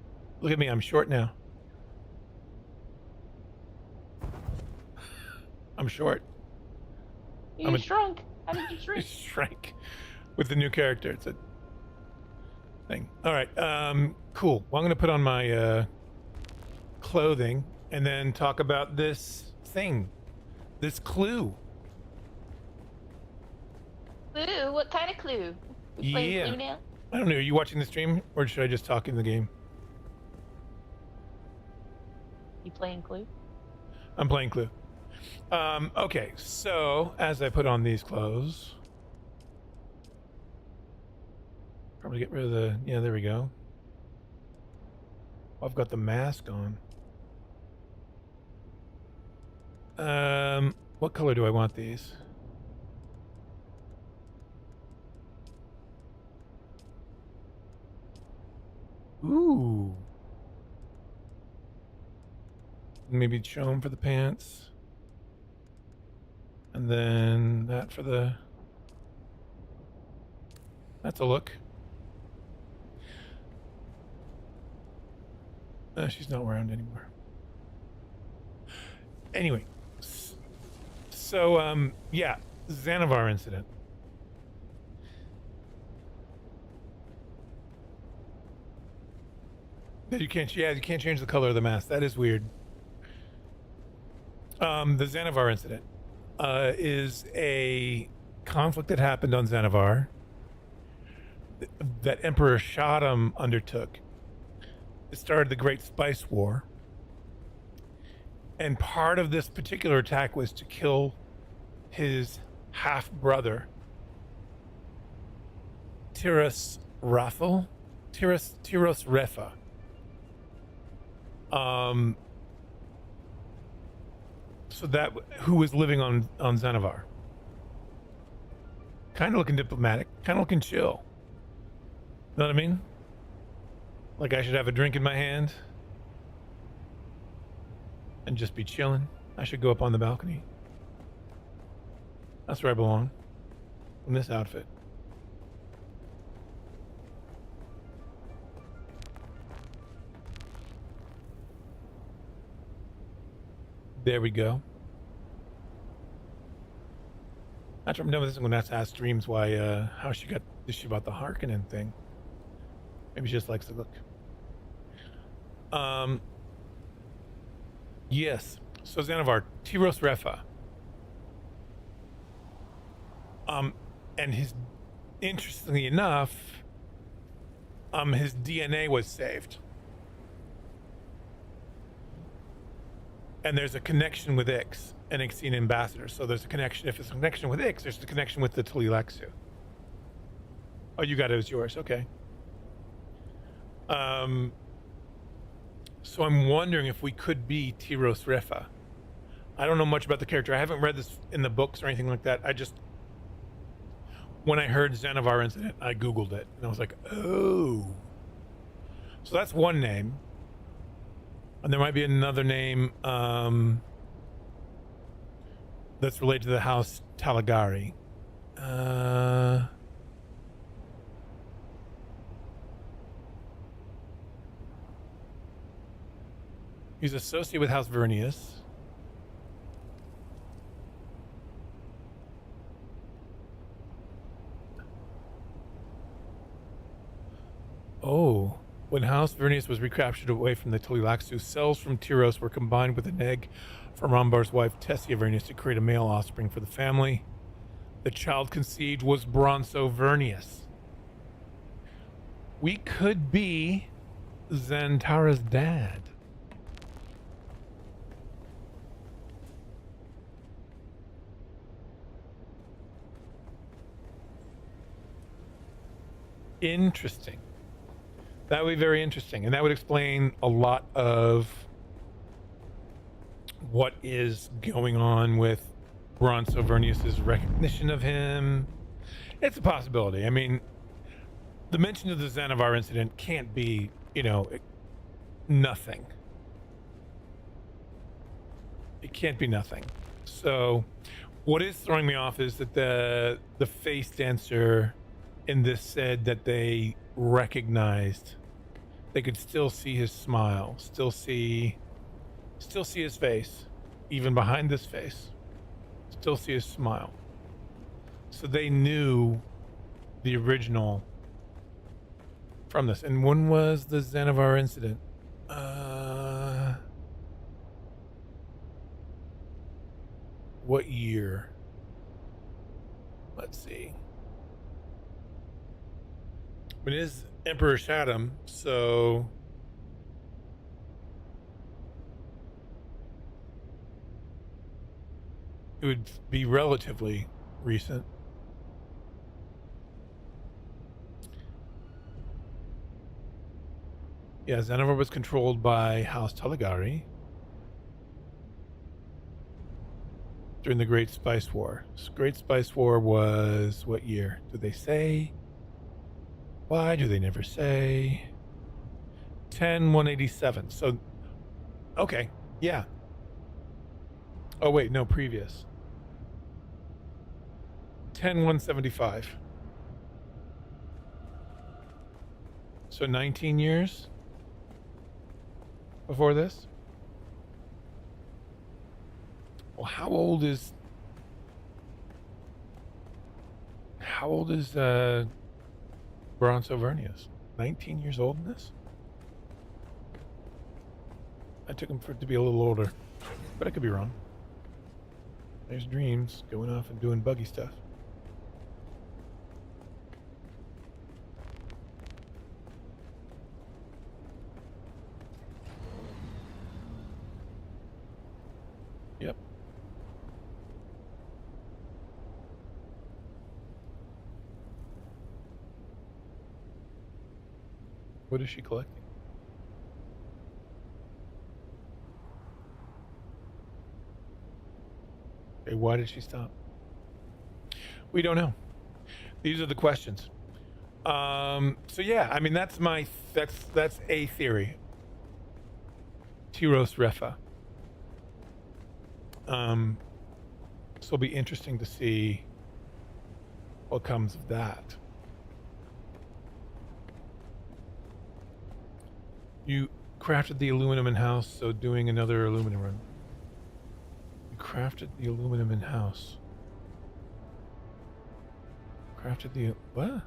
Look at me, I'm short now. I'm short. You shrunk. How did you shrink? Shrink with the new character. It's a thing. All right. Cool. Well, I'm going to put on my clothing and then talk about this thing, this clue. Clue? What kind of clue? We playing Clue now? I don't know. Are you watching the stream or should I just talk in the game? You playing Clue? I'm playing Clue. Okay, so as I put on these clothes, probably get rid of the, yeah, there we go. I've got the mask on. What color do I want these? Ooh. Maybe show them for the pants. And then that for the... That's a look. She's not around anymore. Anyway. So, yeah. Xanavar incident. You can't change the color of the mask. That is weird. The Xanavar incident is a conflict that happened on Xanavar that Emperor Shaddam undertook. It started the Great Spice War. And part of this particular attack was to kill his half-brother, Tiras Rathel? Tiros Refa. So that, who was living on Xanavar. Kind of looking diplomatic, kind of looking chill. Know what I mean? Like I should have a drink in my hand and just be chilling. I should go up on the balcony. That's where I belong. In this outfit. There we go. That's what I'm done with this one. That's asked streams why how she got this shit about the Harkonnen thing. Maybe she just likes the look. Yes. So Xanavar, Tiros Refa. And his, interestingly enough, his DNA was saved. And there's a connection with Ix, an Ixian ambassador. So there's a connection. If it's a connection with Ix, there's a connection with the Tleilaxu. Oh, you got it as yours. Okay. So I'm wondering if we could be Tiros Refa. I don't know much about the character. I haven't read this in the books or anything like that. I just, when I heard Xanavar incident, I Googled it. And I was like, oh. So that's one name. And there might be another name that's related to the house Talagari. He's associated with House Vernius. Oh. When House Vernius was recaptured away from the Tleilaxu, cells from Tyros were combined with an egg from Rombar's wife, Tessia Vernius, to create a male offspring for the family. The child conceived was Bronso Vernius. We could be Xantara's dad. Interesting. That would be very interesting, and that would explain a lot of what is going on with Bron Sovernius's recognition of him. It's a possibility. I mean, the mention of the Xanavar incident can't be, nothing. It can't be nothing. So, what is throwing me off is that the face dancer in this said that they recognized, they could still see his smile, still see his face, even behind this face, still see his smile. So they knew the original from this. And when was the Xanavar incident? What year? Let's see. It is Emperor Shaddam, so it would be relatively recent. Yeah, Xanavar was controlled by House Teligari during the Great Spice War. Great Spice War was what year? Did they say? Why do they never say? 10-187. So, okay, yeah. Oh wait, no, previous. 10-175. So 19 years before this. Well, how old is Bron Sovernius? 19 years old in this? I took him for it to be a little older, but I could be wrong. There's Dreams going off and doing buggy stuff. Yep. What is she collecting? Okay, why did she stop? We don't know. These are the questions. So yeah, I mean that's a theory. Tyros Refa. So it'll be interesting to see what comes of that. You crafted the aluminum in-house, so doing another aluminum run. You crafted the aluminum in-house. Crafted the... what?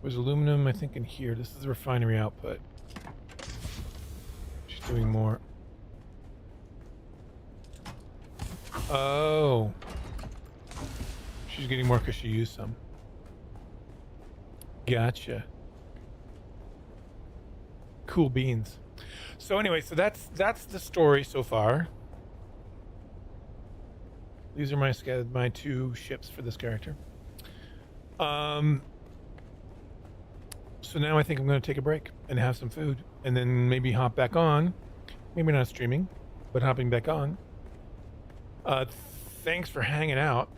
Was aluminum, I think, in here. This is the refinery output. She's doing more. Oh. She's getting more because she used some. Gotcha. Cool beans. So anyway, so that's the story so far. These are my two ships for this character. So now I think I'm going to take a break and have some food, and then maybe hop back on. Maybe not streaming, but hopping back on. Thanks for hanging out.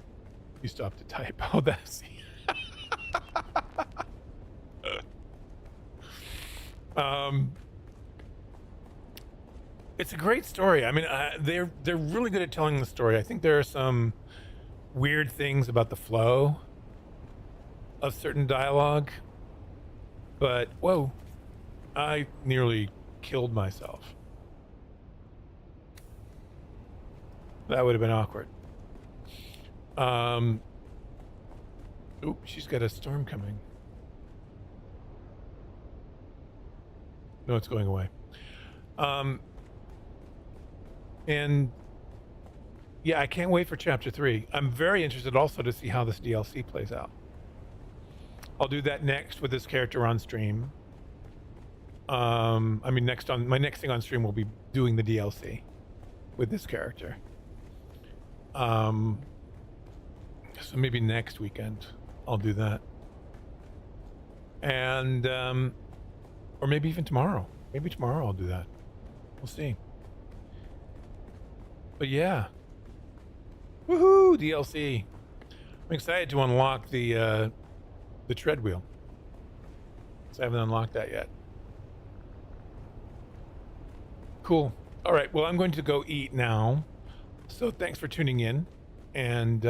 You stopped to type. Oh, that's... It's a great story. I mean, they're really good at telling the story. I think there are some weird things about the flow of certain dialogue, but whoa, I nearly killed myself. That would have been awkward. Oop, she's got a storm coming. No, it's going away. And yeah, I can't wait for chapter 3. I'm very interested also to see how this DLC plays out. I'll do that next with this character on stream. I mean, my next thing on stream will be doing the DLC with this character. So maybe next weekend I'll do that. And or maybe even tomorrow. Maybe tomorrow I'll do that. We'll see. But yeah. Woohoo! DLC. I'm excited to unlock the tread wheel. So I haven't unlocked that yet. Cool. All right. Well, I'm going to go eat now. So thanks for tuning in. And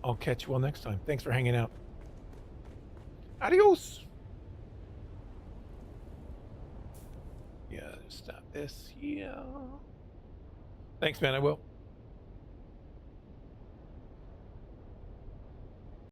I'll catch you all next time. Thanks for hanging out. Adios. Yeah, stop this. Yeah. Thanks, man. I will.